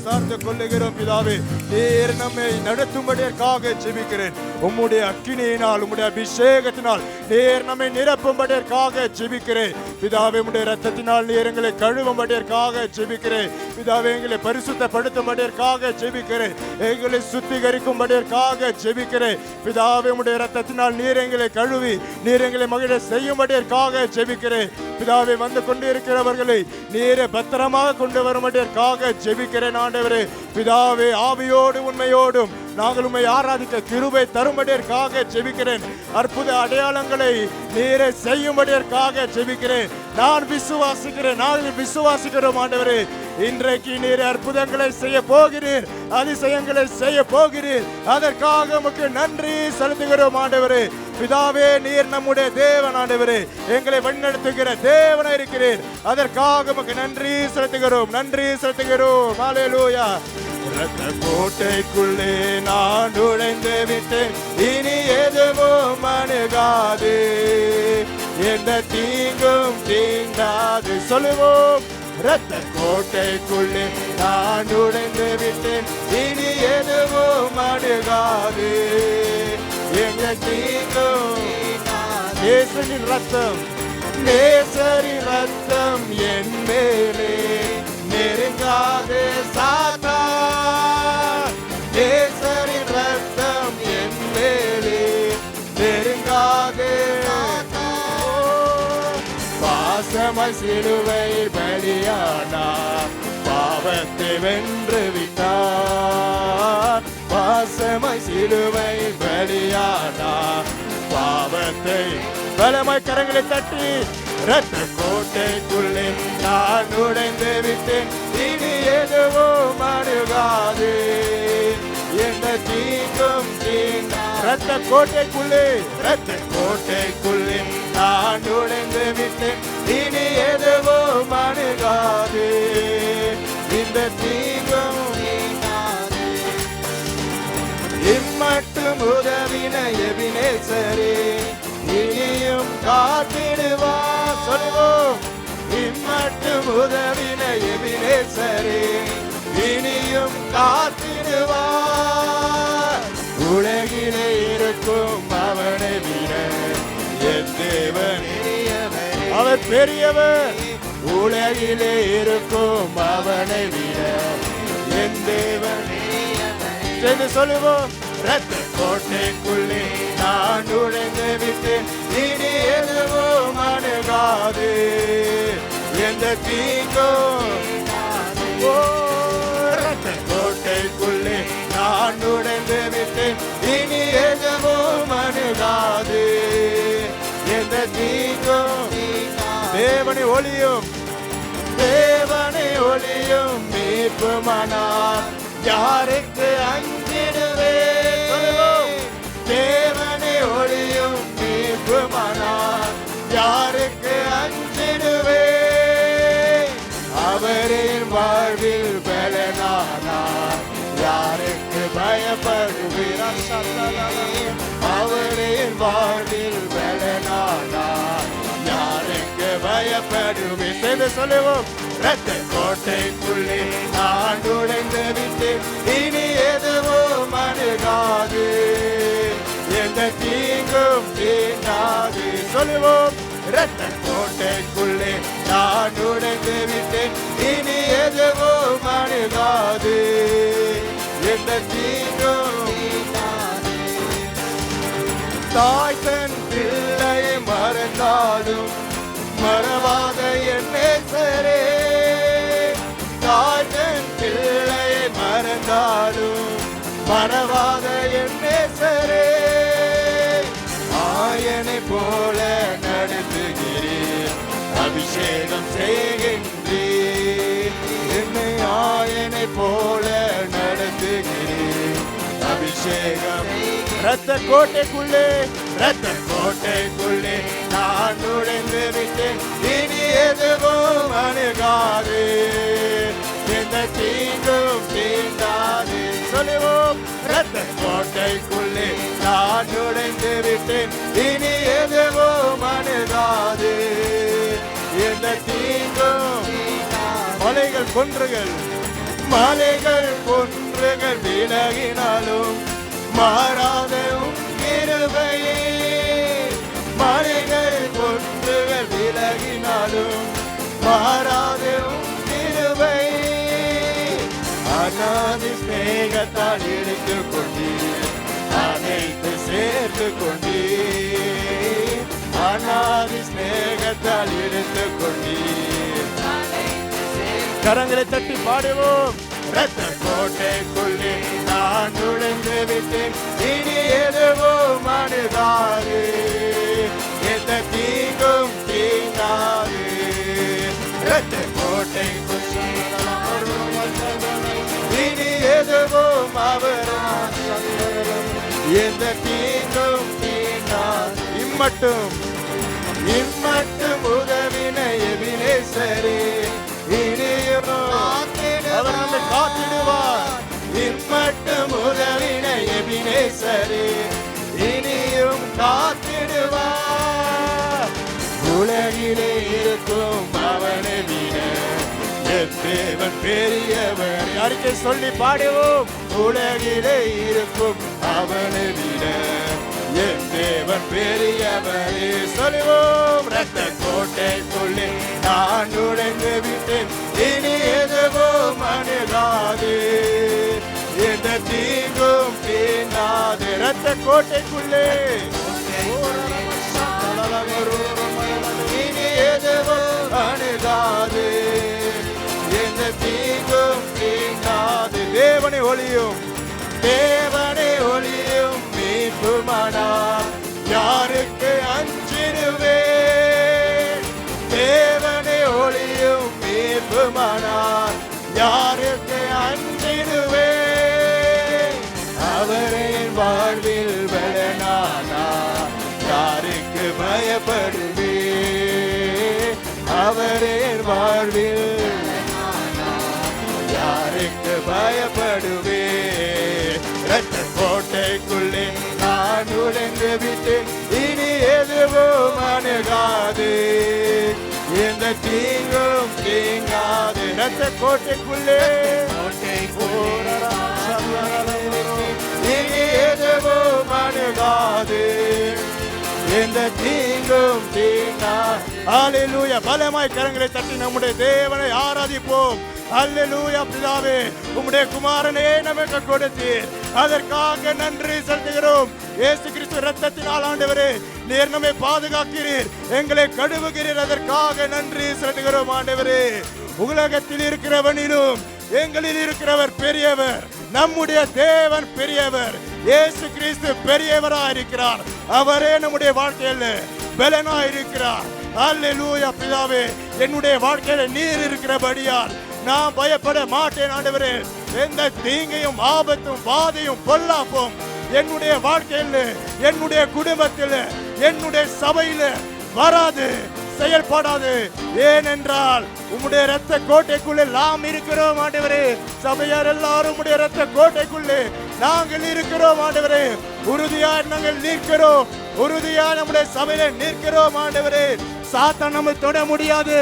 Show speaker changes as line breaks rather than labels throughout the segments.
சார்ந்து கொள்ளுகிறோம் பிதாவே. நீர் நம்மை நடத்தும்படியாக ஜெபிக்கிறேன். உம்முடைய அக்கினியினால் உம்முடைய அபிஷேகத்தினால் நீர் நம்மை நிரப்பும்படியாக ஜெபிக்கிறேன் பிதாவே. உம்முடைய இரத்தத்தினால் நீர் எங்களை கழுவும்படியாக ஜெபிக்கிறேன் பிதாவே. எங்களை பரிசுத்தப்படுத்தும்படியாக ஜெபிக்கிறேன். எங்களை சுத்திகரிக்கும்படியாக ஜெபிக்கிறேன் பிதாவே. உம்முடைய இரத்தத்தினால் நீர் எங்களை கழுவி நீர் எங்களை மகிழ செய்யும்படியாக ஜெபிக்கிறேன் பிதாவே. வந்து கொண்டிருக்கிறவர்களை நீரை பத்திரமாக கொண்டு வரும்படியாக ஜெபிக்கிறேன் ஆண்டவரே பிதாவே. ஆவியோடு உண்மையோடும் நாங்கள் உம்மை ஆராதிக்க கிருபை தரும்படியாக ஜெபிக்கிறேன். அற்புத அடையாளங்களை நீரை செய்யும்படியாக ஜெபிக்கிறேன். நான் விசுவாசிக்கிறேன், நாங்கள் விசுவாசிக்கிறோம் ஆண்டவரே. இன்றைக்கு நீர் அற்புதங்களை செய்ய போகிறீர், அதிசயங்களை செய்ய போகிறீர். அதற்காக உமக்கு நன்றி செலுத்துகிறோம் ஆண்டவரே பிதாவே. நீர் நம்முடைய தேவன் ஆண்டவரே, எங்களை வழிநடத்துகிற தேவனா இருக்கிறீர். அதற்காக உமக்கு நன்றி செலுத்துகிறோம், நன்றி செலுத்துகிறோம். ஹல்லேலூயா. இரத்த கோட்டைக்குள்ளே நான் நுழைந்து விட்டேன், இனி எதுவும் அணுகாது, எந்த தீங்கும் தீண்டாது. சொல்லுவோம். இரத்த கோட்டைக்குள்ளே நான் நுழைந்து விட்டேன், இனி எதுவும் அணுகாது, எந்த தீங்கும். நேசரின் ரத்தம், நேசரின் ரத்தம் என் மேலே நெருங்காது சாத்தான். நேசரின் ரத்தம் என் மேலே நெருங்காது. பாசமாய் சிலுவை பலியானார், பாவத்தை வென்று விட்டார். பாசமாய் சிலுவை பலியானார், பாவத்தை. பலமாய் கரங்களை தட்டி. இரத்த கோட்டைக்குள்ளே நான் நுழைந்து விட்டேன், இனி எதுவும் அணுகாது, எந்த தீங்கும் தீண்டா. இரத்த கோட்டைக்குள்ளே, இரத்த கோட்டைக்குள்ளே நான் நுழைந்து விட்டேன், இனி எதுவும் அணுகாது, இந்த தீங்கும் தீண்டாது. இம்மட்டும் உதவின எபினேசரே, இனியும் காத்திடுவார். சொல்லுவோம். இம்மட்டும் உதவின எபினேசரே, இனியும் காத்திடுவார். உலகிலே இருக்கும் அவனை விட என் தேவன் அவர் பெரியவர். உலகிலே இருக்கும் அவனை விட என் தேவன். சொல்லுவோம். இரத்த கோட்டைக்குள்ளே நான் நுழைந்து விட்டேன், இனி எதுவும் அணுகாது, எந்த தீங்கும். இரத்த கோட்டைக்குள்ளே நான் நுழைந்து விட்டேன், இனி எதுவும் அணுகாது, எந்த தீங்கும். தேவனை ஒளியும், தேவனை ஒளியும் மீட்புமானார், யாருக்கு அஞ்சிடுவே. தேவனை ஒளியும் மீட்புமானார், யாருக்கு அஞ்சிடுவே. அவரின் வாழ்வில் பலனானார், யாருக்கு பயப்படுவீர். அவரின் வாழ்வில் பலனானார், யாருக்கு பயப்படுவீர். செய்து சொல்லுவோம். இரத்த கோட்டைக்குள்ளே நான் நுழைந்து விட்டேன், இனி எதுவும் அணுகாது, எந்த தீங்கும் தீண்டாது. சொல்லுவோம். இரத்த கோட்டைக்குள்ளே நான் நுழைந்து விட்டேன், இனி எதுவும் அணுகாது, எந்த தீங்கும் தீண்டாது. தாய் தன் பிள்ளை மறந்தாலும் மறவாத என் நேசரே, தாய் தன் பிள்ளை மறந்தாலும் மறவாத என் நேசரே. ஆயனை போல நடத்துகிறீர், அபிஷேகம் செய்கின்றீர். என்னை ஆயனை போல நடத்துகிறீர், அபிஷேகம். இரத்த கோட்டைக்குள்ளே, இரத்த கோட்டைக்குள்ளே நான் நுழைந்து விட்டேன், இனி எதுவும் அணுகாது, எந்த தீங்கும் தீண்டாது. சொல்லுவோம். இரத்த கோட்டைக்குள்ளே நான் நுழைந்து விட்டேன், இனி எதுவும் அணுகாது, எந்த தீங்கும். மலைகள் குன்றுகள் மலைகள் குன்றுகள் விலகினாலும் மாறாத உம் கிருபையே. மலைகள் குன்றுகள் விலகினாலும் மாறாத உம் கிருபையே. அநாதி ஸ்நேகத்தால் இழுத்துக் கொண்டீர், அனைத்து சேர்த்து கொண்டீர். அநாதி ஸ்நேகத்தால் இழுத்துக் கொண்டீர். கரங்களை தட்டி பாடுவோம். இரத்த கோட்டைக்குள்ளே நான் நுழைந்து விட்டேன், இனி எதுவும் அணுகாது, எந்த தீங்கும் தீங்காது. இரத்த கோட்டைக்குள்ளே இனி எதுவும் அவரால் எந்த தீங்கும் தீங்காது. இம்மட்டும் உதவின எபினேசரே, இனியும் அவர் நம்மை காத்திடுவார். இம்மட்டும் உதவின எபினேசரே, இனியும் காத்திடுவார். உலகிலே இருக்கும் அவனை விட என் தேவன் பெரியவர். அறிக்கை சொல்லி பாடுவோம். உலகிலே இருக்கும் அவனை விட என் தேவன் பெரியவரே. சொல்லுவோம். இரத்த கோட்டைக்குள்ளே நான் நுழைந்து விட்டேன், இனி எதுவும் அணுகாது, எந்த தீங்கும் தீங்காது. இரத்த கோட்டைக்குள்ளே இனி எதுவும் அணுகாது, எந்த தீங்கும் தீங்காது. தேவனை ஒளியும் மீட்புமானார் யாருக்கு அஞ்சிடுவேன். தேவனை ஒளியும் மீட்புமானார் யாருக்கு அஞ்சிடுவேன். அவரை வாழ்வில் பலனானார் யாருக்கு பயப்படுவேன். அவரே வாழ்வில் யாருக்கு பயப்படுவே. இரத்த கோட்டைக்குள்ளே நான் நுழைந்து விட்டேன், இனி எதுவும் அணுகாது, எந்த தீங்கும் தீங்காது. இரத்த கோட்டைக்குள்ளே இனி எதுவும் அணுகாது, எந்த தீங்கும் தீங்காது. ஹல்லேலூயா. பலமாய் கரங்களை தட்டி நம்முடைய தேவனை ஆராதிப்போம். அல்லேலூயா. பிதாவே, உம்முடைய குமாரனே நமக்கு கொடுத்தீர், அதற்காக நன்றி செலுத்துகிறோம். இயேசு கிறிஸ்து இரத்தத்தினால் ஆண்டவரே நீர் நம்மை பாதுகாக்கிறீர், எங்களை கழுவுகிறீர், அதற்காக நன்றி செலுத்துகிறோம். ஆண்டவரே, உலகத்தில் இருக்கிறவனிலும் எங்களில் இருக்கிறவர் பெரியவர், நம்முடைய தேவன் பெரியவர். இயேசு கிறிஸ்து பெரியவராய் இருக்கிறார், அவரே நம்முடைய வாழ்க்கையில் பலனாய் இருக்கிறார். அல்லேலூயா. பிதாவே, என்னுடைய வாழ்க்கையில நீர் இருக்கிறபடியால் நான் பயப்பட மாட்டேன். ஆண்டவரே, எந்த தீங்கையும் ஆபத்தும் பாதையும் பொல்லாப்பும் என்னுடைய வாழ்க்கையில், என்னுடைய குடும்பத்தில், என்னுடைய சபையில வராது, செயல்படாது. ஏனென்றால் உம்முடைய இரத்த கோட்டைக்குள்ளே நாம் இருக்கிறோம். ஆண்டவரே, சபையார் எல்லாரும் உம்முடைய இரத்த கோட்டைக்குள்ளே நாங்கள் இருக்கிறோம். ஆண்டவரே, உறுதியாய் நாங்கள் நிற்கிறோம், உறுதியாய் நம்முடைய சபையில நிற்கிறோம். ஆண்டவரே, சாத்தான் நம்மை தொட முடியாது,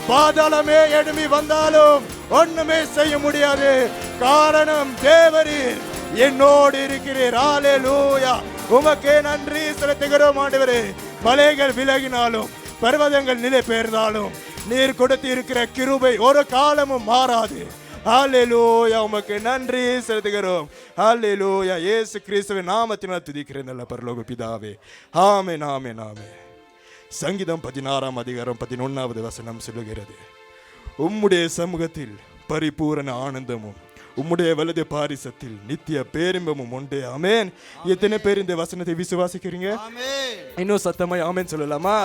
பாதாளமே எழும்பி வந்தாலும் ஒண்ணுமே செய்ய முடியாது. காரணம் தேவரீர் என்னோடு இருக்கிறீர். ஹல்லேலூயா. உமக்கே நன்றி செலுத்துகிறோம். ஆண்டவரே, மலைகள் விலகினாலும் பர்வதங்கள் நிலை பெயர்ந்தாலும் நீர் கொடுத்து இருக்கிற கிருபை ஒரு காலமும் மாறாது. ஹல்லேலூயா. உமக்கு நன்றி செலுத்துகிறோம். ஹல்லேலூயா. இயேசு கிறிஸ்துவின் நாமத்தினால் துதிக்கிறேன் நல்ல பரலோக பிதாவே. ஆமென், ஆமென், ஆமென். சங்கீதம் 16ஆம் அதிகாரம் 11வது வசனம் சொல்லுகிறது, உம்முடைய சமூகத்தில் பரிபூரண ஆனந்தமும் உம்முடைய வலது பாரிசத்தில் நித்திய பேரின்பமும் உண்டு. ஆமென். எத்தனை பேர் இந்த வசனத்தை விசுவாசிக்கிறீங்க? இன்னும் சத்தமாய் ஆமென் சொல்லலாமா?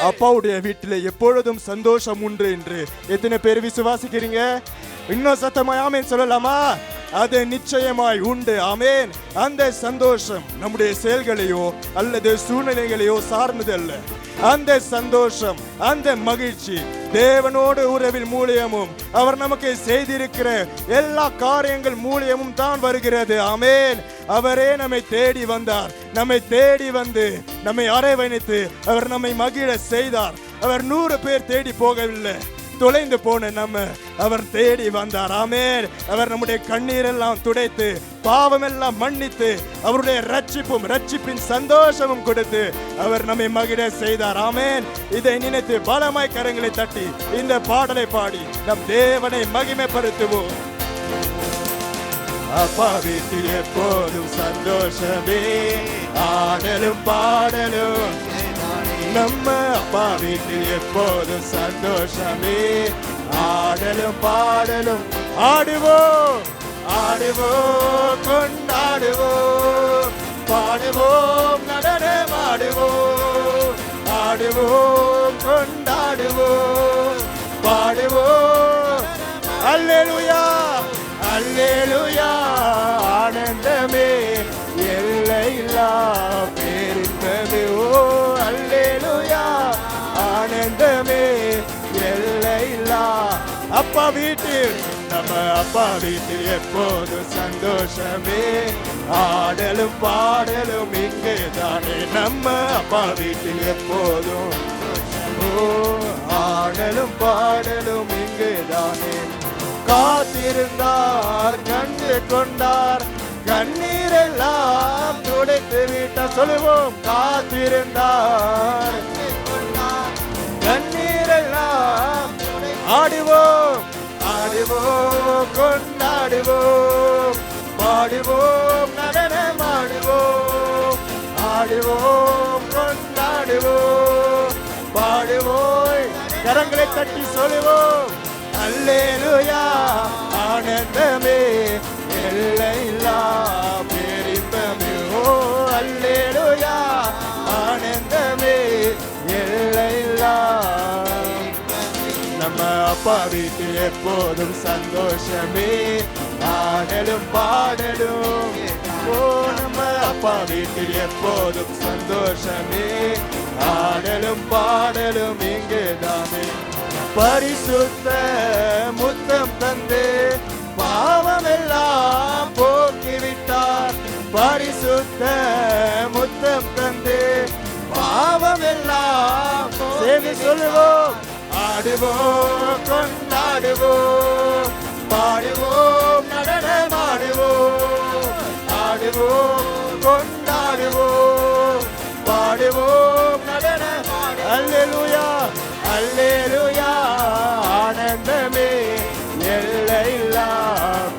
அப்பாவுடைய வீட்டில் எப்பொழுதும் சந்தோஷம் உண்டு என்று எத்தனை பேர் விசுவாசிக்கிறீங்க? இன்னும் சத்தமாய் ஆமென் சொல்லலாமா? அது நிச்சயமாய் உண்டு. ஆமென். அந்த சந்தோஷம் நம்முடைய செயல்களையோ அல்லது சூழ்நிலைகளையோ சார்ந்தது அல்ல. அந்த சந்தோஷம், அந்த மகிழ்ச்சி தேவனோடு உறவில் மூலியமும் அவர் நமக்கு செய்திருக்கிற எல்லா காரியங்கள் மூலியமும் தான் வருகிறது. ஆமென். அவரே நம்மை தேடி வந்தார், நம்மை தேடி வந்து நம்மை அரவணைத்து அவர் நம்மை மகிழ செய்தார். அவர் 100 பேர் தேடி போகவில்லை, தொலைந்து போன நம்ம அவர் தேடி வந்தார். ஆமென். அவர் நம்முடைய கண்ணீரெல்லாம் துடைத்து பாவமெல்லாம் மன்னித்து அவருடைய ரட்சிப்பின் சந்தோஷமும் கொடுத்து அவர் நம்மை மகிழ செய்தார். ஆமென். இதை நினைத்து பலமாய் கரங்களை தட்டி இந்த பாடலை பாடி நம் தேவனை மகிமைப்படுத்துவோம். அப்பா வீட்டில் எப்போதும் சந்தோஷமே, ஆடலும் பாடலும். நம்ம அப்பா வீட்டில் எப்போதும் சந்தோஷமே, ஆடலும் பாடலும். ஆடுவோம் ஆடுவோம் கொண்டாடுவோம், பாடுவோம் நடனமாடுவோம், ஆடுவோம் கொண்டாடுவோம், பாடுவோம். அல்லேலூயா அல்லேலூயா. ஆனந்தமே எல்லையில்லா பேரின்பமே. ஓ அல்லேலூயா. ஆனந்தமே எல்லையில்லா. அப்பா வீட்டில் நம்ம அப்பா வீட்டில் எப்போதும் சந்தோஷமே, ஆடலும் பாடலும் இங்கே தானே. நம்ம அப்பா வீட்டில் எப்போதும் ஆடலும் பாடலும் இங்கே தானே. காத்திருந்தார் கண்டு கொண்டார், கண்ணீரெல்லாம் துடைத்து விட்டார். சொல்லுவோம். காத்திருந்தார் கண்ணீரெல்லாம். ஆடுவோம் ஆடுவோம் கொண்டாடுவோம், பாடுவோம் நடனமாடுவோம், ஆடுவோம் கொண்டாடுவோம், பாடுவோம். கரங்களை தட்டி சொல்லுவோம். அல்லேலூயா. ஆனந்தமே எல்லையில்லா பேரின்பமே. ஓ அல்லேலூயா. ஆனந்தமே எல்லையில்லா. நம்ம அப்பா வீட்டில் எப்போதும் சந்தோஷமே, ஆடலும் பாடலும். ஓ நம்ம அப்பா வீட்டில் எப்போதும் சந்தோஷமே, ஆடலும் பாடலும் இங்கே தானே. பரிசுத்த முத்தம் தந்து பாவமெல்லாம் போக்கிவிட்டார். பரிசுத்த முத்தம் தந்து பாவமெல்லாம் சேர்ந்து சொல்லுவோம். ஆடுவோம் கொண்டாடுவோம், பாடுவோம் நடனமாடுவோம், ஆடுவோம் கொண்டாடுவோம், பாடுவோம் நடனமாடுவோம். அல்லேலூயா அல்லேலூயா. ஆனந்தமே எல்லையில்லா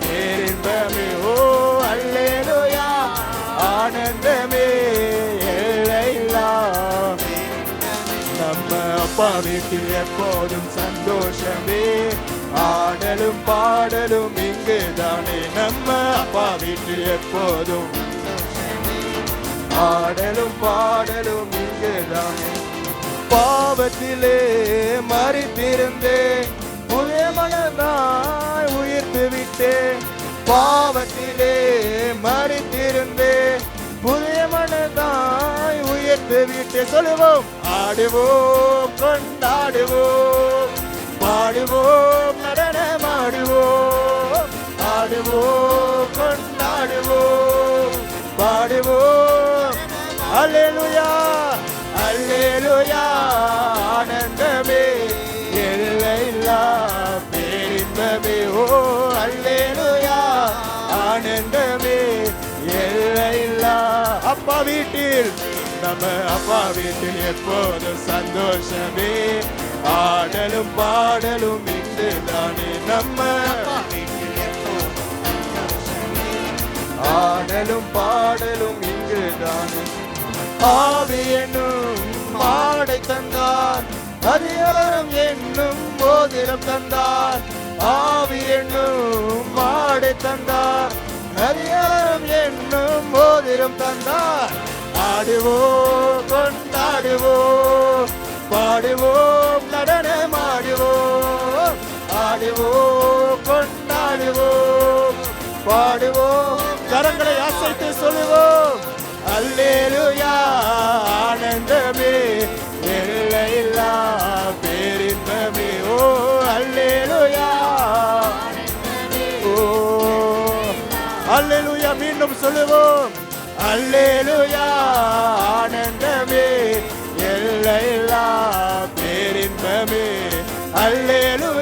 பேரின்பமே. ஓ அல்லேலூயா. ஆனந்தமே எல்லையில்லா. நம்ம அப்பா வீட்டில் எப்போதும் சந்தோஷமே, ஆடலும் பாடலும் இங்கு தானே. நம்ம அப்பா வீட்டில் எப்போதும் ஆடலும் பாடலும் இங்கு தானே. பாவத்திலே மரித்திருந்தேன், புதிய மனதாய் உயிர்த்து விட்டேன். பாவத்திலே மரித்திருந்தேன், புதிய மனதாய் உயிர்த்து விட்டேன். சொல்லுவோம். ஆடுவோம் கொண்டாடுவோம், பாடுவோம் நடனமாடுவோம், ஆடுவோம் கொண்டாடுவோம், பாடுவோம். அல்லேலூயா அல்லேலூயா. ஆனந்தமே எல்லையில்லா பேரின்பமே. ஓ அல்லேலூயா. ஆனந்தமே எல்லையில்லா. அப்பா வீட்டில் நம்ம அப்பா வீட்டில் எப்போதும் சந்தோஷமே, ஆடலும் பாடலும் இங்கு தானே. நம்ம ஆடலும் பாடலும் இங்கு தானே. ஆவி என்னும் மாடை தந்தார், அதிகாரம் என்னும் மோதிரம் தந்தார். ஆவி என்னும் மாடை தந்தார், அதிகாரம் என்னும் மோதிரம் தந்தார். ஆடுவோம் கொண்டாடுவோம், பாடுவோம் நடனமாடுவோம், ஆடுவோம் கொண்டாடுவோம், பாடுவோம். கரங்களை அசைத்து சொல்லுவோம். அல்லேலூயா. ஆனந்தமே எல்லையில்லா பேரின்பமே. ஓ அல்லேலூயா. ஓ அல்லேலூயா. மீண்டும் சொல்லுவோம். அல்லேலூயா. ஆனந்தமே எல்லையில்லா பேரின்பமே. அல்லேலூயா.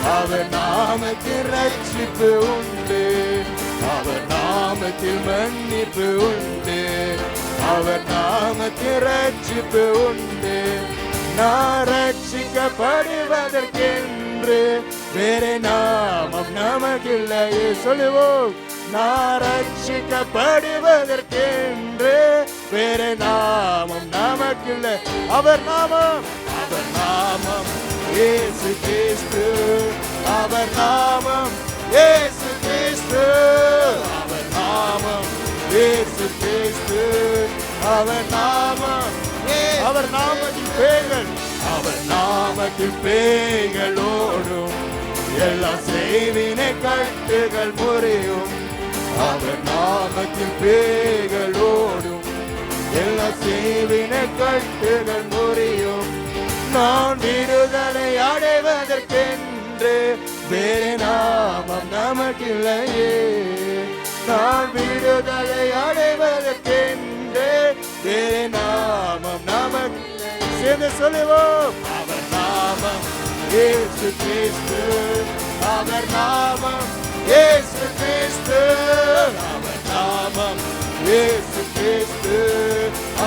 அவர் நாமத்தில் ரட்சிப்பு உண்டு, அவர் நாமத்தில் மன்னிப்பு உண்டு, அவர் நாமத்தில் ரட்சிப்பு உண்டு. நான் ரட்சிக்கப்படுவதற்கென்று வேறு நாமம் நமக்கில்லையே. சொல்லுவோம், நான் ரட்சிக்கப்படுவதற்கென்று வேறு நாமம் நமக்கில்லை. அவர் நாமம், அவர் நாமம் இயேசு கிறிஸ்து, அவர் நாமம் இயேசு கிறிஸ்து, அவர் நாமம் இயேசு கிறிஸ்து, அவர் நாமம், அவர் நாமத்தில் பேய்கள், அவர் நாமத்தில் பேய்கள் ஓடும், எல்லா செய்வினை கட்டுகள் முறியும். அவர் நாமத்தில் பேய்கள் ஓடும், எல்லா செய்வினை கட்டுகள் முறியும். நான் விடுதலை அடைவதற்கென்று வேறு நாமம் நமக்கில்லையே. நான் விடுதலை அடைவதற்கென்று வேறு நாமம் நமக்கில்லை. சேர்ந்து சொல்லுவோம், அவர் நாமம் இயேசு கிறிஸ்து, அவர் நாமம் இயேசு கிறிஸ்து, அவர் நாமம் இயேசு கிறிஸ்து,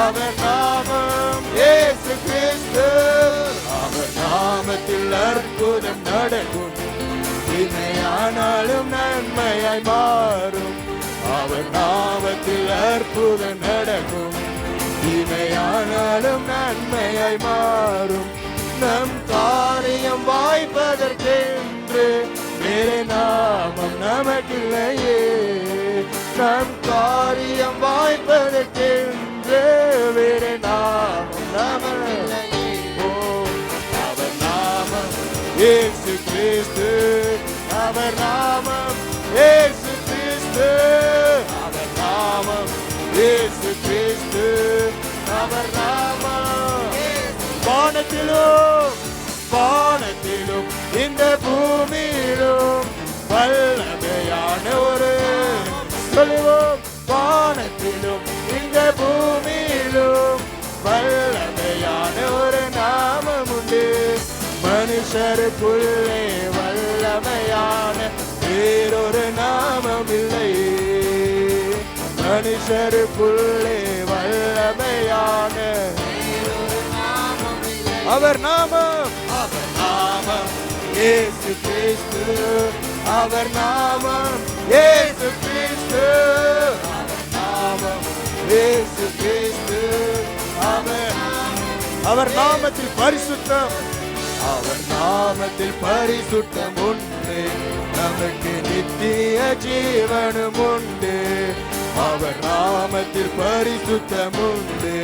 அவர் நாமம் இயேசு கிறிஸ்து. அவர் நாமத்தில் அற்புதம் நடக்கும், தீமையானாலும் நன்மையாய் மாறும். அவர் நாமத்தில் அற்புதம் நடக்கும், தீமையானாலும் நன்மையாய் மாறும். நம் காரியம் வாய்ப்பதற்கென்று வேறு நாமம் நமக்கில்லையே. நம் காரியம் வாய்ப்பதற்கென்று வேறு நாமம் நமக்கில்லையே. ஓ, அவர் நாமம் இயேசு கிறிஸ்து, அவர் நாமம் இயேசு கிறிஸ்து, அவர் நாமம் இயேசு கிறிஸ்து, அவர் நாமம். வானத்திலும் வானத்திலும் இந்த பூமியிலும் வல்லமையான ஒரு, சொல்லுவோம், வானத்திலும் இந்த பூமியிலும் வல்லமையான ஒரு நாமம் உண்டு. மனுஷருக்குள்ளே வல்லமையான வேறொரு நாமம் இல்லை. மனுஷருக்குள்ளே வல்லமையான அவர் நாமம், அவர் நாமம் இயேசு கிறிஸ்து, அவர் நாமம் இயேசு கிறிஸ்து, அவர் நாமம் இயேசு கிறிஸ்து. அவர் நாமத்தில் பரிசுத்தம், அவர் நாமத்தில் பரிசுத்தம் உண்டு, நமக்கு நித்திய ஜீவனும் உண்டு. அவர் நாமத்தில் பரிசுத்தம் உண்டு,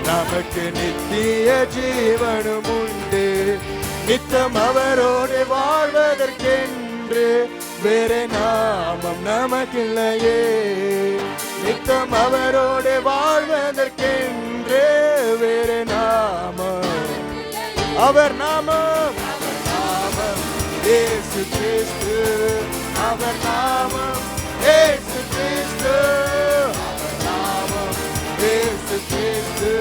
நமக்கு நித்திய ஜீவனும் உண்டு. நித்தம் அவரோடு வாழ்வதற்கென்று வேறு நாமம் நமக்கில்லையே. நித்தம் அவரோடு வாழ்வதற்கென்று வேறு நாமம், அவர் நாமம், அவர் நாமம் இயேசு கிறிஸ்து, அவர் நாமம் இயேசு கிறிஸ்து, அவர் நாமம் இயேசு கிறிஸ்து,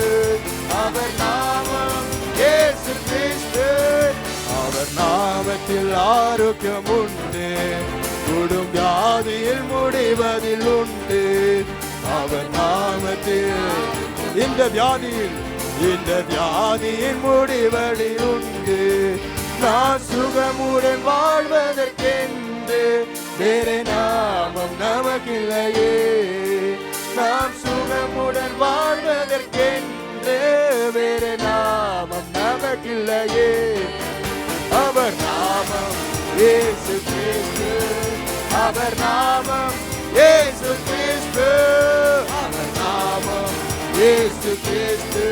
அவர் நாமம் இயேசு கிறிஸ்து. அவர் நாமத்தில் ஆரோக்கியம் உண்டு, குடும் வியாதியில் முடிவதில் உண்டு. அவர் நாமத்தில் இந்த வியாதியின் முடிவதில் உண்டு. நான் சுகமுடன் வாழ்வதற்கென்று வேறு நாமம் நமக்கில்லையே. நாம் சுகமுடன் வாழ்வதற்கென்று வேறு நாமம் நமக்கில்லையே. அவர் நாமம் இயேசு கிறிஸ்து, அவர் நாமம் இயேசு கிறிஸ்து, அவர் நாமம் இயேசு கிறிஸ்து,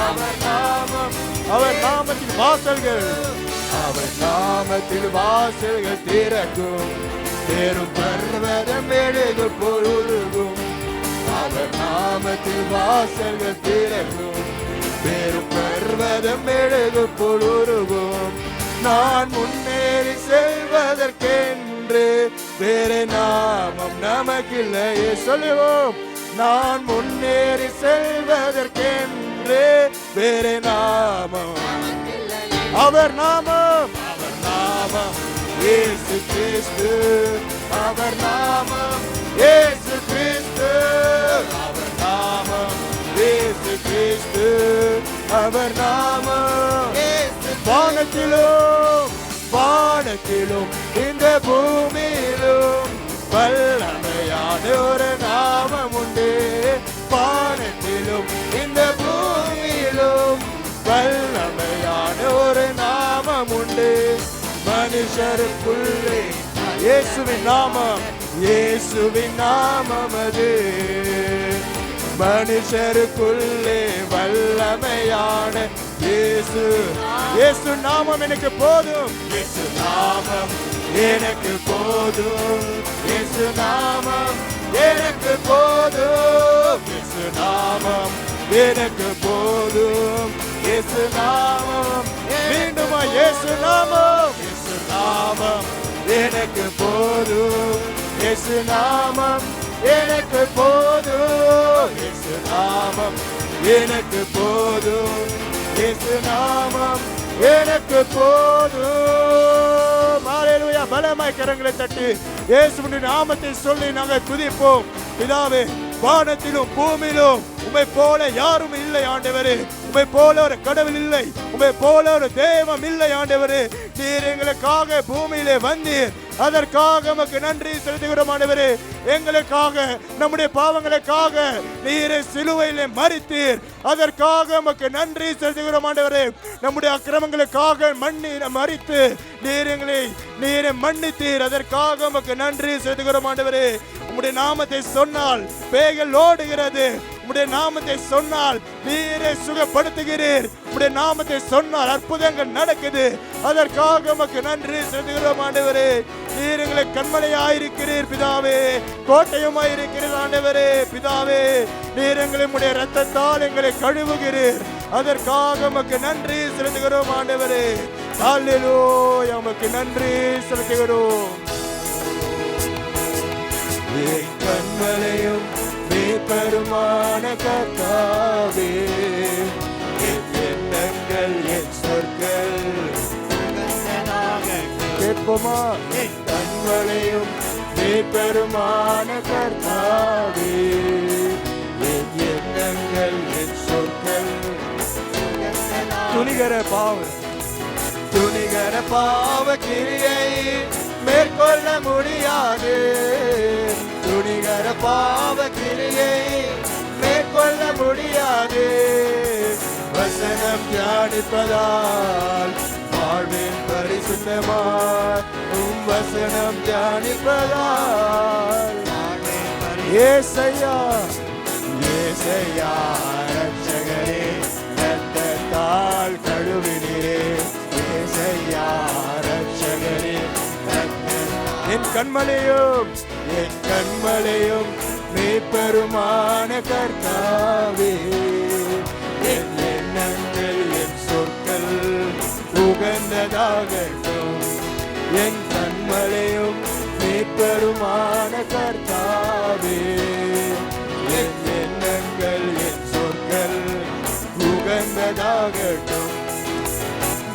அவர் நாமம். அவர் நாமத்தில் வாசல்கள், அவர் நாமத்தில் வாசல்கள் திறக்கும், பெரும் பர்வதம் எழுது பொருளுகும். அவர் நாமத்தில் வாசல்கள் திறக்கும், பெரும் பர்வதம் எழுது பொருளுகும். நான் முன்னேறி செல்வதற்கென்று வேறு நாமம் நமக்கில்லையே. சொல்லுவோம், நான் முன்னேறி செல்வதற்கென்று வேறு நாமம், அவர் நாமம், அவர் நாமம் இயேசு கிறிஸ்து அவர் நாமம், இயேசு கிறிஸ்து அவர் நாமம், இயேசு கிறிஸ்து அவர் நாமம். வானத்திலும் வானத்திலும் இந்த பூமியிலும் வல்லமையான ஒரு நாமம் உண்டு. வானத்திலும் இந்த பூமியிலும் வல்லமையான ஒரு நாமம் உண்டு. மனுஷருக்குள்ளே இயேசுவின் நாமம், இயேசுவின் நாமம் அது. மனுஷருக்குள்ளே வல்லமையான இயேசு, இயேசு நாமம் எனக்கு போதும், இயேசு நாமம் எனக்கு போதும், இயேசு நாமம் எனக்கு போதும், இயேசு நாமம் எனக்கு போதும், இயேசு நாமம். மீண்டுமா இயேசு நாமம், இயேசு நாமம் எனக்கு போதும், இயேசு நாமம் எனக்கு போதும், இயேசு நாமம் எனக்கு போதும், இயேசு நாமம் எனக்கு போதும். ஹல்லேலூயா. பலமாய் கரங்களை தட்டி இயேசுவின் நாமத்தை சொல்லி நாங்கள் துதிப்போம். பிதாவே, வானத்திலும் பூமியிலும் உம்மை போல யாரும் இல்லை ஆண்டவரே. உம்மை போல ஒரு கடவுள் இல்லை, உம்மை போல ஒரு தெய்வம் இல்லை ஆண்டவரே. நீர் எங்களுக்காக பூமியிலே வந்தீர், அதற்காக உமக்கு நன்றி செலுத்துகிறோம் ஆண்டவரே. எங்களுக்காக, நம்முடைய பாவங்களுக்காக நீரை சிலுவையிலே மரித்தீர், அதற்காக உமக்கு நன்றி செலுத்துகிறோம் ஆண்டவரே. நம்முடைய அக்கிரமங்களுக்காக மரித்து நீரை மன்னித்தீர், அதற்காக உமக்கு நன்றி செலுத்துகிறோம் ஆண்டவரே. உம்முடைய நாமத்தை சொன்னால் பேய்கள் ஓடுகிறது, உம்முடைய நாமத்தை சொன்னால் நீரை சுகப்படுத்துகிறீர், உம்முடைய நாமத்தை சொன்னால் அற்புதங்கள் நடக்குது, அதற்காக உமக்கு நன்றி செலுத்துகிறோம் ஆண்டவரே. நீர் எங்களை கண்மலையாயிருக்கிறீர் பிதாவே, கோட்டையுமாயிருக்கிறீர் ஆண்டவரே. பிதாவே, நீர் எங்களுடைய இரத்தத்தால் எங்களை கழுவுகிறீர், அதற்காக உமக்கு நன்றி செலுத்துகிறோம் ஆண்டவரே. ஹல்லேலூயா, உமக்கு நன்றி செலுத்துகிறோம். என் கண்மலையும் மீட்பருமான கர்த்தாவே, என் எண்ணங்கள் என் சொற்கள் கேட்போமா? என் கண்மலையும் மீட்பருமான கர்த்தாவே, என் எண்ணங்கள் என் சொற்கள் துணிகர பாவ கிரியை மேற்கொள்ள முடியாது, துணிகர பாவ கிரியை மேற்கொள்ள முடியாது. வசனம் தியானிப்பதால் வாழ்வின் பரிசுத்தமாய், வசனம் தியானிப்பதால் ஏசையா ஏசையா ரட்சகரே, ரத்தத்தால் கழுவினீரே, ஏசையா ரட்சகரே. என் கண்மலையும் மீட்பருமான கர்த்தாவே, என் எண்ணங்கள் என் சொற்கள் உகந்ததாகட்டும். என் கண்மலையும் மீட்பருமான கர்த்தாவே, என் எண்ணங்கள் என் சொற்கள் உகந்ததாகட்டும்.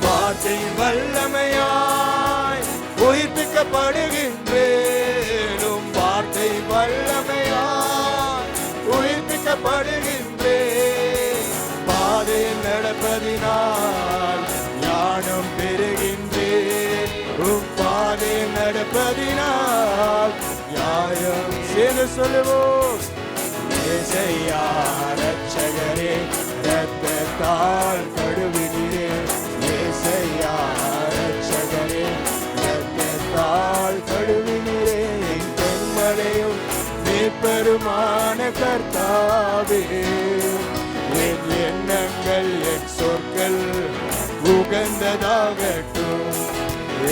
வார்த்தை வல்லமையாய் உயிர்ப்பிக்கப்படுகின்றேனும், வார்த்தை வல்லமையாய் உயிர்ப்பிக்கப்படுகின்றேன். பாதையில் நடப்பதினால் ஞானம் பெறுகின்றேன், பாதையில் நடப்பதினால் நியாயம் செய்து சொல்லுவோம். ஏசையா ரட்சகரே, ரத்தத்தால் கழுவினீரே, ஏசையா ரட்சகரே, ரத்தத்தால் கழுவினீரே. என் கண்மலையும் மீட்பருமான கர்த்தாவே, என் எண்ணங்கள் என் சொற்கள் உகந்ததாகட்டும்.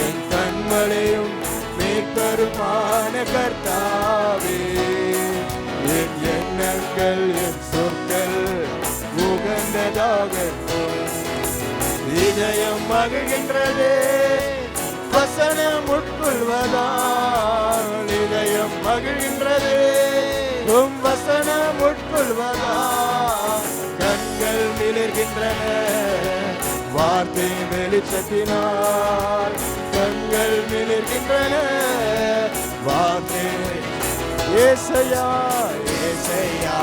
என் கண்மலையும் மீட்பருமான கர்த்தாவே, என் எண்ணங்கள் என் சொற்கள் உகந்ததாகட்டும். இதயம் மகிழ்கின்றதே வசனம் உட்கொள்வதால், இதயம் மகிழ்கின்றதே வசனம் உட்கொள்வதால். கண்கள் மிளிர்கின்றன வார்த்தை வெளிச்சத்தினால், கண்கள் மிளிர்கின்றன. வார்த்தை ஏசையா ஏசையா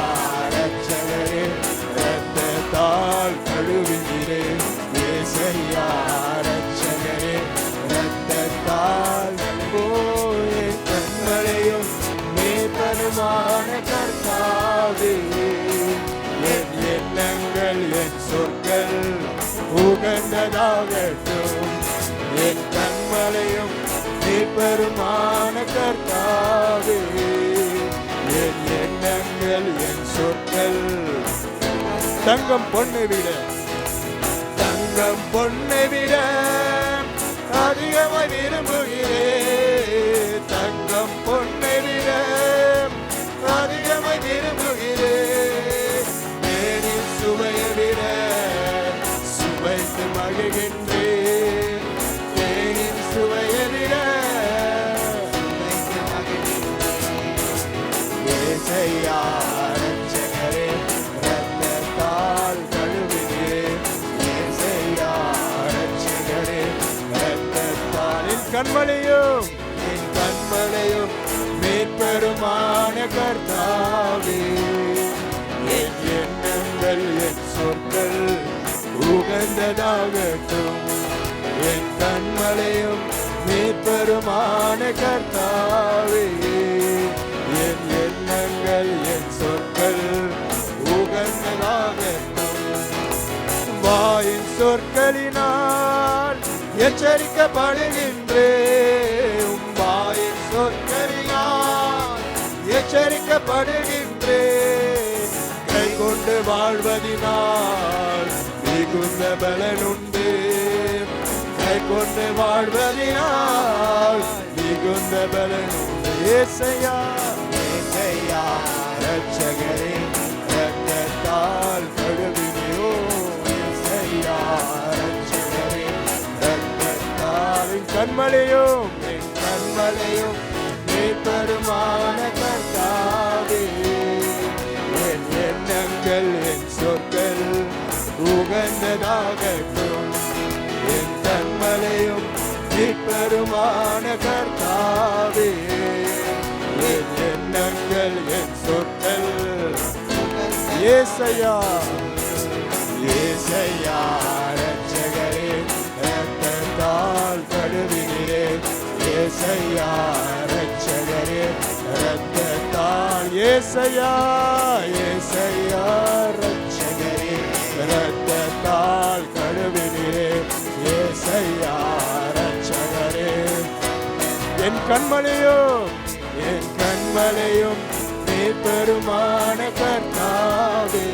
ரட்சகரே, இரத்தத்தால் கழுவினீரே. ஏசையா ரட்சகரே, இரத்தத்தால் போயே கண்மலையும் மேற்பருமான கர்த்தாவே, என் எண்ணங்கள் என் சொற்கள் உகந்ததாகட்டும். என் கண்மலையும் மேற்பருமான கர்த்தாவே, என் எண்ணங்கள் என் சொற்கள் தங்கம் பொண்ணை விட தங்கம் பொண்ணை விட அதிகமாய் விரும்புகிறேன். தங்கம் பொண்ணை விட அதிகமாய் விரும்புகிறேன். தேனின் சுவையை விட சுவைத்து மகிழ்கின்றேன். தேனின் சுவையை விட சுவைத்து மகிழ்கின்றேன். ஏசையா ரட்சகரே, இரத்தத்தால் கழுவினீரே. ஏசையா ரட்சகரே, இரத்தத்தால் என் கண்மலையும் என் கண்மலையும் மேற்பெருமான கர்த்தாவே, என் எண்ணங்கள் என் சொற்கள் உகந்ததாகட்டும். என் கண்மலையும் மேற்பெருமான கர்த்தாவே, என் எண்ணங்கள் என் சொற்கள் உகந்ததாகட்டும். வாயின் சொற்களினால் எச்சரிக்கப்படுகின்றேன். வாயின் சொற்களினால் எச்சரிக்கப்படுகின்றேன். கை கொண்டு வாழ்வதினால் மிகுந்த பலனுண்டு. கை கொண்டு வாழ்வதினால் மிகுந்த பலனுண்டு. ஏசையா ஏசையா ரட்சகரே, இரத்தத்தால் கழுவினீரோ. ஏசையா ரட்சகரே, இரத்தத்தால் என் கண்மலையும் என் கண்மலையும் மேற்பெருமான கர்த்தாவே, என் எண்ணங்கள் என் சொற்கள் உகந்ததாகட்டும். என் கண்மலையும் மேற்பெருமான கர்த்தாவே, என் எண்ணங்கள் என் சொற்கள். ஏசையா ஏசையா ரட்சகரே, இரத்தத்தால் கழுவினீரே. ஏசையா ரட்சகரே, இரத்தத்தால். ஏசையா ஏசையா ரட்சகரே, இரத்தத்தால் கழுவினீரே. ஏசையா ரட்சகரே, என் கண்மலையும் என் கண்மலையும் மேற்பெருமான கர்த்தாவே,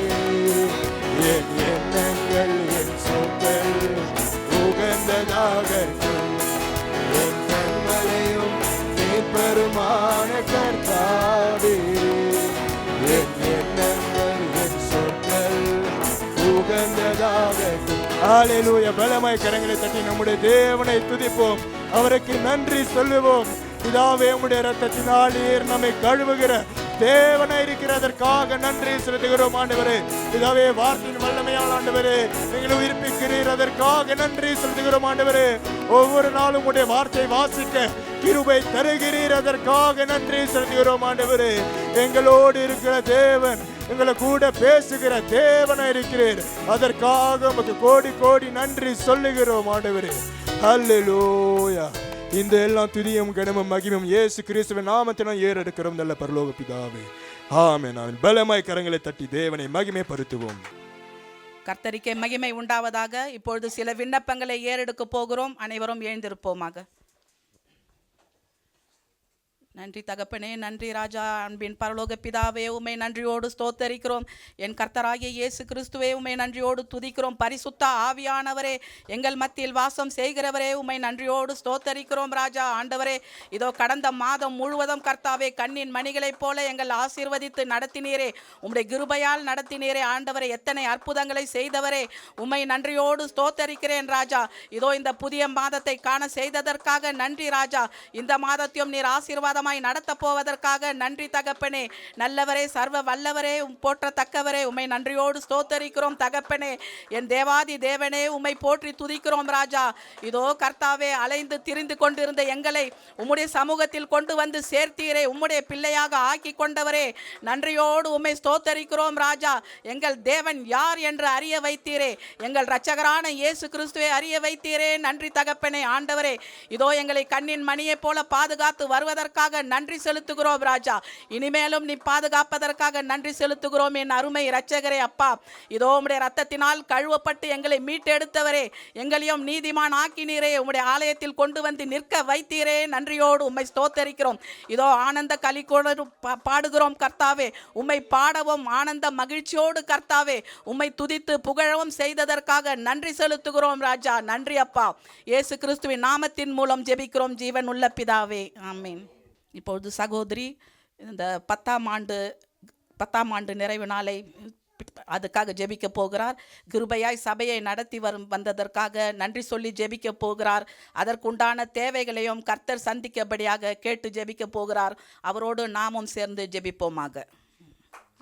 என் எண்ணங்கள் என் சொற்கள் உகந்ததாகட்டும். என் கண்மலையும் மேற்பெருமான கர்த்தாவே, என் எண்ணங்கள் என் சொற்கள் உகந்ததாகட்டும். ஹல்லேலூயா. பலமாய் கரங்களை தட்டி நம்முடைய தேவனை துதிப்போம். அவருக்கு நன்றி சொல்லுவோம். பிதாவே, உம்முடைய இரத்தத்தினால் நீர் நம்மை கழுவுகிற தேவனாய் இருக்கிறதற்காக நன்றி செலுத்துகிறோம் ஆண்டவரே. பிதாவே, வார்த்தையின் வல்லமையால் ஆண்டவரே எங்களை உயிர்ப்பிக்கிறீர், அதற்காக நன்றி செலுத்துகிறோம் ஆண்டவரே. ஒவ்வொரு நாளும் உடைய வார்த்தை வாசிக்க கிருபை தருகிறீர், அதற்காக நன்றி செலுத்துகிறோம் ஆண்டவரே. எங்களோடு இருக்கிற தேவன், எங்களை கூட பேசுகிற தேவனாய் இருக்கிறீர், அதற்காக உமக்கு கோடி கோடி நன்றி சொல்லுகிறோம் ஆண்டவரே. ஹல்லேலூயா. இந்த எல்லாம் துதியும் கனமும் மகிமையும் இயேசு கிறிஸ்துவின் நாமத்தினால் ஏறெடுக்கிறோம் நல்ல பரலோக பிதாவே. ஆமென் ஆமென். பலமாய் கரங்களை தட்டி தேவனை மகிமைப்படுத்துவோம்.
கர்த்தருக்கே மகிமை உண்டாவதாக. இப்பொழுது சில விண்ணப்பங்களை ஏறெடுக்க போகிறோம். அனைவரும் எழுந்திருப்போமாக. நன்றி தகப்பனே, நன்றி ராஜா. அன்பின் பரலோக பிதாவே, உம்மை நன்றியோடு ஸ்தோத்தரிக்கிறோம். என் கர்த்தராகிய இயேசு கிறிஸ்துவே, உம்மை நன்றியோடு துதிக்கிறோம். பரிசுத்த ஆவியானவரே, எங்கள் மத்தியில் வாசம் செய்கிறவரே, உம்மை நன்றியோடு ஸ்தோத்தரிக்கிறோம் ராஜா. ஆண்டவரே, இதோ கடந்த மாதம் முழுவதும் கர்த்தாவே கண்ணின் மணிகளைப் போல எங்கள் ஆசீர்வதித்து நடத்தினீரே, உம்முடைய கிருபையால் நடத்தினீரே. ஆண்டவரே, எத்தனை அற்புதங்களை செய்தவரே, உம்மை நன்றியோடு ஸ்தோத்தரிக்கிறேன் ராஜா. இதோ இந்த புதிய மாதத்தை காண செய்ததற்காக நன்றி ராஜா. இந்த மாதத்தையும் நீர் ஆசீர்வாத ஆசீர்வாதமாய் நடத்த போவதற்காக நன்றி தகப்பனே. நல்லவரே, சர்வ வல்லவரே, போற்றத்தக்கவரே, உம்மை நன்றியோடு ஸ்தோத்தரிக்கிறோம் தகப்பனே. என் தேவாதி தேவனே, உம்மை போற்றி துதிக்கிறோம் ராஜா. இதோ கர்த்தாவே, அலைந்து திரிந்து கொண்டிருந்த எங்களை உம்முடைய சமூகத்தில் கொண்டு வந்து சேர்த்தீரே, உம்முடைய பிள்ளையாக ஆக்கி கொண்டவரே, நன்றியோடு உம்மை ஸ்தோத்தரிக்கிறோம் ராஜா. எங்கள் தேவன் யார் என்று அறிய வைத்தீரே, எங்கள் இரட்சகரான இயேசு கிறிஸ்துவை அறிய வைத்தீரே, நன்றி தகப்பனே. ஆண்டவரே, இதோ எங்களை கண்ணின் மணியை போல பாதுகாத்து வருவதற்காக நன்றி செலுத்துகிறோம் ராஜா. இனிமேலும் நீ பாதுகாப்பதற்காக நன்றி செலுத்துகிறோம் என் அருமை இரட்சகரே. அப்பா, இதோ உம்முடைய ரத்தத்தினால் கழுவப்பட்டு எங்களை மீட்டெடுத்தவரே, எங்களையும் நீதிமான் ஆக்கினீரே, உம்முடைய ஆலயத்தில் கொண்டு வந்து நிற்க வைத்தீரே, நன்றியோடு உம்மை ஸ்தோத்தரிக்கிறோம். இதோ ஆனந்த களிக்கோடு பாடுகிறோம் கர்த்தாவே. உம்மை பாடவும் ஆனந்த மகிழ்ச்சியோடு கர்த்தாவே உம்மை துதித்து புகழவும் செய்ததற்காக நன்றி செலுத்துகிறோம் ராஜா. நன்றி அப்பா. இயேசு கிறிஸ்துவின் நாமத்தின் மூலம் ஜெபிக்கிறோம் ஜீவன் உள்ள பிதாவே, ஆமென். இப்பொழுது சகோதரி இந்த 10ஆம் ஆண்டு நிறைவு நாளை அதுக்காக ஜெபிக்க போகிறார். கிருபையாய் சபையை நடத்தி வந்ததற்காக நன்றி சொல்லி ஜெபிக்க போகிறார். அதற்குண்டான தேவைகளையும் கர்த்தர் சந்திக்கபடியாக கேட்டு ஜெபிக்க போகிறார். அவரோடு நாமும் சேர்ந்து ஜெபிப்போமாக.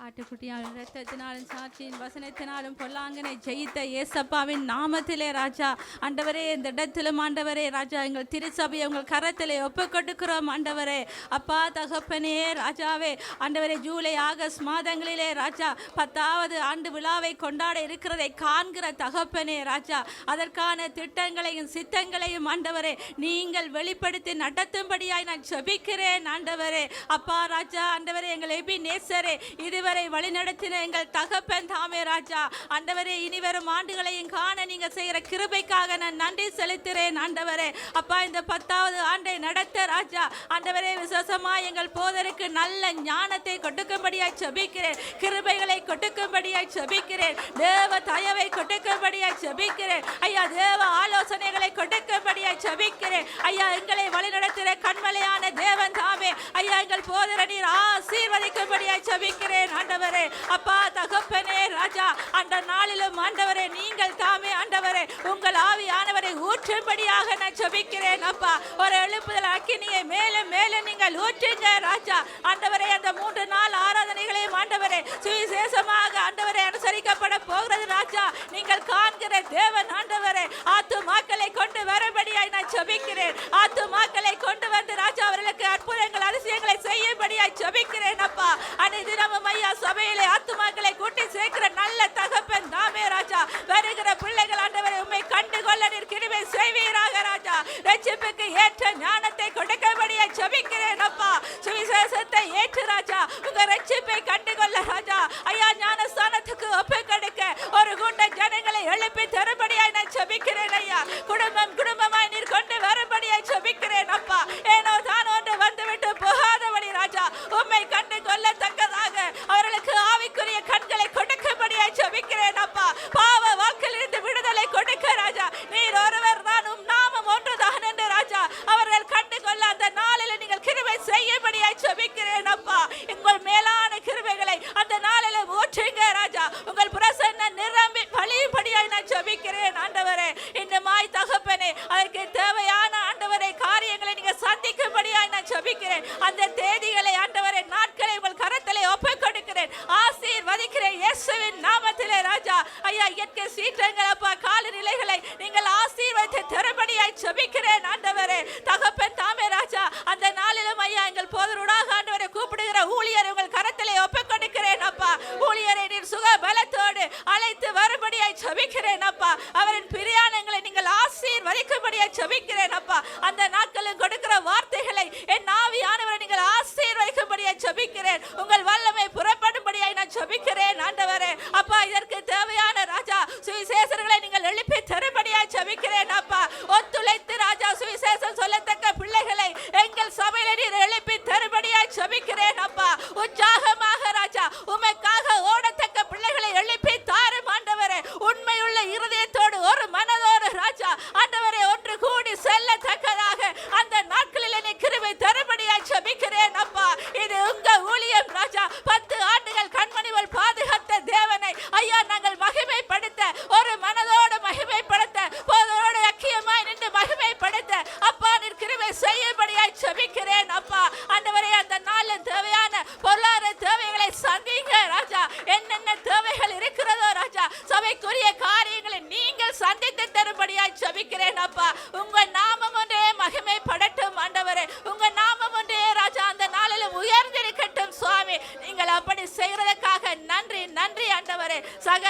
ஆட்டுக்குட்டியாலும் இரத்தத்தினாலும் சாட்சியின் வசனத்தினாலும் பொல்லாங்கனை ஜெயித்த ஏசப்பாவின் நாமத்திலே ராஜா, ஆண்டவரே, இந்த இடத்திலும் ஆண்டவரே ராஜா, எங்கள் திருச்சபையை உங்கள் கரத்திலே ஒப்பு கொடுக்கிறோம் ஆண்டவரே. அப்பா தகப்பனே ராஜாவே, ஆண்டவரே, ஜூலை ஆகஸ்ட் மாதங்களிலே ராஜா 10வது ஆண்டு விழாவை கொண்டாட இருக்கிறதை காண்கிற தகப்பனே ராஜா, அதற்கான திட்டங்களையும் சித்தங்களையும் ஆண்டவரே நீங்கள் வெளிப்படுத்தி நடத்தும்படியாய் நான் ஜெபிக்கிறேன் ஆண்டவரே. அப்பா ராஜா, ஆண்டவரே, எங்கள் எபினேசரே, இதுவரை வழிநடத்தின எங்கள் தகப்பன் தாமே ராஜா, ஆண்டவரே, இனிவரும் ஆண்டுகளையும் காண நீங்க செய்கிற கிருபைக்காக நான் நன்றி செலுத்துகிறேன் ஆண்டவரே. அப்பா, இந்த 10வது ஆண்டை நடத்த ராஜா, ஆண்டவரே, விசேஷமா எங்கள் போதருக்கு நல்ல ஞானத்தை கொடுக்கும்படியாய் ஜெபிக்கிறேன், கிருபைகளை கொடுக்கும்படியாய் ஜெபிக்கிறேன், தேவ தயவை கொடுக்கும்படியாய் ஜெபிக்கிறேன் ஐயா, தேவ ஆலோசனைகளை கொடுக்கும்படியாய் ஜெபிக்கிறேன் ஐயா. எங்களை வழிநடத்துகிற கண்மலையான தேவன் தாமே ஐயா, எங்கள் போதர நீர் ஆசீர்வதிக்கும்படியாய் ஜெபிக்கிறேன் ஆண்டவரே. அப்பா தகப்பனே ராஜா, அந்த நாளிலும் ஆண்டவரே நீங்கள் தாமே ஆண்டவரே உங்கள் ஆவியானவரை ஊற்றும்படியாக நான் ஜெபிக்கிறேன் அப்பா. ஒரு எழுப்புதல் அக்கினியை மேலும் மேலும் நீங்கள் ஊற்றுங்க ராஜா. ஆண்டவரே, அந்த 3 நாள் ஆராதனைகளையும் ஆண்டவரே சுவிசேஷமாக ஆண்டவரே அனுசரிக்கப்பட போகிறது ராஜா. நீங்கள் காண்கிற தேவன் ஆண்டவரே, ஆத்துமாக்களை கொண்டு வரபடியாய் நான் ஜெபிக்கிறேன். ஆத்துமாக்களை கொண்டு வந்து ராஜா அவர்களுக்கு அற்புதங்கள் அதிசயங்களை செய்யும்படியாய் ஜெபிக்கிறேன் அப்பா. அனைதினமும் ஐயா சபையிலே ஆத்துமாக்களை கூட்டி சேர்க்கிற நல்ல தகப்பன் தாமே ராஜா, வருகிற பிள்ளைகள் ஆண்டவரை உம்மை கண்டு கொள்ள நீர் கிருபை செய்வீராக ராஜா. ரட்சிப்புக்கு ஏற்ற ஞானத்தை கொடுக்கபடியாய் ஜெபிக்கிறேன் அப்பா. சுவிசேஷத்தை ஏற்று ராஜா உங்க ரட்சிப்பை கண்டு கொள்ள ராஜா ஐயா, ஞானஸ்தானத்துக்கு ஒப்பு கொடுக்க ஒரு கூட்ட ஜனங்களை எழுப்பி தரும்படியாய் நான் ஜெபிக்கிறேன் ஐயா. குடும்பம் குடும்பமாய் நீர் கொண்டு வரும்படியாய் ஜெபிக்கிறேன் அப்பா. ஏனோ தான் ஒன்று வந்துவிட்டு போகாதபடி ராஜா உம்மை கண்டு கொள்ளத்தக்கதாக அவர்களுக்கு ஆவிக்குரிய கண்களை கொடுக்கும்படியாய் ஜெபிக்கிறேன் அப்பா. பாவ வாக்கிலிருந்து விடுதலை கொடுக்க ராஜா, நீர் ஒருவர் தான், நாமம் ஒன்றுதான் என்று ராஜா அவர்கள் கண்டு கொள்ள அந்த நாளில் நீங்கள் கிருபை செய்யும்படியாய் ஜெபிக்கிறேன் அப்பா. உங்கள் மேலான கிருபைகளை அந்த நாளில் ஊற்றுங்க ராஜா. உங்கள் பிரசன்ன நிரம்பி பழியும்படியாய் நான் ஜெபிக்கிறேன் ஆண்டவரே. இன்னுமாய் தகப்பனே, அதற்கு தேவையான ஆண்டவரை காரியங்களை நீங்க சந்திக்கும்படியாய் நான் ஜெபிக்கிறேன். அந்த தேதிகளை ஆண்டவரை நாட்களை உங்கள் கரத்திலே ஒப்பு கொடுக்கிறேன், ஆசீர்வதிக்கிறேன் இயேசுவின் நாமத்திலே ராஜா. ஐயா, இயற்கை சீற்றங்கள் அப்பா, காலநிலைகளை நீங்கள் ஆசீர்வதித்து தரும்படியாய் ஜெபிக்கிறேன் ஆண்டவரே. தகப்பன் தாமே ராஜா, அந்த நாளிலும் ஐயா எங்கள் போதருடாக ஆண்டவரை கூப்பிடுகிற ஊழியரை உங்கள் கரத்திலே ஒப்பு கொடுக்கிறேன் அப்பா. ஊழியரை நீர் சுக பலத்தோடு அழைத்து வரும்படியாய் ஜெபிக்கிறேன் அப்பா. அவரின் பிரியாணங்களை நீங்கள் ஆசீர்வதிக்கும்படியாய் ஜெபிக்கிறேன் அப்பா. அந்த நாட்களில் கொடுக்கிற வார்த்தைகளை என் ஆவியானவரை நீங்கள் ஆசீர்வதிக்கும்படியாய் ஜெபிக்கிறேன். உங்கள் வல்லமை புறப்படும்படியாய் நான் ஜெபிக்கிறேன் ஆண்டவரே. அப்பா, இதற்கு தேவையான ராஜா சுவிசேஷர்களை நீங்கள் எழுப்பி தரும்படியாய் ஜெபிக்கிறேன் அப்பா. ஒத்துழைத்து ராஜா சுவிசேஷம் சொல்லத்தக்க பிள்ளைகளை எங்கள் சபையில நீர் எழுப்பி தரும்படியாய் ஜெபிக்கிறேன் அப்பா. உற்சாகமாக ராஜா உமக்காக ஓடத்தக்க பிள்ளைகளை எழுப்பி தாரும் ஆண்டவரே. உண்மையுள்ள இருதயத்தோடு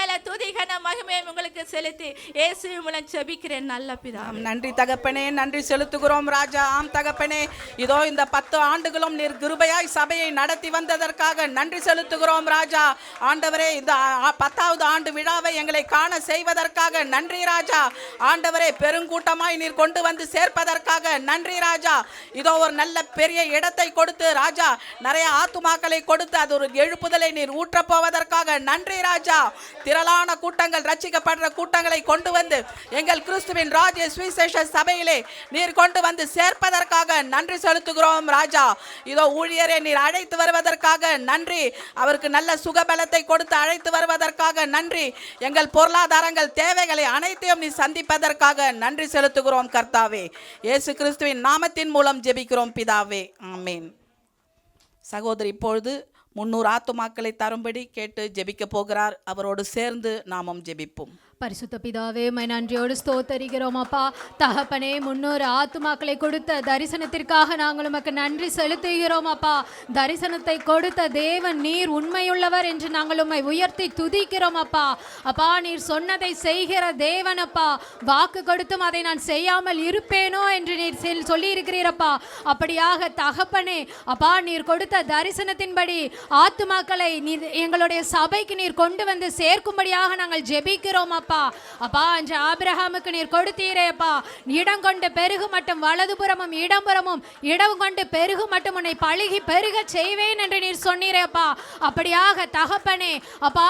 சகல துதி கன மகிமையும் உங்களுக்கு செலுத்தி இயேசுவின் மூலம் ஜெபிக்கிறேன் நல்ல பிதாவே.
நன்றி தகப்பனே, நன்றி செலுத்துகிறோம் ராஜா. ஆம் தகப்பனே, இதோ இந்த 10 ஆண்டுகளும் நீர் கிருபையாய் சபையை நடத்தி வந்ததற்காக நன்றி செலுத்துகிறோம் ராஜா. ஆண்டவரே, இந்த 10வது ஆண்டு விழாவை எங்களை காண செய்வதற்காக நன்றி ராஜா. ஆண்டவரே, பெருங்கூட்டமாய் நீர் கொண்டு வந்து சேர்ப்பதற்காக நன்றி ராஜா. இதோ ஒரு நல்ல பெரிய இடத்தை கொடுத்து ராஜா, நிறைய ஆத்துமாக்களை கொடுத்து அது ஒரு எழுப்புதலை நீர் ஊற்றப் போவதற்காக நன்றி ராஜா. திரளான கூட்டங்கள், ரட்சிக்கப்படுற கூட்டங்களை கொண்டு வந்து எங்கள் கிறிஸ்துவின் ராஜ்ய சுவிசேஷ சபையிலே நீர் கொண்டு வந்து சேர்ப்பதற்காக நன்றி செலுத்துகிறோம் ராஜா. இதோ ஊழியரை நீர் அழைத்து வருவதற்காக நன்றி. அவருக்கு நல்ல சுகபலத்தை கொடுத்து அழைத்து வருவதற்காக நன்றி. எங்கள் பொருளாதாரங்கள் தேவைகளை அனைத்தையும் நீ சந்திப்பதற்காக நன்றி செலுத்துகிறோம் கர்த்தாவே. இயேசு கிறிஸ்துவின் நாமத்தின் மூலம் ஜெபிக்கிறோம் பிதாவே, ஆமென். சகோதரி இப்பொழுது 300 ஆத்துமாக்களை தரும்படி கேட்டு ஜெபிக்க போகிறார். அவரோடு சேர்ந்து நாமும் ஜெபிப்போம்.
பரிசுத்த பிதாவே, உம்மை நன்றியோடு ஸ்தோத்தரிக்கிறோம் அப்பா. தகப்பனே, 300 ஆத்துமாக்களை கொடுத்த தரிசனத்திற்காக நாங்கள் உமக்கு நன்றி செலுத்துகிறோம் அப்பா. தரிசனத்தை கொடுத்த தேவன் நீர் உண்மையுள்ளவர் என்று நாங்கள் உம்மை உயர்த்தி துதிக்கிறோம் அப்பா. அப்பா, நீர் சொன்னதை செய்கிற தேவன் அப்பா. வாக்கு கொடுத்தும் அதை நான் செய்யாமல் இருப்பேனோ என்று நீர் சொல்லியிருக்கிறீரப்பா. அப்படியாக தகப்பனே அப்பா, நீர் கொடுத்த தரிசனத்தின்படி ஆத்துமாக்களை நீர் எங்களுடைய சபைக்கு நீர் கொண்டு வந்து சேர்க்கும்படியாக நாங்கள் ஜெபிக்கிறோம் அப்பா. அப்பா, அன்று ஆபிரகாமுக்கு நீர் கொடுத்தீரே அப்பா, இடம் கொண்டு பெருகு மட்டும் வலதுபுறமும் இடம்புறமும் இடம் கொண்டு பெருகு மட்டும் உன்னை பழுகி பெருக செய்வேன் என்று நீர் சொன்னீரே அப்பா. அப்படியாக தகப்பனே அப்பா,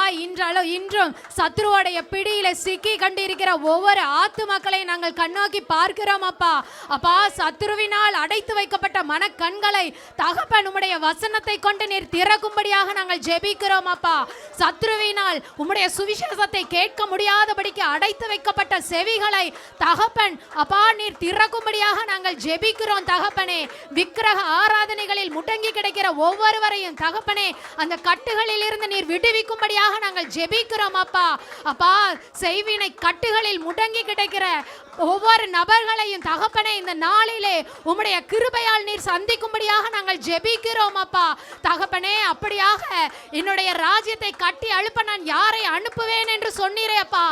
இன்றும் சத்ருவோடைய பிடியில சிக்கி கண்டிருக்கிற ஒவ்வொரு ஆத்துமக்களை நாங்கள் கண்ணோக்கி பார்க்கிறோம் அப்பா. அப்பா, சத்ருவினால் அடைத்து வைக்கப்பட்ட மனக்கண்களை தகப்பன் உம்முடைய வசனத்தை கொண்டு நீர் திறக்கும்படியாக நாங்கள் ஜெபிக்கிறோம் அப்பா. சத்ருவினால் உம்முடைய சுவிசேஷத்தை கேட்க முடியாதபடிக்கு அடைத்து வைக்கப்பட்ட செவிகளை தகப்பன் அப்பா நீர் திறக்கும்படியாக நாங்கள் ஜெபிக்கிறோம் தகப்பனே. விக்கிரக ஆராதனைகளில் முடங்கி கிடக்கிற ஒவ்வொருவரையும் தகப்பனே அந்த கட்டுகளில் இருந்து நீர் விடுவிக்கும்படியாக நாங்கள் ஜெபிக்கிறோம் அப்பா. அப்பா, செய்வினை கட்டுகளில் முடங்கி கிடக்கிற ஒவ்வொரு நபர்களையும் தகப்பனே இந்த நாளிலே உம்முடைய கிருபையால் நீர் சந்திக்கும்படியாக நாங்கள் ஜெபிக்கிறோம் அப்பா. தகப்பனே, அப்படியாக என்னுடைய ராஜ்யத்தை கட்டி அழுப்ப நான் யாரை அனுப்புவேன் என்று சொன்னீரே அப்பா.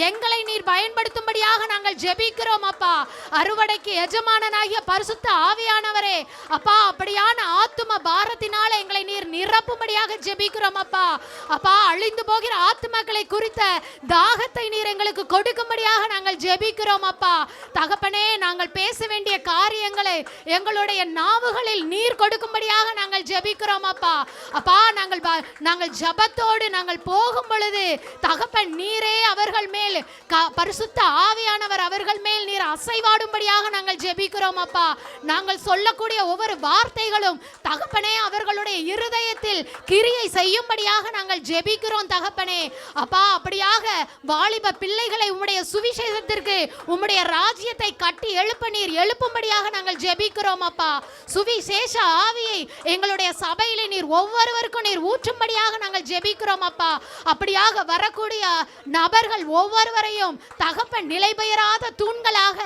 எங்களை நீர் பயன்படுத்தும்படியாக நாங்கள் ஜெபிக்கிறோம் அப்பா. அறுவடைக்கு எஜமானனாகிய பரிசுத்த ஆவியானவரே அப்பா, அப்படியான ஆத்தும பாரத்தினால எங்களை நீர் நிரப்பும்படியாக ஜெபிக்கிறோம் அப்பா. அப்பா, அழிந்து போகிற ஆத்துமக்களை குறித்த தாகத்தை நீர் எங்களுக்கு கொடுக்கும்படியாக நாங்கள் ஜெபிக்கிறோம் அப்பா. தகப்பனே, நாங்கள் பேச வேண்டிய காரியங்களை எங்களுடைய நாவுகளில் நீர் கொடுக்கும்படியாக நாங்கள் ஜெபிக்கிறோம் அப்பா. அப்பா, நாங்கள் ஜபத்தோடு நாங்கள் போகும் பொழுது தகப்பன் நீரே அவர்கள் மேல் பரிசுத்த ஆவியானவர் அவர்கள் மேல் நீர் அசைவாடும்படியாக நாங்கள் ஜெபிக்கிறோம் அப்பா. நாங்கள் சொல்லக்கூடிய ஒவ்வொரு வார்த்தைகளும் தகப்பனே அவர்களுடைய இருதயத்தில் கிரியை செய்யும்படியாக நாங்கள் ஜெபிக்கிறோம் தகப்பனே. அப்பா, அப்படியாக வாலிப பிள்ளைகளை உம்முடைய சுவிசேஷத்திற்கு உம்முடைய ராஜ்யத்தை கட்டி எழுப்ப நீர் எழுப்பும்படியாக நாங்கள் ஜெபிக்கிறோம் அப்பா. சுவிசேஷ ஆவியை எங்களுடைய சபையிலே நீர் ஒவ்வொருவருக்கும் நீர் ஊற்றும்படியாக நாங்கள் ஜெபிக்கிறோம் அப்பா. அப்படியாக வரக்கூடிய நபர்கள் ஒவ்வொருவரையும் தகப்பன் நிலை பெயராத தூண்களாக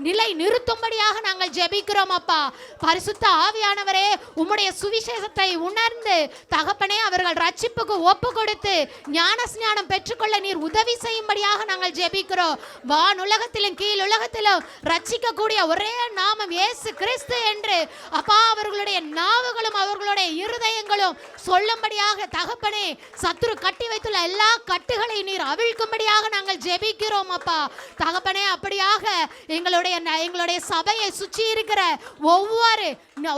நிலை நிறுத்தும்படியாக நாங்கள் ஜெபிக்கிறோம் அப்பா. பரிசுத்த ஆவியானவரே, உம்முடைய சுவிசேஷத்தை உணர்ந்து தகப்பனே அவர்கள் ரட்சிப்புக்கு ஒப்பு கொடுத்து ஞான ஸ்நானம் பெற்றுக்கொள்ள நீர் உதவி செய்யும்படியாக நாங்கள் ஜெபிக்கிறோம். வானுலகத்திலும் கீழ் உலகத்திலும் ரட்சிக்கக்கூடிய ஒரே நாமம் இயேசு கிறிஸ்து என்று அப்பா அவர்களுடைய நாவுகளும் அவர்களுடைய இருதயங்களும் சொல்லும்படியாக தகப்பனே சத்துரு கட்டி வைத்துள்ள எல்லா கட்டுகளை நீர் அவிழ்க்கும்படியாக நாங்கள் ஜெபிக்கிறோம் அப்பா. தகப்பனே, அப்படியாக எங்களுடைய சபையை சுற்றி இருக்கிற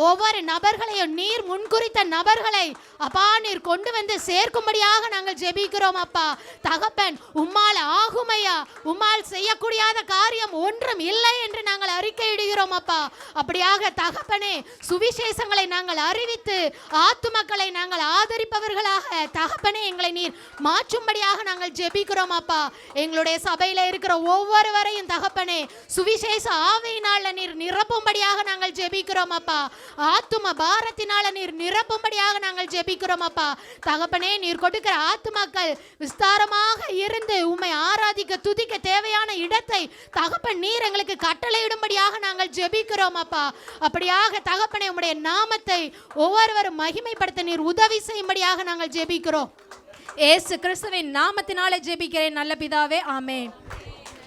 ஒவ்வொரு நபர்களையும் நீர் முன்குறித்த நபர்களை அப்பா நீர் கொண்டு வந்து சேர்க்கும்படியாக நாங்கள் ஜெபிக்கிறோம் அப்பா. தகப்பன், உம்மால் ஆகுமையா, உம்மால் செய்யக்கூடியாத காரியம் ஒன்றும் இல்லை என்று நாங்கள் அறிக்கையிடுகிறோம் அப்பா. அப்படியாக தகப்பனே, சுவிசேஷங்களை நாங்கள் அறிவித்து ஆத்துமக்களை நாங்கள் ஆதரிப்பவர்களாக தகப்பனே எங்களை நீர் மாற்றும்படியாக நாங்கள் ஜெபிக்கிறோம் அப்பா. எங்களுடைய சபையில இருக்கிற ஒவ்வொருவரையும் தகப்பனே சுவிசேஷ ஆவியினால நீர் நிரப்பும்படியாக நாங்கள் ஜெபிக்கிறோம் அப்பா. ஆத்தும பாரத்தினால நீர் நிரப்பும்படியாக நாங்கள் ஜெபிக்கிறோம் அப்பா. தகப்பனே, நீர் கொடுக்கிற ஆத்துமாக்கள் விஸ்தாரமாக இருந்து உம்மை ஆராதிக்க துதிக்க தேவையான இடத்தை தகப்பன் நீர் எங்களுக்கு கட்டளையிடும்படியாக நாங்கள் ஜெபிக்கிறோம் அப்பா. அப்படியாக தகப்பனே, உம்முடைய நாமத்தை ஒவ்வொருவரும் மகிமைப்படுத்த நீர் உதவி செய்யும்படியாக நாங்கள் ஜெபிக்கிறோம். இயேசு கிறிஸ்துவின் நாமத்தினாலே ஜெபிக்கிறேன் நல்ல பிதாவே, ஆமென்.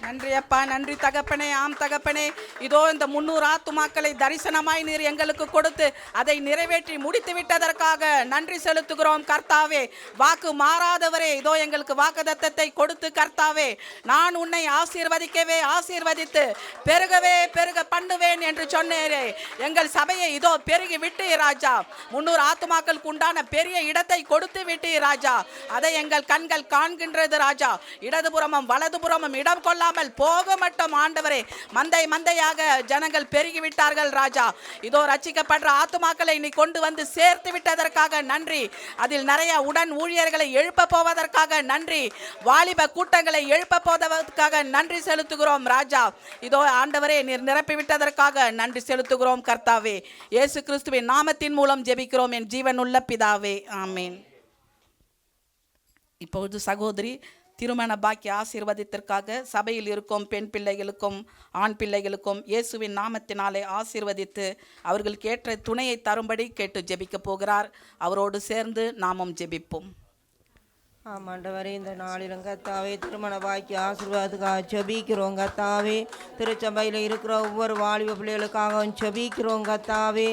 நன்றி அப்பா, நன்றி தகப்பனே. ஆம் தகப்பனே, இதோ இந்த 300 ஆத்துமாக்களை தரிசனமாய் நீர் எங்களுக்கு கொடுத்து அதை நிறைவேற்றி முடித்து விட்டதற்காக நன்றி செலுத்துகிறோம் கர்த்தாவே. வாக்கு மாறாதவரே, இதோ எங்களுக்கு வாக்குத்தத்தத்தை கொடுத்து கர்த்தாவே, நான் உன்னை ஆசீர்வதிக்கவே ஆசீர்வதித்து பெருகவே பெருக பண்ணுவேன் என்று சொன்னேரே. எங்கள் சபையை இதோ பெருகி விட்டு ராஜா, 300 ஆத்துமாக்களுக்கு உண்டான பெரிய இடத்தை கொடுத்து விட்டு ராஜா. அதை எங்கள் கண்கள் காண்கின்றது ராஜா. இடதுபுறமும் வலதுபுறமும் இடம் கொள்ளாமல் போக மட்டும் ஆண்டவரே, மந்தை மந்தையாக ஜனங்கள் பெருகிவிட்டார்கள் ராஜா. இதோ ரட்சிக்கப்படுற ஆத்துமாக்களை நீ கொண்டு வந்து சேர்த்து விட்டதற்காக நன்றி. அதில் நிறைய உடன் ஊழியர்களை எழுப்ப போவதற்காக நன்றி. வாலிப கூட்டங்களை எழுப்ப போவதற்காக நன்றி செலுத்துகிறோம் ராஜா. இதோ ஆண்டவரே, நீர் நிரப்பி விட்டதற்காக நன்றி செலுத்துகிறோம் கர்த்தாவே. இயேசு கிறிஸ்துவின் நாமத்தின் மூலம் ஜெபிக்கிறோம் என் ஜீவனுள்ள பிதாவே, ஆமேன். இப்பொழுது சகோதரி திருமண பாக்கிய ஆசீர்வாதத்திற்காக சபையில் இருக்கும் பெண் பிள்ளைகளுக்கும் ஆண் பிள்ளைகளுக்கும் இயேசுவின் நாமத்தினாலே ஆசீர்வதித்து அவர்களுக்கு ஏற்ற துணையை தரும்படி கேட்டு ஜெபிக்க போகிறார். அவரோடு சேர்ந்து நாமும் ஜெபிப்போம்.
ஆமாண்டவரே, இந்த நாளிலும் கத்தாவே திருமண பாக்கி ஆசீர்வாதத்துக்காக ஜெபிக்கிறோம் கத்தாவே. திருச்சபையில் இருக்கிற ஒவ்வொரு வாலிப பிள்ளைகளுக்காகவும் ஜெபிக்கிறோம் கத்தாவே.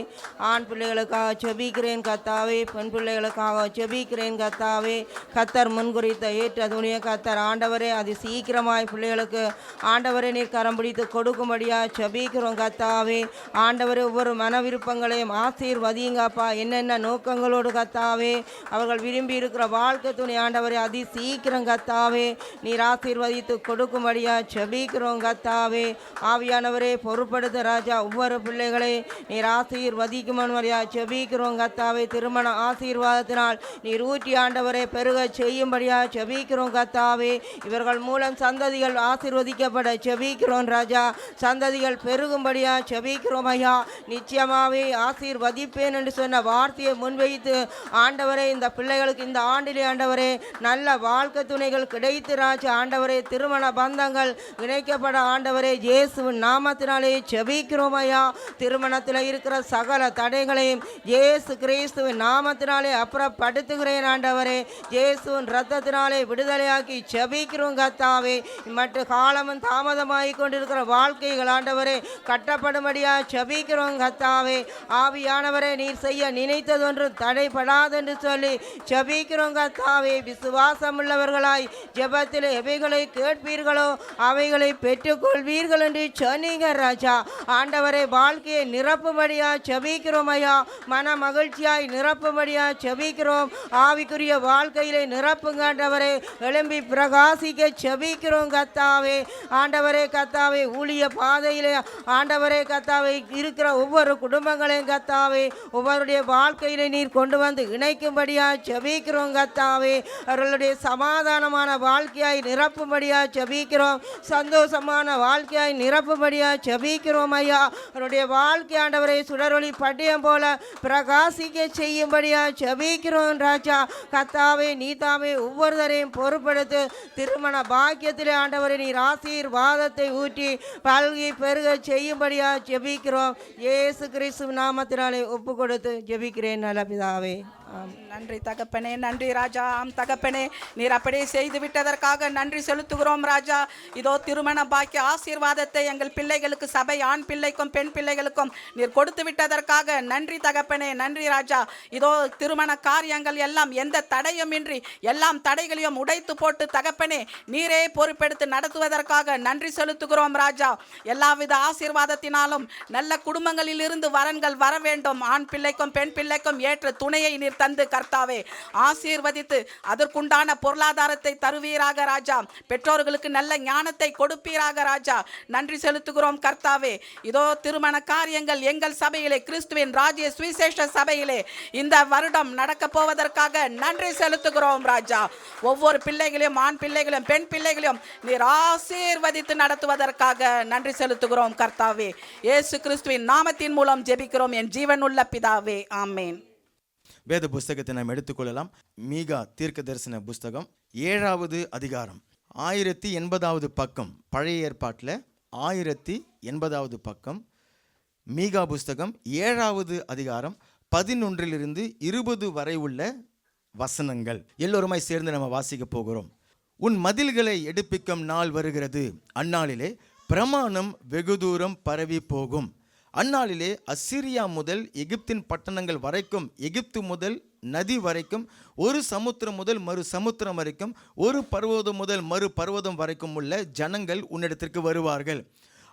ஆண் பிள்ளைகளுக்காக ஜெபிக்கிறேன் கத்தாவே. பெண் பிள்ளைகளுக்காக ஜெபிக்கிறேன் கத்தாவே. கத்தர் முன்குறித்த ஏற்ற துணியை கத்தர் ஆண்டவரே அது சீக்கிரமாய் பிள்ளைகளுக்கு ஆண்டவரே நீர் கரம் பிடித்து கொடுக்கும்படியாக ஜெபிக்கிறோம் கத்தாவே. ஆண்டவரே, ஒவ்வொரு மன விருப்பங்களையும் ஆசீர்வதிங்கப்பா. என்னென்ன நோக்கங்களோடு கத்தாவே அவர்கள் விரும்பி இருக்கிற வாழ்க்கை துணை ஆண்டவரே அதி சீக்கிரம் கத்தாவே நீர் ஆசீர்வதித்து கொடுக்கும்படியா ஜெபிக்கிறோம் கத்தாவே. ஆவியானவரே, பொறுப்படுத்த ராஜா ஒவ்வொரு பிள்ளைகளை நீர் ஆசீர்வதிக்கும்படியா ஜெபிக்கிறோம் கத்தாவே. திருமண ஆசீர்வாதத்தினால் நீர் ஊற்றி ஆண்டவரை பெருக செய்யும்படியா ஜெபிக்கிறோம் கத்தாவே. இவர்கள் மூலம் சந்ததிகள் ஆசீர்வதிக்கப்பட ஜெபிக்கிறோம் ராஜா. சந்ததிகள் பெருகும்படியா ஜெபிக்கிறோம் ஐயா. நிச்சயமாவே ஆசீர்வதிப்பேன் என்று சொன்ன வார்த்தையை முன்வைத்து ஆண்டவரே இந்த பிள்ளைகளுக்கு இந்த ஆண்டிலே ஆண்டவரே நல்ல வாழ்க்கை துணைகள் கிடைத்து ராஜா ஆண்டவரே திருமண பந்தங்கள் இணைக்கப்பட ஆண்டவரே இயேசுவின் நாமத்தினாலே ஜெபிக்கிறோம் ஐயா. திருமணத்தில் இருக்கிற சகல தடைகளையும் இயேசு கிறிஸ்துவின் நாமத்தினாலே அப்புறப்படுத்துகிறேன் ஆண்டவரே. இயேசுவின் இரத்தத்தினாலே விடுதலையாக்கி ஜெபிக்கிறோம் கத்தாவே. மற்ற காலமும் தாமதமாகி கொண்டிருக்கிற வாழ்க்கைகள் ஆண்டவரே கட்டப்படும்படியா ஜெபிக்கிறோம் கத்தாவே. ஆவியானவரே, நீர் செய்ய நினைத்ததொன்று தடைபடாதென்று சொல்லி ஜெபிக்கிறோம் கத்தாவே. விசுவாசம் உள்ளவர்களாய் ஜெபத்தில் எவைகளை கேட்பீர்களோ அவைகளை பெற்றுக்கொள்வீர்கள் என்று சொன்னீங்க ராஜா. ஆண்டவரை வாழ்க்கையை நிரப்பும்படியா ஜெபிக்கிறோம் ஐயா. மன மகிழ்ச்சியாய் நிரப்பும்படியா ஜெபிக்கிறோம். ஆவிக்குரிய வாழ்க்கையிலே நிரப்புங்க ஆண்டவரே. எழும்பி பிரகாசிக்க ஜெபிக்கிறோம் கத்தாவே. ஆண்டவரே கத்தாவே, ஊழிய பாதையிலே ஆண்டவரே கத்தாவே இருக்கிற ஒவ்வொரு குடும்பங்களையும் கத்தாவே ஒவ்வொருடைய வாழ்க்கையிலே நீர் கொண்டு வந்து இணைக்கும்படியா ஜெபிக்கிறோம் கத்தாவே. அவர்களுடைய சமாதானமான வாழ்க்கையாய் நிரப்பும்படியா ஜெபிக்கிறோம். சந்தோஷமான வாழ்க்கையாய் நிரப்பும்படியா ஜெபிக்கிறோம் ஐயா. அவருடைய வாழ்க்கை ஆண்டவரை சுடரொளி பட்டியம் போல பிரகாசிக்க செய்யும்படியா ஜெபிக்கிறோம் ராஜா. கத்தாவே, நீதாவே ஒவ்வொருவரையும் பொறுப்படுத்து திருமண பாக்கியத்திலே ஆண்டவரை நீர் ஆசீர்வாதத்தை ஊற்றி பல்கி பெருக செய்யும்படியா ஜெபிக்கிறோம். இயேசு கிறிஸ்து நாமத்தினாலே ஒப்பு கொடுத்து ஜெபிக்கிறேன் நல்ல பிதாவே.
நன்றி தகப்பனே, நன்றி ராஜா. ஆம் தகப்பனே, நீர் அப்படியே செய்து விட்டதற்காக நன்றி செலுத்துகிறோம் ராஜா. இதோ திருமண பாக்கிய ஆசீர்வாதத்தை எங்கள் பிள்ளைகளுக்கு சபை ஆண் பிள்ளைக்கும் பெண் பிள்ளைகளுக்கும் நீர் கொடுத்து விட்டதற்காக நன்றி தகப்பனே, நன்றி ராஜா. இதோ திருமண காரியங்கள் எல்லாம் எந்த தடையும் இன்றி எல்லாம் தடைகளையும் உடைத்து போட்டு தகப்பனே நீரே பொறுப்பெடுத்து நடத்துவதற்காக நன்றி செலுத்துகிறோம் ராஜா. எல்லாவித ஆசீர்வாதத்தினாலும் நல்ல குடும்பங்களில் இருந்து வரன்கள் வர வேண்டும். ஆண் பிள்ளைக்கும் பெண் பிள்ளைக்கும் ஏற்ற துணையை நீர் தந்து கர்த்தாவே ஆசீர்வதித்து அதற்குண்டான பொருளாதாரத்தை தருவீராக ராஜா. பெற்றோர்களுக்கு நல்ல ஞானத்தை கொடுப்பீராக ராஜா. நன்றி செலுத்துகிறோம் கர்த்தாவே. இதோ திருமண காரியங்கள் எங்கள் சபையிலே கிறிஸ்துவின் ராஜ்ய சுவிசேஷ சபையிலே இந்த வருடம் நடக்க போவதற்காக நன்றி செலுத்துகிறோம் ராஜா. ஒவ்வொரு பிள்ளைகளையும் ஆண் பிள்ளைகளையும் பெண் பிள்ளைகளையும் நீர் ஆசீர்வதித்து நடத்துவதற்காக நன்றி செலுத்துகிறோம் கர்த்தாவே. இயேசு கிறிஸ்துவின் நாமத்தின் மூலம் ஜெபிக்கிறோம் என் ஜீவனுள்ள பிதாவே, ஆமென்.
வேத புஸ்தகத்தை நாம் எடுத்துக்கொள்ளலாம். மீகா தீர்க்க தரிசன புஸ்தகம் 7வது அதிகாரம் 1080வது பக்கம். பழைய ஏற்பாட்டில் 1080வது பக்கம். மீகா புஸ்தகம் 7வது அதிகாரம் 11 to 20 வரை உள்ள வசனங்கள் எல்லோருமாய் சேர்ந்து நம்ம வாசிக்க போகிறோம். உன் மதில்களை எடுப்பிக்கும் நாள் வருகிறது, அந்நாளிலே பிரமாணம் வெகு தூரம் பரவி போகும். அந்நாளிலே அசிரியா முதல் எகிப்தின் பட்டணங்கள் வரைக்கும், எகிப்து முதல் நதி வரைக்கும், ஒரு சமுத்திரம் முதல் மறு சமுத்திரம் வரைக்கும், ஒரு பர்வதம் முதல் மறு பர்வதம் வரைக்கும் உள்ள ஜனங்கள் உன்னிடத்திற்கு வருவார்கள்.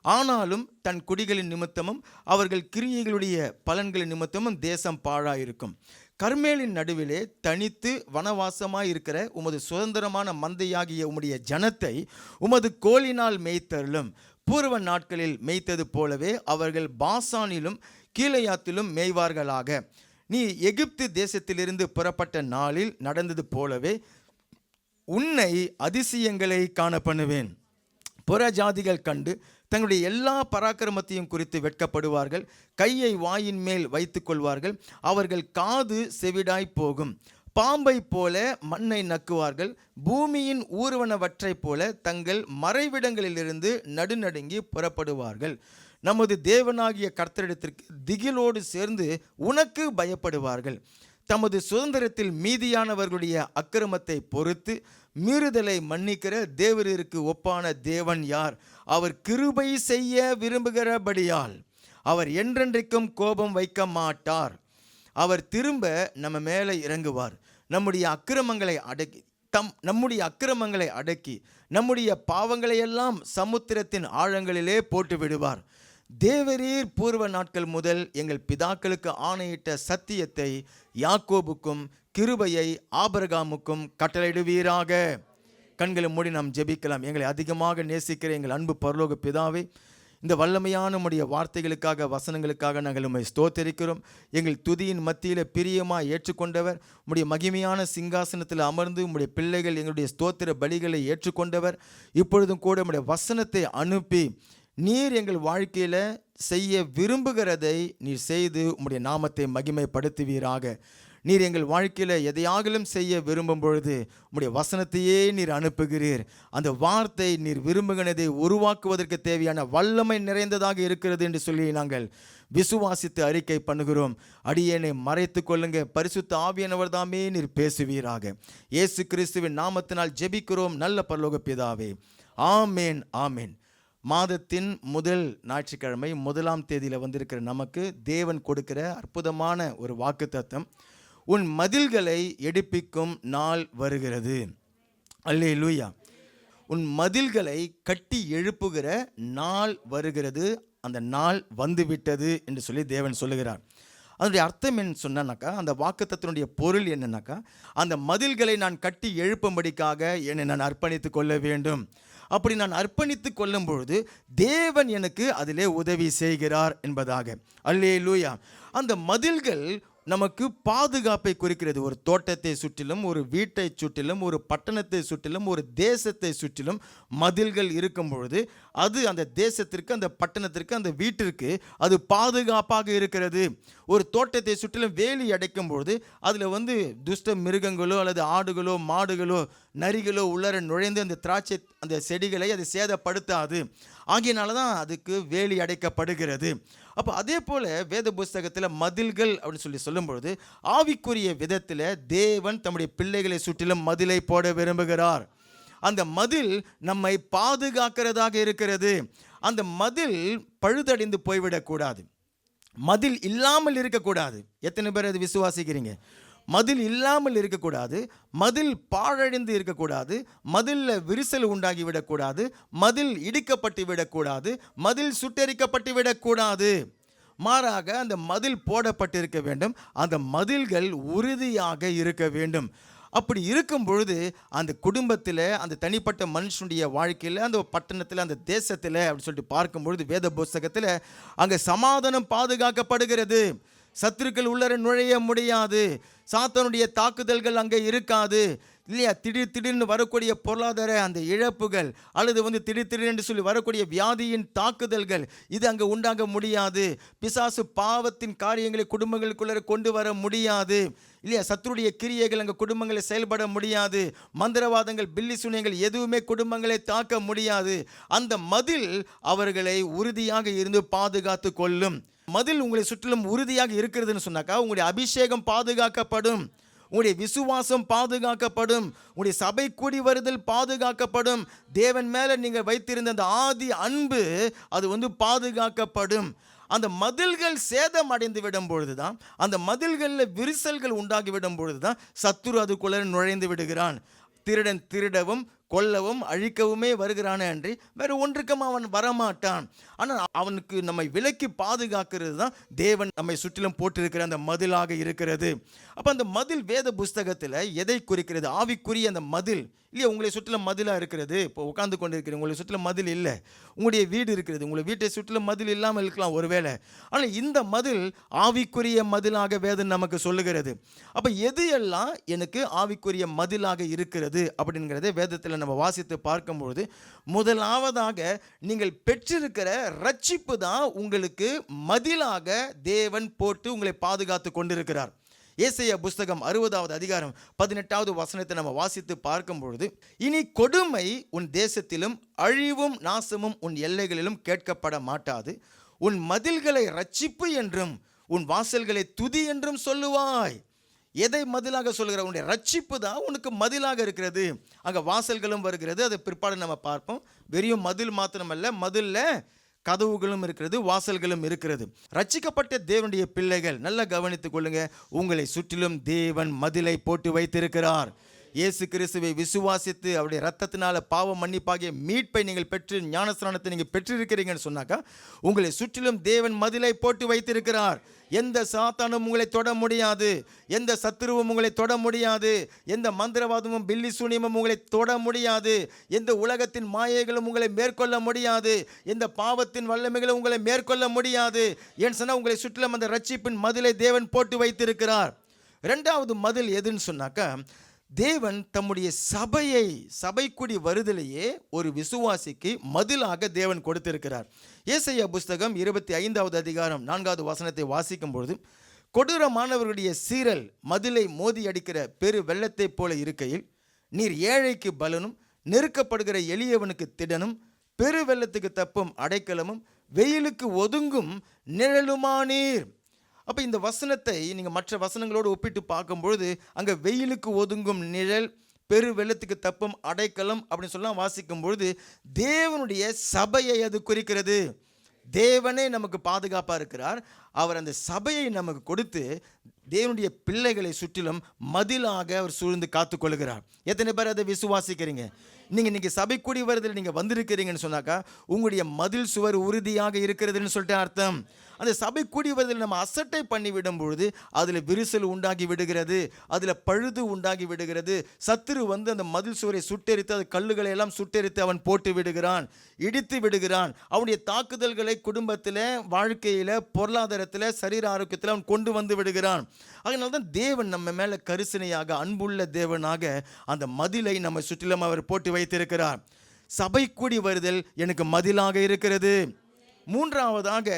ஆனாலும் தன் குடிகளின் நிமித்தமும் அவர்கள் கிரியைகளுடைய பலன்களின் நிமித்தமும் தேசம் பாழாயிருக்கும். கர்மேலின் நடுவிலே தனித்து வனவாசமாயிருக்கிற உமது சுதந்திரமான மந்தையாகிய உம்முடைய ஜனத்தை உமது கோலினால் மேய்த்தருளும். பூர்வ நாட்களில் மேய்த்தது போலவே அவர்கள் பாசானிலும் கீலேயாத்திலும் மேய்வார்களாக. நீ எகிப்து தேசத்திலிருந்து புறப்பட்ட நாளில் நடந்தது போலவே உன்னை அதிசயங்களை காண பண்ணுவேன். புற ஜாதிகள் கண்டு தங்களுடைய எல்லா பராக்கிரமத்தையும் குறித்து வெட்கப்படுவார்கள். கையை வாயின் மேல் வைத்து கொள்வார்கள். அவர்கள் காது செவிடாய் போகும். பாம்பை போல மண்ணை நக்குவார்கள். பூமியின் ஊர்வனவற்றை போல தங்கள் மறைவிடங்களிலிருந்து நடுநடுங்கி புறப்படுவார்கள். நமது தேவனாகிய கர்த்தரிடத்திற்கு திகிலோடு சேர்ந்து உனக்கு பயப்படுவார்கள். தமது சுதந்திரத்தில் மீதியானவர்களுடைய அக்கிரமத்தை பொறுத்து மீறுதலை மன்னிக்கிற தேவருக்கு ஒப்பான தேவன் யார்? அவர் கிருபை செய்ய விரும்புகிறபடியால் அவர் என்றென்றைக்கும் கோபம் வைக்க மாட்டார். அவர் திரும்ப நம்ம மேலே இறங்குவார். நம்முடைய அக்கிரமங்களை அடக்கி நம்முடைய பாவங்களை எல்லாம் சமுத்திரத்தின் ஆழங்களிலே போட்டு விடுவார். தேவரீர் பூர்வ நாட்கள் முதல் எங்கள் பிதாக்களுக்கு ஆணையிட்ட சத்தியத்தை யாக்கோபுக்கும் கிருபையை ஆபிரகாமுக்கும் கட்டளையிடுவீராக. கண்களை மூடி நாம் ஜெபிக்கலாம். எங்களை அதிகமாக நேசிக்கிற எங்கள் அன்பு பரலோக பிதாவே, இந்த வல்லமையான உம்முடைய வார்த்தைகளுக்காக வசனங்களுக்காக நாங்கள் உம்மை ஸ்தோத்தரிக்கிறோம். எங்கள் துதியின் மத்தியில் பிரியமாக ஏற்றுக்கொண்டவர், உம்முடைய மகிமையான சிங்காசனத்தில் அமர்ந்து உம்முடைய பிள்ளைகள் எங்களுடைய ஸ்தோத்திர பலிகளை ஏற்றுக்கொண்டவர், இப்பொழுதும் கூட உம்முடைய வசனத்தை அனுப்பி நீர் எங்கள் வாழ்க்கையில் செய்ய விரும்புகிறதை நீர் செய்து உம்முடைய நாமத்தை மகிமைப்படுத்துவீராக. நீர் எங்கள் வாழ்க்கையில் எதையாகலும் செய்ய விரும்பும் பொழுது உம்முடைய வசனத்தையே நீர் அனுப்புகிறீர். அந்த வார்த்தை நீர் விரும்புகிறதை உருவாக்குவதற்கு தேவையான வல்லமை நிறைந்ததாக இருக்கிறது என்று சொல்லி நாங்கள் விசுவாசித்து அறிக்கை பண்ணுகிறோம். அடியேனை மறைத்து கொள்ளுங்க. பரிசுத்த ஆவியானவர் தாமே நீர் பேசுவீராக. இயேசு கிறிஸ்துவின் நாமத்தினால் ஜெபிக்கிறோம் நல்ல பரலோக பிதாவே. ஆமேன், ஆமேன். மாதத்தின் முதல் ஞாயிற்றுக்கிழமை 1ஆம் தேதியில் வந்திருக்கிற நமக்கு தேவன் கொடுக்கிற அற்புதமான ஒரு வாக்குத்தத்தம், உன் மதில்களை எடுப்பிக்கும் நாள் வருகிறது. அல்லேலூயா. உன் மதில்களை கட்டி எழுப்புகிற நாள் வருகிறது, அந்த நாள் வந்துவிட்டது என்று சொல்லி தேவன் சொல்லுகிறார். அதனுடைய அர்த்தம் என்ன சொன்னாக்கா, அந்த வாக்குத்தத்தினுடைய பொருள் என்னன்னாக்கா, அந்த மதில்களை நான் கட்டி எழுப்பும்படிக்காக என்னை நான் அர்ப்பணித்து கொள்ள வேண்டும். அப்படி நான் அர்ப்பணித்து கொள்ளும் பொழுது தேவன் எனக்கு அதிலே உதவி செய்கிறார் என்பதாக. அல்லேலூயா. அந்த மதில்கள் நமக்கு பாதுகாப்பை குறிக்கிறது. ஒரு தோட்டத்தை சுற்றிலும், ஒரு வீட்டை சுற்றிலும், ஒரு பட்டணத்தை சுற்றிலும், ஒரு தேசத்தை சுற்றிலும் மதில்கள் இருக்கும் பொழுது அது அந்த தேசத்திற்கு, அந்த பட்டணத்திற்கு, அந்த வீட்டிற்கு அது பாதுகாப்பாக இருக்கிறது. ஒரு தோட்டத்தை சுற்றிலும் வேலி அடைக்கும் பொழுது அதில் துஷ்ட மிருகங்களோ அல்லது ஆடுகளோ மாடுகளோ நரிகளோ உள்ளர நுழைந்து அந்த திராட்சை அந்த செடிகளை அது சேதப்படுத்தாது. ஆகியனால தான் அதுக்கு வேலி அடைக்கப்படுகிறது. அப்போ அதே போல் வேத புஸ்தகத்தில் மதில்கள் அப்படின்னு சொல்லி சொல்லும்பொழுது ஆவிக்குரிய விதத்தில் தேவன் தம்முடைய பிள்ளைகளை சுற்றிலும் மதிலை போட விரும்புகிறார். அந்த மதில் நம்மை பாதுகாக்கிறதாக இருக்கிறது. அந்த மதில் பழுதடைந்து போய்விடக்கூடாது, மதில் இல்லாமல் இருக்கக்கூடாது. எத்தனை பேர் அது விசுவாசிக்கிறீங்க? மதில் இல்லாமல் இருக்கக்கூடாது, மதில் பாழடைந்து இருக்கக்கூடாது, மதிலில் விரிசல் உண்டாகி விடக்கூடாது, மதில் இடிக்கப்பட்டு விடக்கூடாது, மதில் சுட்டெரிக்கப்பட்டு விடக்கூடாது. மாறாக அந்த மதில் போடப்பட்டிருக்க வேண்டும். அந்த மதில்கள் உறுதியாக இருக்க வேண்டும். அப்படி இருக்கும் பொழுது அந்த குடும்பத்தில், அந்த தனிப்பட்ட மனுஷனுடைய வாழ்க்கையில், அந்த பட்டணத்தில், அந்த தேசத்தில் அப்படி சொல்லிட்டு பார்க்கும்பொழுது வேத புஸ்தகத்தில் அங்கே சமாதானம் பாதுகாக்கப்படுகிறது. சத்துருக்கள் உள்ளர நுழைய முடியாது, சாத்தானுடைய தாக்குதல்கள் அங்கே இருக்காது இல்லையா? திடீர்னு வரக்கூடிய பொருளாதார அந்த இழப்புகள் அல்லது திடீர்னு சொல்லி வரக்கூடிய வியாதியின் தாக்குதல்கள் இது அங்கே உண்டாக முடியாது. பிசாசு பாவத்தின் காரியங்களை குடும்பங்களுக்குள்ளே கொண்டு வர முடியாது இல்லையா? சத்துருடைய கிரியைகள் அங்கே குடும்பங்களை செயல்பட முடியாது. மந்திரவாதங்கள், பில்லி சூனியங்கள் எதுவுமே குடும்பங்களை தாக்க முடியாது. அந்த மதில் அவர்களை உறுதியாக இருந்து பாதுகாத்து கொள்ளும். மதில் உங்களை சுற்றிலும் உறுதியாக இருக்கிறதுன்னு சொன்னாக்கா உங்களுடைய அபிஷேகம் பாதுகாக்கப்படும், உங்களுடைய விசுவாசம் பாதுகாக்கப்படும், உங்களுடைய சபை கூடி வருதல் பாதுகாக்கப்படும், தேவன் மேலே நீங்கள் வைத்திருந்த அந்த ஆதி அன்பு அது பாதுகாக்கப்படும். அந்த மதில்கள் சேதம் அடைந்து விடும் பொழுதுதான், அந்த மதில்களில் விரிசல்கள் உண்டாகி விடும் பொழுதுதான் சத்துரு அதுக்குள்ளே நுழைந்து விடுகிறான். திருடன் திருடவும் கொல்லவும் அழிக்கவுமே வருகிறானே அன்றி வேறு ஒன்றுக்கும் அவன் வரமாட்டான். ஆனால் அவனுக்கு நம்மை விலக்கி பாதுகாக்கிறது தான் தேவன் நம்மை சுற்றிலும் போட்டிருக்கிற அந்த மதிலாக இருக்கிறது. அப்போ அந்த மதில் வேத புஸ்தகத்தில் எதை குறிக்கிறது? ஆவிக்குரிய அந்த மதில் இல்லையா? உங்களை சுற்றிலும் மதிலாக இருக்கிறது. இப்போ உட்கார்ந்து கொண்டு இருக்கிறது, உங்களை சுற்றிலும் மதில் இல்லை. உங்களுடைய வீடு இருக்கிறது, உங்களை வீட்டை சுற்றிலும் மதில் இல்லாமல் இருக்கலாம் ஒருவேளை. ஆனால் இந்த மதில் ஆவிக்குரிய மதிலாக வேதம் நமக்கு சொல்லுகிறது. அப்போ எது எல்லாம் எனக்கு ஆவிக்குரிய மதிலாக இருக்கிறது அப்படிங்கிறத வேதத்தில் நம்ம வாசித்து பார்க்கும்பொழுது, முதலாவதாக நீங்கள் பெற்றிருக்கிற ரட்சிப்பு தான் உங்களுக்கு மதிலாக தேவன் போட்டு உங்களை பாதுகாத்து கொண்டிருக்கிறார். ஏசாயா புஸ்தகம் 60வது அதிகாரம் 18வது வசனத்தை நம்ம வாசித்து பார்க்கும் பொழுது, இனி கொடுமை உன் தேசத்திலும் அழிவும் நாசமும் உன் எல்லைகளிலும் கேட்கப்பட மாட்டாது, உன் மதில்களை ரட்சிப்பு என்றும் உன் வாசல்களை துதி என்றும் சொல்லுவாய். எதை மதிலாக சொல்கிற? உன்னுடைய ரட்சிப்பு தான் உனக்கு மதிலாக இருக்கிறது. அங்கே வாசல்களும் வருகிறது, அதை பிற்பாடு நம்ம பார்ப்போம். வெறும் மதில் மாத்திரமல்ல, மதிலில் கதவுகளும் இருக்கிறது, வாசல்களும் இருக்கிறது. ரட்சிக்கப்பட்ட தேவனுடைய பிள்ளைகள் நல்லா கவனித்துக் கொள்ளுங்க, உங்களை சுற்றிலும் தேவன் மதிலை போட்டு வைத்திருக்கிறார். இயேசு கிறிஸ்துவை விசுவாசித்து அவருடைய ரத்தத்தினால பாவ மன்னிப்பாகிய மீட்பை நீங்கள் பெற்று ஞானஸ்நானத்தை நீங்கள் பெற்றிருக்கிறீங்கன்னு சொன்னாக்கா, உங்களை சுற்றிலும் தேவன் மதிலை போட்டு வைத்திருக்கிறார். எந்த சாத்தானும் உங்களை தொட முடியாது, எந்த சத்துருவும் உங்களை தொட முடியாது, எந்த மந்திரவாதமும் பில்லி சூனியமும் உங்களை தொட முடியாது, எந்த உலகத்தின் மாயைகளும் உங்களை மேற்கொள்ள முடியாது, எந்த பாவத்தின் வல்லமைகளும் உங்களை மேற்கொள்ள முடியாது. ஏன்னு சொன்னால் உங்களை சுற்றிலும் அந்த ரட்சிப்பின் மதிலை தேவன் போட்டு வைத்திருக்கிறார். இரண்டாவது மதில் எதுன்னு சொன்னாக்கா, தேவன் தம்முடைய சபைக்குடி வருதலையே ஒரு விசுவாசிக்கு மதிலாக தேவன் கொடுத்திருக்கிறார். ஏசாயா புஸ்தகம் 25வது அதிகாரம் 4வது வசனத்தை வாசிக்கும் பொழுது, கொடூரமானவர்களுடைய சீரல் மதிலை மோதி அடிக்கிற பெரு வெள்ளத்தை போல இருக்கையில், நீர் ஏழைக்கு பலனும் நெருக்கப்படுகிற எளியவனுக்கு திடனும் பெரு வெள்ளத்துக்கு தப்பும் அடைக்கலமும் வெயிலுக்கு ஒதுங்கும் நிழலுமானீர். அப்போ இந்த வசனத்தை நீங்கள் மற்ற வசனங்களோடு ஒப்பிட்டு பார்க்கும்பொழுது, அங்கே வெயிலுக்கு ஒதுங்கும் நிழல், பெரு வெள்ளத்துக்கு தப்பும் அடைக்கலம் அப்படின்னு சொல்லலாம் வாசிக்கும் பொழுது, தேவனுடைய சபையை அது குறிக்கிறது. தேவனே நமக்கு பாதுகாப்பாக இருக்கிறார். அவர் அந்த சபையை நமக்கு கொடுத்து தேவனுடைய பிள்ளைகளை சுற்றிலும் மதிலாக அவர் சூழ்ந்து காத்துக்கொள்கிறார். எத்தனை பேர் அதை விசுவாசிக்கிறீங்க? நீங்கள் சபை கூடி வருதில் நீங்கள் வந்திருக்கிறீங்கன்னு சொன்னாக்கா, உங்களுடைய மதில் சுவர் உறுதியாக இருக்கிறதுன்னு சொல்லிட்டு அர்த்தம். அந்த சபை கூடி வருதில் நம்ம அசட்டை பண்ணி விடும் பொழுது அதில் விரிசல் உண்டாகி விடுகிறது, அதில் பழுது உண்டாகி விடுகிறது. சத்துரு அந்த மதில் சுவரை சுட்டெரித்து, அது கல்லுகளை எல்லாம் சுட்டெரித்து அவன் போட்டு விடுகிறான், இடித்து விடுகிறான். அவனுடைய தாக்குதல்களை குடும்பத்தில், வாழ்க்கையில், பொருளாதாரத்தில், சரீர ஆரோக்கியத்தில் அவன் கொண்டு வந்து விடுகிறான். அதனால தான் தேவன் நம்ம மேலே கரிசனையாக, அன்புள்ள தேவனாக அந்த மதிலை நம்ம சுற்றிலும் அவர் போட்டு வைத்திருக்கிறார். சபை கூடி வருதல் எனக்கு மதிலாக இருக்கிறது. மூன்றாவதாக,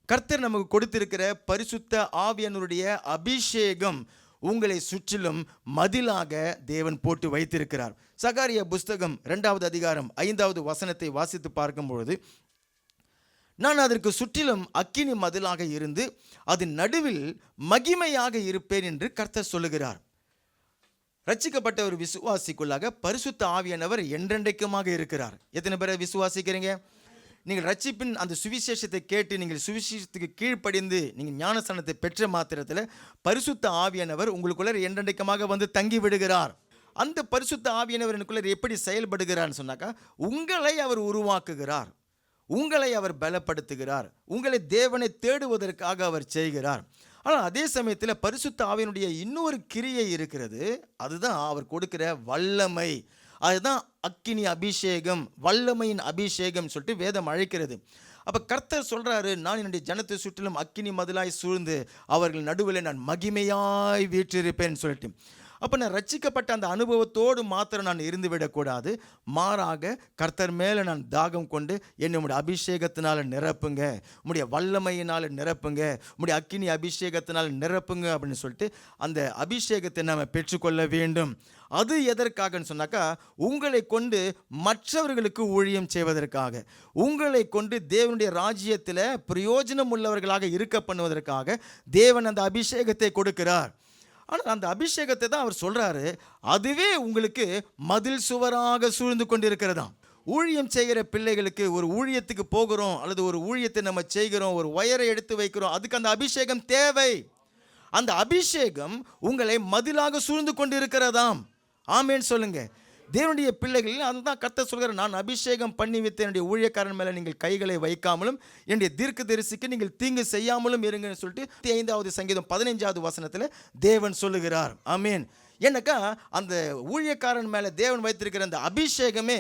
கர்த்தர் நமக்கு கொடுத்திருக்கிற பரிசுத்த ஆவியானவருடைய அபிஷேகம் உங்களை சுற்றிலும் மதிலாக தேவன் போட்டு வைத்திருக்கிறார். சகாரியா புஸ்தகம் 2வது அதிகாரம் 5வது வசனத்தை வாசித்து பார்க்கும்பொழுது, நான் அதற்கு சுற்றிலும் அக்கினி மதிலாக இருந்து அதன் நடுவில் மகிமையாக இருப்பேன் என்று கர்த்தர் சொல்லுகிறார். ரட்சிக்கப்பட்ட ஒரு விசுவாசிக்குள்ளாக பரிசுத்த ஆவியானவர் என்றென்றைக்குமாக இருக்கிறார். எத்தனை பேரை விசுவாசிக்கிறீங்க? நீங்கள் ரட்சிப்பின் அந்த சுவிசேஷத்தை கேட்டு நீங்கள் சுவிசேஷத்துக்கு கீழ்ப்படிந்து நீங்கள் ஞானஸ்நானத்தை பெற்ற மாத்திரத்தில் பரிசுத்த ஆவியானவர் உங்களுக்குள்ள என்றென்றைக்குமாக வந்து தங்கி விடுகிறார். அந்த பரிசுத்த ஆவியானவர் எனக்குள்ள எப்படி செயல்படுகிறார்னு சொன்னாக்கா, உங்களை அவர் உருவாக்குகிறார், உங்களை அவர் பலப்படுத்துகிறார், உங்களை தேவனை தேடுவதற்காக அவர் செய்கிறார். ஆனால் அதே சமயத்தில் பரிசுத்த ஆவியினுடைய இன்னொரு கிரியை இருக்கிறது, அதுதான் அவர் கொடுக்கிற வல்லமை. அதுதான் அக்கினி அபிஷேகம், வல்லமையின் அபிஷேகம் சொல்லிட்டு வேதம் அழைக்கிறது. அப்போ கர்த்தர் சொல்கிறாரு, நான் என்னுடைய ஜனத்தை சுற்றிலும் அக்கினி மதிலாய் சூழ்ந்து அவர்கள் நடுவில் நான் மகிமையாய் வீற்றிருப்பேன் சொல்லிட்டு. அப்போ நான் ரட்சிக்கப்பட்ட அந்த அனுபவத்தோடு மாத்திரம் நான் இருந்து விடக்கூடாது, மாறாக கர்த்தர் மேலே நான் தாகம் கொண்டு என்னுடைய அபிஷேகத்தினால் நிரப்புங்க, உம்முடைய வல்லமையினால் நிரப்புங்க, உம்முடைய அக்கினி அபிஷேகத்தினால் நிரப்புங்க அப்படின்னு சொல்லிட்டு அந்த அபிஷேகத்தை நாம் பெற்றுக்கொள்ள வேண்டும். அது எதற்காகன்னு சொன்னாக்கா, உங்களை கொண்டு மற்றவர்களுக்கு ஊழியம் செய்வதற்காக, உங்களை கொண்டு தேவனுடைய ராஜ்யத்தில் பிரயோஜனம் உள்ளவர்களாக இருக்க பண்ணுவதற்காக தேவன் அந்த அபிஷேகத்தை கொடுக்கிறார். ஆனால் அந்த அபிஷேகத்தை தான் அவர் சொல்றாரு, அதுவே உங்களுக்கு மதில் சுவராக சூழ்ந்து கொண்டிருக்கிறதாம். ஊழியம் செய்கிற பிள்ளைகளுக்கு, ஒரு ஊழியத்துக்கு போகிறோம் அல்லது ஒரு ஊழியத்தை நம்ம செய்கிறோம், ஒரு ஒயரை எடுத்து வைக்கிறோம், அதுக்கு அந்த அபிஷேகம் தேவை. அந்த அபிஷேகம் உங்களை மதிலாக சூழ்ந்து கொண்டு இருக்கிறதாம். ஆமேன் சொல்லுங்க. தேவனுடைய பிள்ளைகள் அதுதான் கர்த்தர் சொல்கிறார், நான் அபிஷேகம் பண்ணி வைத்த என்னுடைய ஊழியக்காரன் மேலே நீங்கள் கைகளை வைக்காமலும் என்னுடைய தீர்க்கதரிசிக்கு நீங்கள் தீங்கு செய்யாமலும் இருங்கன்னு சொல்லிட்டு 5வது சங்கீதம் 15வது வசனத்தில் தேவன் சொல்லுகிறார். ஆமேன். என்னக்கா அந்த ஊழியக்காரன் மேலே தேவன் வைத்திருக்கிற அந்த அபிஷேகமே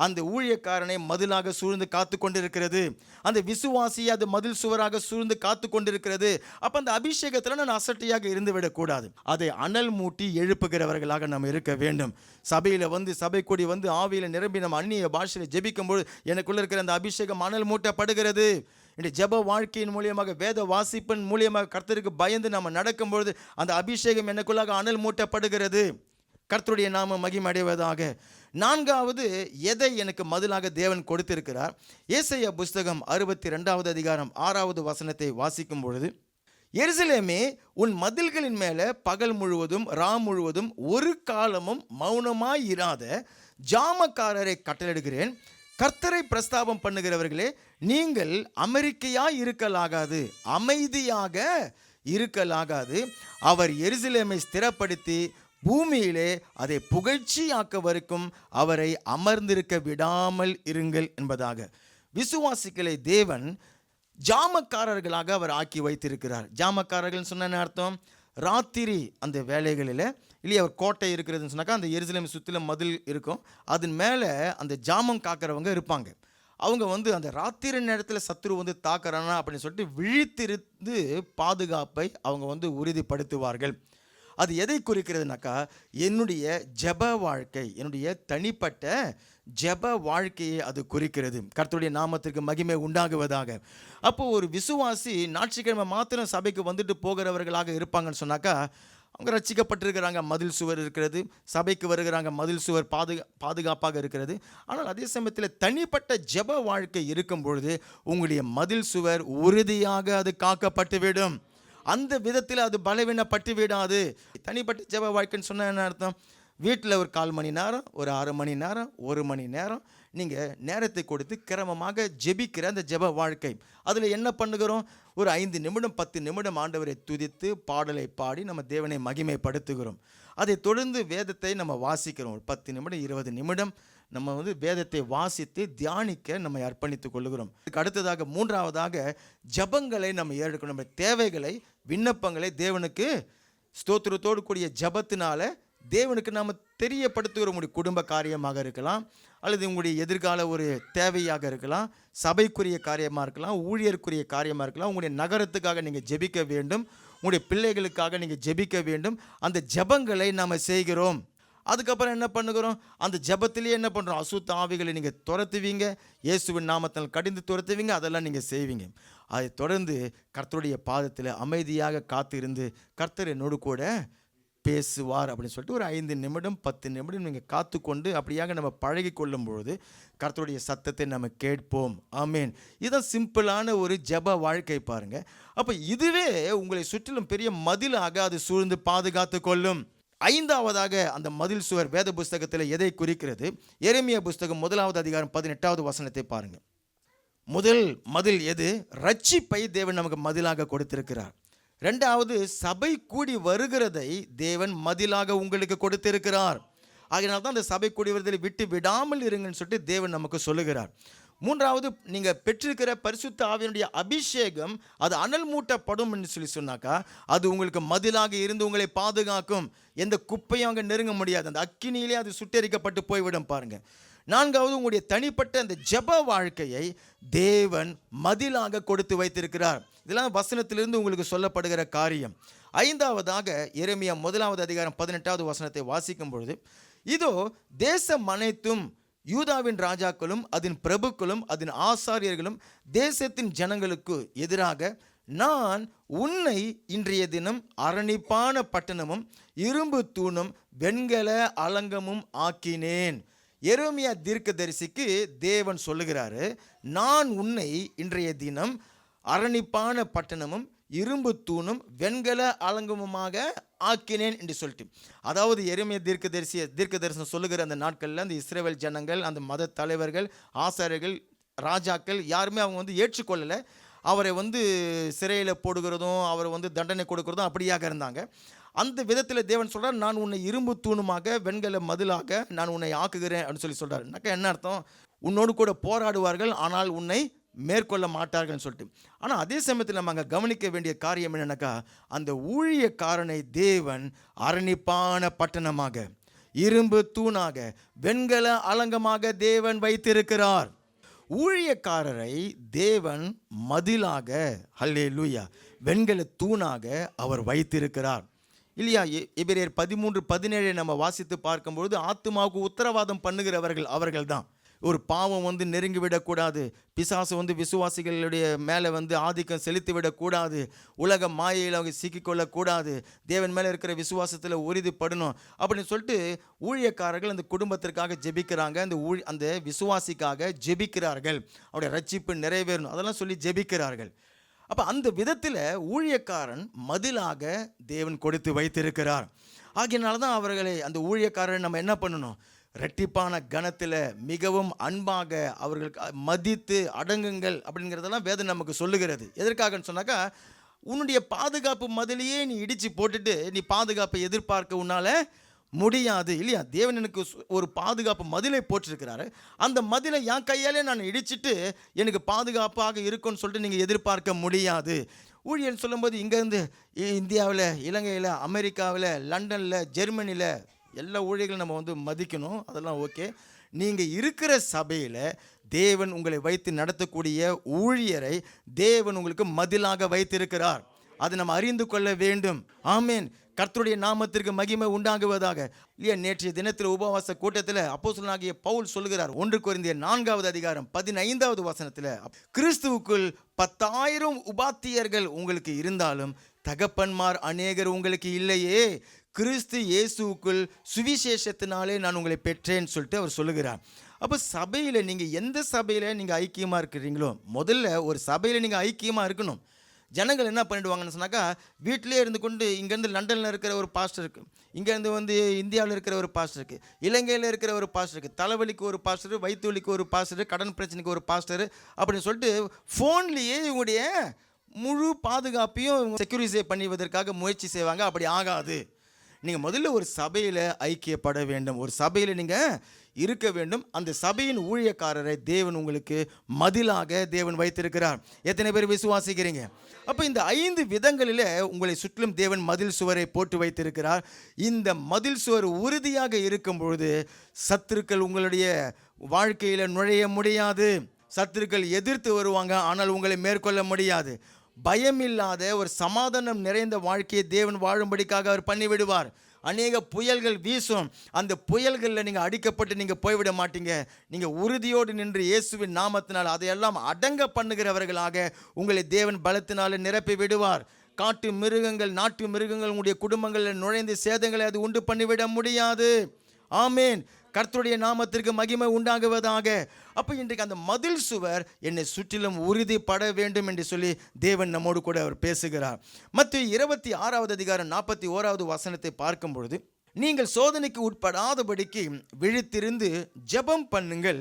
அந்த ஊழியக்காரனை மதிலாக சூழ்ந்து காத்து கொண்டிருக்கிறது. அந்த விசுவாசியை அது மதில் சுவராக சூழ்ந்து காத்து கொண்டிருக்கிறது. அப்போ அந்த அபிஷேகத்தில் நான் அசட்டையாக இருந்து விடக்கூடாது. அதை அனல் மூட்டி எழுப்புகிறவர்களாக நம்ம இருக்க வேண்டும். சபையில் வந்து சபை கூடி வந்து ஆவியில் நிரம்பி நம்ம அந்நிய பாஷையில் ஜெபிக்கும்போது எனக்குள்ள இருக்கிற அந்த அபிஷேகம் அனல் மூட்டப்படுகிறது. என்னுடைய ஜெப வாழ்க்கையின் மூலியமாக, வேத வாசிப்பின் மூலியமாக கர்த்தருக்கு பயந்து நம்ம நடக்கும்பொழுது அந்த அபிஷேகம் எனக்குள்ளாக அனல் மூட்டப்படுகிறது. கர்த்தருடைய நாம மகிமை அடைவதாக. 4வது, எதை எனக்கு மதிலாக தேவன் கொடுத்திருக்கிறார்? ஏசாயா புஸ்தகம் 62வது அதிகாரம் 6வது வசனத்தை வாசிக்கும் பொழுது, எருசலேமே, உன் மதில்களின் மேலே பகல் முழுவதும் ரா முழுவதும் ஒரு காலமும் மௌனமாயிராத ஜாமக்காரரை கட்டளையிடுகிறேன். கர்த்தரை பிரஸ்தாபம் பண்ணுகிறவர்களே, நீங்கள் அமெரிக்கையாய் இருக்கலாகாது, அமைதியாக இருக்கலாகாது. அவர் எருசலேமை ஸ்திரப்படுத்தி பூமியிலே அதை புகழ்ச்சியாக்க வரைக்கும் அவரை அமர்ந்திருக்க விடாமல் இருங்கள் என்பதாக. விசுவாசிகளை தேவன் ஜாமக்காரர்களாக அவர் ஆக்கி வைத்திருக்கிறார். ஜாமக்காரர்கள் சொன்ன அர்த்தம், ராத்திரி அந்த வேலைகளில் இல்லையா, அவர் கோட்டை இருக்கிறதுன்னு சொன்னாக்கா அந்த எருசலேம் சுற்றிலும் மதில் இருக்கும், அதன் மேலே அந்த ஜாமம் காக்கிறவங்க இருப்பாங்க. அவங்க வந்து அந்த ராத்திரி நேரத்தில் சத்துரு வந்து தாக்குறானா அப்படின்னு சொல்லிட்டு விழித்திருந்து பாதுகாப்பை அவங்க வந்து உறுதிப்படுத்துவார்கள். அது எதை குறிக்கிறதுனாக்கா, என்னுடைய ஜெப வாழ்க்கை, என்னுடைய தனிப்பட்ட ஜெப வாழ்க்கையை அது குறிக்கிறது. கர்த்தருடைய நாமத்திற்கு மகிமை உண்டாகுவதாக. அப்போது ஒரு விசுவாசி ஞாயிற்றுக்கிழமை மாத்திரம் சபைக்கு வந்துட்டு போகிறவர்களாக இருப்பாங்கன்னு சொன்னாக்கா, அவங்க ரட்சிக்கப்பட்டிருக்கிறாங்க, மதில் சுவர் இருக்கிறது, சபைக்கு வருகிறாங்க, மதில் சுவர் பாதுகாப்பாக இருக்கிறது. ஆனால் அதே சமயத்தில் தனிப்பட்ட ஜெப வாழ்க்கை இருக்கும் பொழுது உங்களுடைய மதில் சுவர் உறுதியாக அது காக்கப்பட்டுவிடும். அந்த விதத்தில் அது பலவீனப்பட்டு விடாது. தனிப்பட்ட ஜெப வாழ்க்கைன்னு சொன்ன என்ன அர்த்தம்? வீட்டில் ஒரு 1/4 மணி நேரம், ஒரு 1/2 மணி நேரம், 1 மணி நேரம் நீங்கள் நேரத்தை கொடுத்து கிரமமாக ஜெபிக்கிற அந்த ஜெப வாழ்க்கை. அதில் என்ன பண்ணுகிறோம்? ஒரு 5 நிமிடம் 10 நிமிடம் ஆண்டவரை துதித்து பாடலை பாடி நம்ம தேவனை மகிமைப்படுத்துகிறோம். அதை தொடர்ந்து வேதத்தை நம்ம வாசிக்கிறோம். ஒரு 10 நிமிடம் 20 நிமிடம் நம்ம வந்து வேதத்தை வாசித்து தியானிக்க நம்ம அர்ப்பணித்துக் கொள்கிறோம். அதுக்கு அடுத்ததாக 3வதாக ஜபங்களை நம்ம ஏறெடுக்கணும். நம்ம தேவைகளை, விண்ணப்பங்களை தேவனுக்கு ஸ்தோத்திரத்தோடு கூடிய ஜபத்தினால தேவனுக்கு நாம் தெரியப்படுத்துகிற உங்களுடைய குடும்ப காரியமாக இருக்கலாம், அல்லது உங்களுடைய எதிர்கால ஒரு தேவையாக இருக்கலாம், சபைக்குரிய காரியமாக இருக்கலாம், ஊழியருக்குரிய காரியமாக இருக்கலாம். உங்களுடைய நகரத்துக்காக நீங்கள் ஜெபிக்க வேண்டும், உங்களுடைய பிள்ளைகளுக்காக நீங்கள் ஜெபிக்க வேண்டும். அந்த ஜபங்களை நாம் செய்கிறோம். அதுக்கப்புறம் என்ன பண்ணுகிறோம்? அந்த ஜபத்திலேயே என்ன பண்ணுறோம்? அசுத்த ஆவிகளை நீங்கள் துரத்துவீங்க, இயேசுவின் நாமத்தில் கடிந்து துரத்துவீங்க, அதெல்லாம் நீங்கள் செய்வீங்க. அதை தொடர்ந்து கர்த்தருடைய பாதத்தில் அமைதியாக காத்திருந்து கர்த்தர் என்னோடு கூட பேசுவார் அப்படின்னு சொல்லிட்டு ஒரு 5 நிமிடம் 10 நிமிடம் நீங்கள் காத்துக்கொண்டு அப்படியாக நம்ம பழகி கொள்ளும் பொழுது கர்த்தருடைய சத்தத்தை நம்ம கேட்போம். ஆமேன். இதுதான் சிம்பிளான ஒரு ஜெப வாழ்க்கை பாருங்கள். அப்போ இதுவே உங்களை சுற்றிலும் பெரிய மதிலாக அது சூழ்ந்து பாதுகாத்து கொள்ளும். 5வதாக அந்த மதில் சுவர் வேத புஸ்தகத்தில் எதை குறிக்கிறது? எரேமியா புஸ்தகம் 1வது அதிகாரம் 18வது வசனத்தை பாருங்கள். முதல் மதில் எது? ரட்சிப்பை தேவன் நமக்கு மதிலாக கொடுத்திருக்கிறார். 2வது, சபை கூடி வருகிறதை தேவன் மதிலாக உங்களுக்கு கொடுத்திருக்கிறார். ஆகையினால தான் அந்த சபை கூடி வருவதை விட்டு விடாமல் இருங்கன்னு சொல்லிட்டு தேவன் நமக்கு சொல்லுகிறார். 3வது, நீங்கள் பெற்றிருக்கிற பரிசுத்த ஆவியினுடைய அபிஷேகம் அது அனல் மூட்டப்படும் என்று சொன்னாக்கா அது உங்களுக்கு மதிலாக இருந்து உங்களை பாதுகாக்கும். எந்த குப்பையும் அங்கே நெருங்க முடியாது, அந்த அக்கினியிலே அது சுட்டெரிக்கப்பட்டு போய்விடும் பாருங்கள். 4வது, உங்களுடைய தனிப்பட்ட அந்த ஜெப வாழ்க்கையை தேவன் மதிலாக கொடுத்து வைத்திருக்கிறார். இதெல்லாம் வசனத்திலிருந்து உங்களுக்கு சொல்லப்படுகிற காரியம். 5வதாக எரேமியா 1வது அதிகாரம் 18வது வசனத்தை வாசிக்கும் பொழுது, இதோ தேசம் அனைத்தும் யூதாவின் ராஜாக்களும் அதன் பிரபுக்களும் அதன் ஆசாரியர்களும் தேசத்தின் ஜனங்களுக்கு எதிராக நான் உன்னை இன்றைய தினம் அரணிப்பான பட்டணமும் இரும்பு தூணும் வெண்கல அலங்கமும் ஆக்கினேன். எரேமியா தீர்க்கதரிசிக்கு தேவன் சொல்லுகிறாரு, நான் உன்னை இன்றைய தினம் அரணிப்பான பட்டணமும்
இரும்பு தூணும் வெண்கல அலங்கமுமாக ஆக்கினேன் என்று சொல்லிட்டு, அதாவது எரேமியா தீர்க்க தரிசனம் சொல்லுகிற அந்த நாட்களில் அந்த இஸ்ரவேல் ஜனங்கள், அந்த மத தலைவர்கள், ஆசாரியர்கள், ராஜாக்கள் யாருமே அவங்க ஏற்றுக்கொள்ளலை. அவரை சிறையில் போடுகிறதும் அவரை தண்டனை கொடுக்கிறதும் அப்படியாக இருந்தாங்க. அந்த விதத்தில் தேவன் சொல்கிறார், நான் உன்னை இரும்பு தூணுமாக வெண்கல மதிலாக நான் உன்னை ஆக்குகிறேன் அப்படின்னு சொல்கிறார். என்ன அர்த்தம்? உன்னோடு கூட போராடுவார்கள், ஆனால் உன்னை மேற்கொள்ள மாட்டார்கள்னு சொல்லிட்டு. ஆனால் அதே சமயத்தில் நம்ம அங்கே கவனிக்க வேண்டிய காரியம் என்னன்னாக்கா, அந்த ஊழியக்காரனை தேவன் அரணிப்பான பட்டணமாக, இரும்பு தூணாக, வெண்கல அலங்கமாக தேவன் வைத்திருக்கிறார். ஊழியக்காரரை தேவன் மதிலாக, ஹல்லேலூயா, வெண்கல தூணாக அவர் வைத்திருக்கிறார் இல்லையா? எபிரேயர் 13:17 நம்ம வாசித்து பார்க்கும்பொழுது, ஆத்துமாவுக்கு உத்தரவாதம் பண்ணுகிறவர்கள் அவர்கள் தான். ஒரு பாவம் நெருங்கி விடக்கூடாது, பிசாசு விசுவாசிகளுடைய மேலே ஆதிக்கம் செலுத்தி விடக்கூடாது, உலக மாயையில் அவங்க சிக்கிக்கொள்ளக்கூடாது, தேவன் மேலே இருக்கிற விசுவாசத்தில் உறுதிப்படணும் அப்படின்னு சொல்லிட்டு ஊழியக்காரர்கள் அந்த குடும்பத்திற்காக ஜெபிக்கிறாங்க. அந்த விசுவாசிக்காக ஜெபிக்கிறார்கள், அவருடைய ரட்சிப்பு நிறைவேறணும் அதெல்லாம் சொல்லி ஜெபிக்கிறார்கள். அப்போ அந்த விதத்தில் ஊழியக்காரன் மதிலாக தேவன் கொடுத்து வைத்திருக்கிறார். ஆகையினால தான் அவர்களை, அந்த ஊழியக்காரன் நம்ம என்ன பண்ணணும்? இரட்டிப்பான கணத்தில் மிகவும் அன்பாக அவர்களுக்கு மதித்து அடங்குங்கள் அப்படிங்கிறதெல்லாம் வேதம் நமக்கு சொல்லுகிறது. எதற்காகன்னு சொன்னாக்கா, உன்னுடைய பாதுகாப்பு மதிலையே நீ இடித்து போட்டுட்டு நீ பாதுகாப்பை எதிர்பார்க்க உன்னால் முடியாது இல்லையா? தேவன் எனக்கு ஒரு பாதுகாப்பு மதிலை போட்டிருக்கிறாரு, அந்த மதிலை என் கையாலே நான் இடிச்சிட்டு எனக்கு பாதுகாப்பாக இருக்கும்னு சொல்லிட்டு நீங்கள் எதிர்பார்க்க முடியாது. ஊழியர்னு சொல்லும்போது இங்கேருந்து இந்தியாவில், இலங்கையில், அமெரிக்காவில், லண்டனில், ஜெர்மனியில் எல்லா ஊழியர்களும் நம்ம மதிக்கணும், அதெல்லாம் ஓகே. நீங்கள் இருக்கிற சபையில் தேவன் உங்களை வைத்து நடத்தக்கூடிய ஊழியரை தேவன் உங்களுக்கு மதிலாக வைத்திருக்கிறார். அதை நம்ம அறிந்து கொள்ள வேண்டும். ஆமேன். கர்த்தருடைய நாமத்திற்கு மகிமை உண்டாகுவதாக இல்லையா? நேற்றைய தினத்தில் உபவாச கூட்டத்தில் அப்போஸ்தலனாகிய பவுல் சொல்லுகிறார், 1 கொரிந்தியர் 4:15 கிறிஸ்துவுக்குள் 10,000 உபாத்தியர்கள் உங்களுக்கு இருந்தாலும் தகப்பன்மார் அநேகர் உங்களுக்கு இல்லையே, கிறிஸ்து இயேசுவுக்குள் சுவிசேஷத்தினாலே நான் உங்களை பெற்றேன்னு சொல்லிட்டு அவர் சொல்லுகிறார். அப்போ சபையில் நீங்கள் எந்த சபையில் நீங்கள் ஐக்கியமாக இருக்கிறீங்களோ, முதல்ல ஒரு சபையில் நீங்கள் ஐக்கியமாக இருக்கணும். ஜனங்கள் என்ன பண்ணிடுவாங்கன்னு சொன்னாக்கா, வீட்டிலே இருந்து கொண்டு இங்கேருந்து லண்டனில் இருக்கிற ஒரு பாஸ்டர் இருக்குது, இங்கேருந்து இந்தியாவில் இருக்கிற ஒரு பாஸ்டர் இருக்குது, இலங்கையில் இருக்கிற ஒரு பாஸ்டர் இருக்குது, தலைவலிக்கு ஒரு பாஸ்டர், வயிற்று வலிக்கு ஒரு பாஸ்டர், கடன் பிரச்சனைக்கு ஒரு பாஸ்டர் அப்படின்னு சொல்லிட்டு ஃபோன்லேயே இவங்களுடைய முழு பாதுகாப்பையும் செக்யூரிசை பண்ணுவதற்காக முயற்சி செய்வாங்க. அப்படி ஆகாது. நீங்கள் முதல்ல ஒரு சபையில் ஐக்கியப்பட வேண்டும், ஒரு சபையில் நீங்கள் இருக்க வேண்டும். அந்த சபையின் ஊழியக்காரரை தேவன் உங்களுக்கு மதிலாக தேவன் வைத்திருக்கிறார். எத்தனை பேர் விசுவாசிக்கிறீங்க? அப்போ இந்த 5 விதங்களில் உங்களை சுற்றிலும் தேவன் மதில் சுவரை போட்டு வைத்திருக்கிறார். இந்த மதில் சுவர் உறுதியாக இருக்கும் பொழுது சத்துருக்கள் உங்களுடைய வாழ்க்கையில் நுழைய முடியாது. சத்துருக்கள் எதிர்த்து வருவாங்க, ஆனால் உங்களை மேற்கொள்ள முடியாது. பயமில்லாத ஒரு சமாதானம் நிறைந்த வாழ்க்கையை தேவன் வாழும்படிக்காக அவர் பண்ணிவிடுவார். அநேக புயல்கள் வீசும், அந்த புயல்களில் நீங்கள் அடிக்கப்பட்டு நீங்கள் போய்விட மாட்டீங்க. நீங்கள் உறுதியோடு நின்று இயேசுவின் நாமத்தினால் அதையெல்லாம் அடங்க பண்ணுகிறவர்களாக உங்களை தேவன் பலத்தினால் நிரப்பி விடுவார். காட்டு மிருகங்கள், நாட்டு மிருகங்கள் உங்களுடைய குடும்பங்களில் நுழைந்து சேதங்களை அது உண்டு பண்ணிவிட முடியாது. ஆமேன். கர்த்தருடைய நாமத்திற்கு மகிமை உண்டாகுவதாக. அப்போ இன்றைக்கு அந்த மதில் சுவர் என்னை சுற்றிலும் உறுதிப்பட வேண்டும் என்று சொல்லி தேவன் நம்மோடு கூட அவர் பேசுகிறார். மத்தேயு 26:41 பார்க்கும் பொழுது, நீங்கள் சோதனைக்கு உட்படாதபடிக்கு விழித்திருந்து ஜெபம் பண்ணுங்கள்,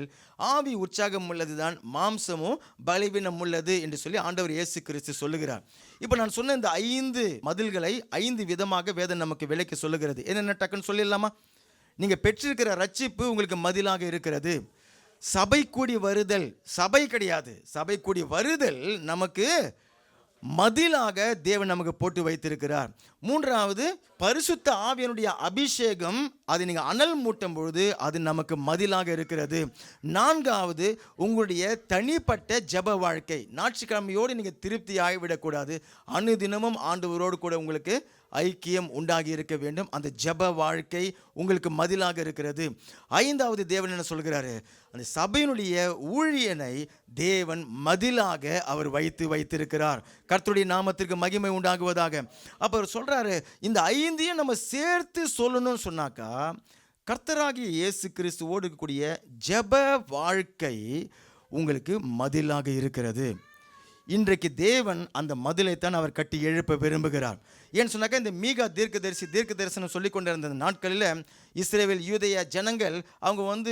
ஆவி உற்சாகம் உள்ளதுதான், மாம்சமோ பலவீனம் உள்ளது என்று சொல்லி ஆண்டவர் இயேசு கிறிஸ்து சொல்லுகிறார். இப்போ நான் சொன்ன இந்த 5 மதில்களை 5 விதமாக வேதம் நமக்கு விளக்கி சொல்லுகிறது. என்னென்ன டக்குன்னு சொல்லிடலாமா? நீங்கள் பெற்றிருக்கிற ரட்சிப்பு உங்களுக்கு மதிலாக இருக்கிறது. சபை கூடி வருதல், சபை கிடையாது, சபை கூடி வருதல் நமக்கு மதிலாக தேவன் நமக்கு போட்டு வைத்திருக்கிறார். 3வது, பரிசுத்த ஆவியனுடைய அபிஷேகம், அதை நீங்கள் அனல் மூட்டும் பொழுது அது நமக்கு மதிலாக இருக்கிறது. 4வது, உங்களுடைய தனிப்பட்ட ஜெப வாழ்க்கை. ஞாயிற்றுக்கிழமையோடு நீங்கள் திருப்தி ஆகிவிடக்கூடாது. அனுதினமும் ஆண்டவரோடு கூட உங்களுக்கு ஐக்கியம் உண்டாகி இருக்க வேண்டும். அந்த ஜெப வாழ்க்கை உங்களுக்கு மதிலாக இருக்கிறது. 5வது, தேவன் என்ன சொல்கிறாரு? அந்த சபையினுடைய ஊழியனை தேவன் மதிலாக அவர் வைத்திருக்கிறார். கர்த்தருடைய நாமத்திற்கு மகிமை உண்டாகுவதாக. அப்போ அவர் சொல்றாரு, இந்த 5ஐயும் நம்ம சேர்த்து சொல்லணும்னு சொன்னாக்கா, கர்த்தராகிய இயேசு கிறிஸ்துவோடு இருக்கக்கூடிய ஜெப வாழ்க்கை உங்களுக்கு மதிலாக இருக்கிறது. இன்றைக்கு தேவன் அந்த மதிலைத்தான் அவர் கட்டி எழுப்ப விரும்புகிறார். ஏன்னு சொன்னாக்கா, இந்த மீகா தீர்க்க தரிசனம் சொல்லி கொண்டிருந்த நாட்களில் இஸ்ரவேல் யூதேய ஜனங்கள் அவங்க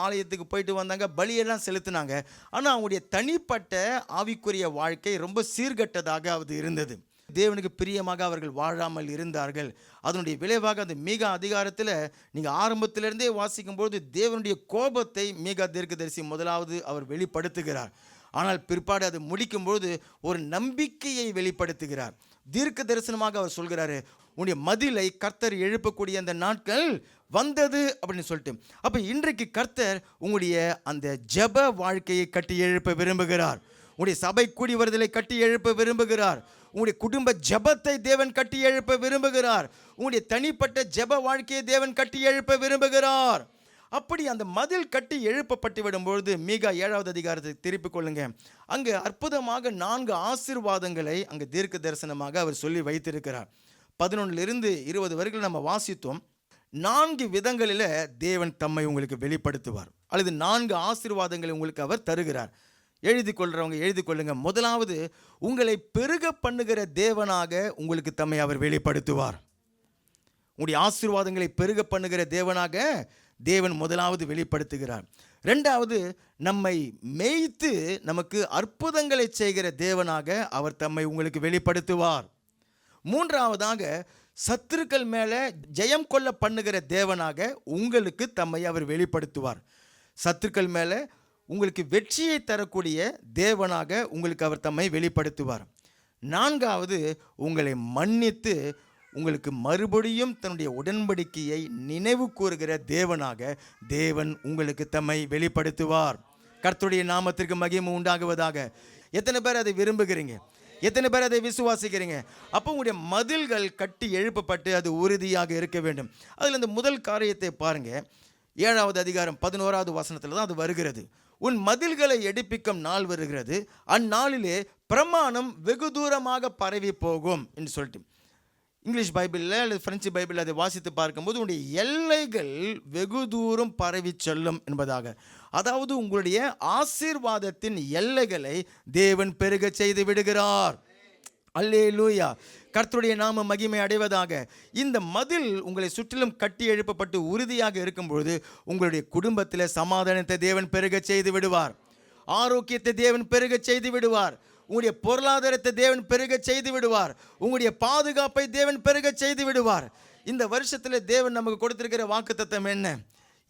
ஆலயத்துக்கு போயிட்டு வந்தாங்க, பலியெல்லாம் செலுத்தினாங்க. ஆனால் அவங்களுடைய தனிப்பட்ட ஆவிக்குரிய வாழ்க்கை ரொம்ப சீர்கட்டதாக அது இருந்தது. தேவனுக்கு பிரியமாக அவர்கள் வாழாமல் இருந்தார்கள். அதனுடைய விளைவாக அந்த மீகா அதிகாரத்தில் நீங்கள் ஆரம்பத்திலிருந்தே வாசிக்கும்போது தேவனுடைய கோபத்தை மீகா தீர்க்கதரிசி முதலாவது அவர் வெளிப்படுத்துகிறார். ஆனால் பிற்பாடு அது முடிக்கும்போது ஒரு நம்பிக்கையை வெளிப்படுத்துகிறார். தீர்க்க தரிசனமாக அவர் சொல்கிறாரு, உன்னுடைய மதிலை கர்த்தர் எழுப்பக்கூடிய அந்த நாட்கள் வந்தது அப்படின்னு சொல்லிட்டு. அப்போ இன்றைக்கு கர்த்தர் உங்களுடைய அந்த ஜெப வாழ்க்கையை கட்டி எழுப்ப விரும்புகிறார். உங்களுடைய சபை கூடி வருதலை கட்டி எழுப்ப விரும்புகிறார். உங்களுடைய குடும்ப ஜெபத்தை தேவன் கட்டி எழுப்ப விரும்புகிறார். உங்களுடைய தனிப்பட்ட ஜெப வாழ்க்கையை தேவன் கட்டி எழுப்ப விரும்புகிறார். அப்படி அந்த மதில் கட்டி எழுப்பப்பட்டு விடும்பொழுது மீகா 7வது அதிகாரத்தை திருப்பிக் கொள்ளுங்க. அங்கு அற்புதமாக 4 ஆசீர்வாதங்களை அங்கு தீர்க்க தரிசனமாக அவர் சொல்லி வைத்திருக்கிறார். 11லிருந்து 20 வரைக்கும் நம்ம வாசித்தோம். 4 விதங்களில் தேவன் தம்மை உங்களுக்கு வெளிப்படுத்துவார், அல்லது 4 ஆசீர்வாதங்களை உங்களுக்கு அவர் தருகிறார். எழுதி கொள்றவங்க எழுதி கொள்ளுங்க. முதலாவது, உங்களை பெருக பண்ணுகிற தேவனாக உங்களுக்கு தம்மை அவர் வெளிப்படுத்துவார். உங்களுடைய ஆசீர்வாதங்களை பெருக பண்ணுகிற தேவனாக தேவன் முதலாவது வெளிப்படுத்துகிறார். 2வது, நம்மை மேய்த்து நமக்கு அற்புதங்களை செய்கிற தேவனாக அவர் தம்மை உங்களுக்கு வெளிப்படுத்துவார். 3வதாக, சத்துருக்கள் மேலே ஜெயம் கொள்ள பண்ணுகிற தேவனாக உங்களுக்கு தம்மை அவர் வெளிப்படுத்துவார். சத்துருக்கள் மேலே உங்களுக்கு வெற்றியை தரக்கூடிய தேவனாக உங்களுக்கு அவர் தம்மை வெளிப்படுத்துவார். 4வது, உங்களை மன்னித்து உங்களுக்கு மறுபடியும் தன்னுடைய உடன்படிக்கையை நினைவு கூறுகிற தேவனாக தேவன் உங்களுக்கு தம்மை வெளிப்படுத்துவார். கர்த்தருடைய நாமத்திற்கு மகிமை உண்டாகுவதாக. எத்தனை பேர் அதை விரும்புகிறீங்க? எத்தனை பேர் அதை விசுவாசிக்கிறீங்க? அப்போ உங்களுடைய மதில்கள் கட்டி எழுப்பப்பட்டு அது உறுதியாக இருக்க வேண்டும். அதில் இந்த முதல் காரியத்தை பாருங்க. 7வது அதிகாரம் 11வது வசனத்தில் தான் அது வருகிறது. உன் மதில்களை எடுப்பிக்கும் நாள் வருகிறது, அந்நாளிலே பிரமாணம் வெகு தூரமாக பரவி போகும் என்று சொல்லிட்டு. இங்கிலீஷ் பைபிளில் அல்லது பிரெஞ்சு பைபிளில் அதை வாசித்து பார்க்கும்போது உங்களுடைய எல்லைகள் வெகு தூரம் பரவி செல்லும் என்பதாக. அதாவது உங்களுடைய ஆசீர்வாதத்தின் எல்லைகளை தேவன் பெருக செய்து விடுகிறார். அல்லேலூயா, கர்த்தருடைய நாம மகிமை அடைவதாக. இந்த மதில் உங்களை சுற்றிலும் கட்டி எழுப்பப்பட்டு உறுதியாக இருக்கும்பொழுது உங்களுடைய குடும்பத்தில் சமாதானத்தை தேவன் பெருக செய்து விடுவார். ஆரோக்கியத்தை தேவன் பெருக செய்து விடுவார். உங்களுடைய பொருளாதாரத்தை தேவன் பெருக செய்து விடுவார். உங்களுடைய பாதுகாப்பை தேவன் பெருக செய்து விடுவார். இந்த வருஷத்தில் தேவன் நமக்கு கொடுத்திருக்கிற வாக்குத்தத்தம் என்ன?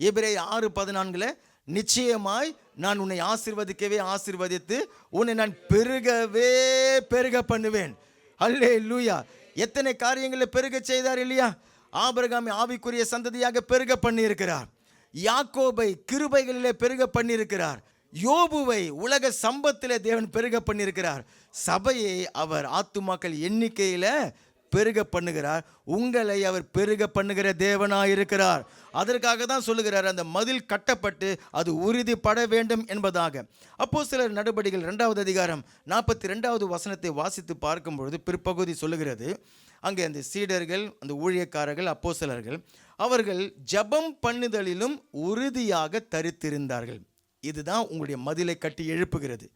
எபிரேயர் 6:14, நிச்சயமாய் நான் உன்னை ஆசீர்வதித்து உன்னை நான் பெருக பண்ணுவேன். அல்லேலூயா. எத்தனை காரியங்களில் பெருக செய்தார் இல்லையா? ஆபிரகாமை ஆவிக்குரிய சந்ததியாக பெருக பண்ணியிருக்கிறார். யாக்கோபை கிருபைகளிலே பெருக பண்ணியிருக்கிறார். யோபுவை உலக சம்பத்திலே தேவன் பெருக பண்ணியிருக்கிறார். சபையை அவர் ஆத்துமாக்கள் எண்ணிக்கையில் பெருக பண்ணுகிறார். உங்களை அவர் பெருக பண்ணுகிற தேவனாயிருக்கிறார். அதற்காக தான் சொல்லுகிறார், அந்த மதில் கட்டப்பட்டு அது உறுதிப்பட வேண்டும் என்பதாக. அப்போஸ்தலர் நடபடிகள் 2வது அதிகாரம் 42வது வசனத்தை வாசித்து பார்க்கும் பொழுது பிற்பகுதி சொல்லுகிறது, அங்கே அந்த சீடர்கள், அந்த ஊழியக்காரர்கள், அப்போஸ்தலர்கள் அவர்கள் ஜெபம் பண்ணுதலிலும் உறுதியாக தரித்திருந்தார்கள். இதுதான் உங்களுடைய மதிலை கட்டி எழுப்புகிறது.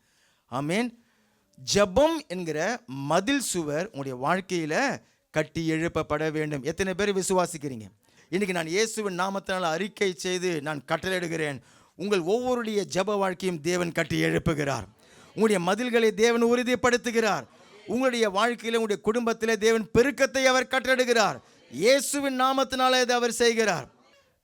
ஆமேன். ஜெபம் என்கிற மதில் சுவர் உங்களுடைய வாழ்க்கையில் கட்டி எழுப்பப்பட வேண்டும். எத்தனை பேர் விசுவாசிக்கிறீங்க? இன்னைக்கு நான் இயேசுவின் நாமத்தினால் அறிக்கை செய்து நான் கட்டளையிடுகிறேன், உங்கள் ஒவ்வொருடைய ஜெப வாழ்க்கையும் தேவன் கட்டி எழுப்புகிறார். உங்களுடைய மதில்களை தேவன் உறுதிப்படுத்துகிறார். உங்களுடைய வாழ்க்கையில், உங்களுடைய குடும்பத்தில் தேவன் பெருக்கத்தை அவர் கட்டளையிடுகிறார். இயேசுவின் நாமத்தினால இதை அவர் செய்கிறார்.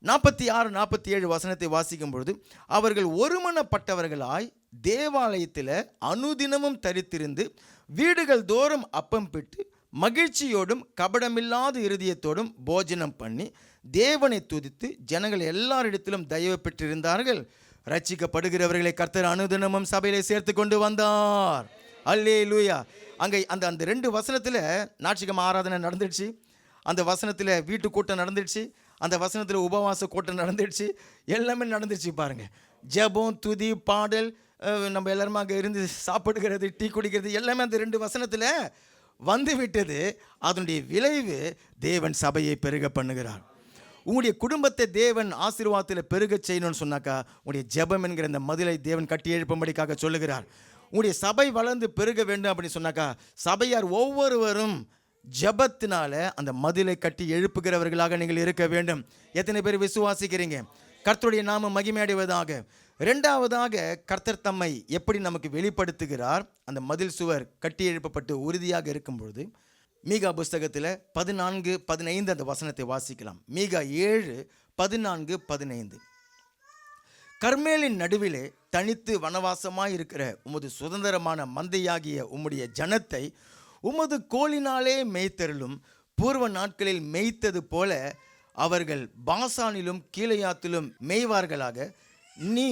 46, 47 வசனத்தை வாசிக்கும் பொழுது, அவர்கள் ஒருமனப்பட்டவர்களாய் தேவாலயத்தில் அனுதினமும் தரித்திருந்து வீடுகள் தோறும் அப்பம் பிட்டு மகிழ்ச்சியோடும் கபடமில்லாத இருதயத்தோடும் போஜனம் பண்ணி தேவனை துதித்து ஜனங்கள் எல்லாரிடத்திலும் தயவு பெற்றிருந்தார்கள். ரட்சிக்கப்படுகிறவர்களை கர்த்தர் அனுதினமும் சபையிலே சேர்த்து கொண்டு வந்தார். அல்லேலூயா. அங்கே அந்த 2 வசனத்தில் நாட்சிகம் ஆராதனை நடந்துடுச்சு, அந்த வசனத்தில் வீட்டு கூட்டம் நடந்துடுச்சு, அந்த வசனத்தில் உபவாச கூட்டம் நடந்துடுச்சு, எல்லாமே நடந்துடுச்சு. பாருங்கள், ஜெபம், துதி, பாடல், நம்ம எல்லாருமே அங்கே இருந்து சாப்பிடுகிறது, டீ குடிக்கிறது, எல்லாமே அந்த 2 வசனத்தில் வந்து விட்டது. அதனுடைய விளைவு தேவன் சபையை பெருக பண்ணுகிறார். உங்களுடைய குடும்பத்தை தேவன் ஆசீர்வாதத்தில் பெருக செய்யணும்னு சொன்னாக்கா உங்களுடைய ஜெபம் என்கிற அந்த மதிலை தேவன் கட்டி எழுப்பும்படிக்காக சொல்லுகிறார். உங்களுடைய சபை வளர்ந்து பெருக வேண்டும் அப்படின்னு சொன்னாக்கா சபையார் ஒவ்வொருவரும் ஜெபத்தினால அந்த மதிலை கட்டி எழுப்புகிறவர்களாக நீங்கள் இருக்க வேண்டும். எத்தனை பேர் விசுவாசிக்கிறீங்க? கர்த்தருடைய நாமம் மகிமையடைவதாக. இரண்டாவதாக கர்த்தர் தம்மை எப்படி நமக்கு வெளிப்படுத்துகிறார்? அந்த மதில் சுவர் கட்டி எழுப்பப்பட்டு உறுதியாக இருக்கும் பொழுது மீகா புஸ்தகத்தில் 14-15 அந்த வசனத்தை வாசிக்கலாம். மீகா 7:14-15. கர்மேலின் நடுவிலே தனித்து வனவாசமாய் இருக்கிற உமது சுதந்திரமான மந்தையாகிய உம்முடைய ஜனத்தை உமது கோலினாலே மேய்த்தருளும். பூர்வ நாட்களில் மேய்த்தது போல அவர்கள் பாசானிலும் கீலேயாத்திலும் மேய்வார்களாக. நீ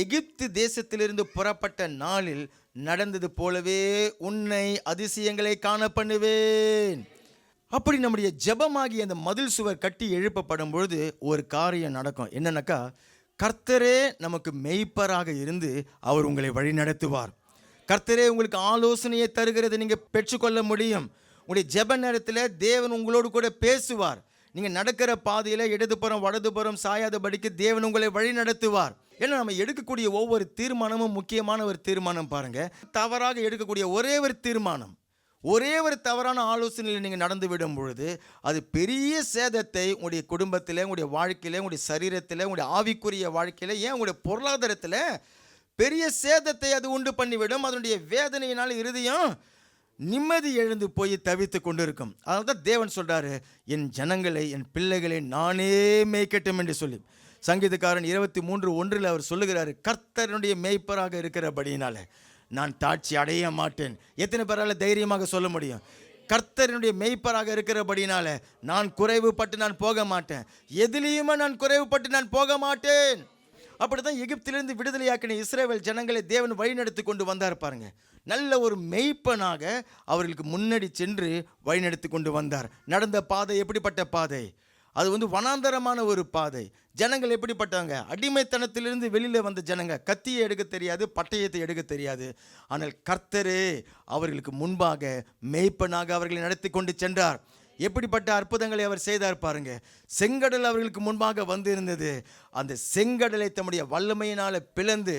எகிப்து தேசத்திலிருந்து புறப்பட்ட நாளில் நடந்தது போலவே உன்னை அதிசயங்களை காண பண்ணுவேன். அப்படி நம்முடைய ஜெபமாகிய அந்த மதில் சுவர் கட்டி எழுப்பப்படும் பொழுது ஒரு காரியம் நடக்கும். என்னன்னாக்கா, கர்த்தரே நமக்கு மெய்ப்பராக இருந்து அவர் உங்களை வழி நடத்துவார். கர்த்தரே உங்களுக்கு ஆலோசனையை தருகிறதை நீங்கள் பெற்றுக்கொள்ள முடியும். உங்களுடைய ஜெப நேரத்தில் தேவன் உங்களோடு கூட பேசுவார். நீங்கள் நடக்கிற பாதையில் இடதுபுறம் வலதுபுறம் சாயாதபடிக்கு தேவன் உங்களை வழி நடத்துவார். ஏன்னா நம்ம எடுக்கக்கூடிய ஒவ்வொரு தீர்மானமும் முக்கியமான ஒரு தீர்மானம். பாருங்க, தவறாக எடுக்கக்கூடிய ஒரே ஒரு தவறான ஆலோசனையில் நீங்கள் நடந்து விடும் பொழுது அது பெரிய சேதத்தை உங்களுடைய குடும்பத்தில், உங்களுடைய வாழ்க்கையில், உங்களுடைய சரீரத்தில், உங்களுடைய ஆவிக்குரிய வாழ்க்கையில், ஏன் உங்களுடைய பொருளாதாரத்தில் பெரிய சேதத்தை அது உண்டு பண்ணிவிடும். அதனுடைய வேதனையினால் இருதயம் நிம்மதி எழுந்து போய் தவித்து கொண்டு இருக்கும். அதனால தான் தேவன் சொல்கிறாரு, என் ஜனங்களை, என் பிள்ளைகளை நானே மேய்க்கட்டும் என்று சொல்லி. சங்கீதக்காரன் 23:1 அவர் சொல்லுகிறாரு, கர்த்தருடைய மேய்ப்பராக இருக்கிறபடியினால நான் தாட்சி அடைய மாட்டேன். எத்தனை பேரால் தைரியமாக சொல்ல முடியும்? கர்த்தருடைய மேய்ப்பராக இருக்கிறபடினால நான் குறைவுபட்டு நான் போக மாட்டேன். எதிலையுமே நான் குறைவுபட்டு நான் போக மாட்டேன். அப்படிதான் எகிப்திலிருந்து விடுதலையாக்கின இஸ்ரவேல் ஜனங்களை தேவன் வழிநடத்தி கொண்டு வந்தார். பாருங்க, நல்ல ஒரு மெய்ப்பனாக அவர்களுக்கு முன்னாடி சென்று வழிநடத்தி கொண்டு வந்தார். நடந்த பாதை எப்படிப்பட்ட பாதை? அது வனாந்தரமான ஒரு பாதை. ஜனங்கள் எப்படிப்பட்டவங்க? அடிமைத்தனத்திலிருந்து வெளியில் வந்த ஜனங்க. கத்தியை எடுக்க தெரியாது, பட்டயத்தை எடுக்க தெரியாது. ஆனால் கர்த்தரே அவர்களுக்கு முன்பாக மெய்ப்பனாக அவர்களை நடத்தி கொண்டு சென்றார். எப்படிப்பட்ட அற்புதங்களை அவர் செய்தார் பாருங்க. செங்கடல் அவர்களுக்கு முன்பாக வந்து இருந்தது. அந்த செங்கடலை தம்முடைய வல்லமையினால் பிளந்து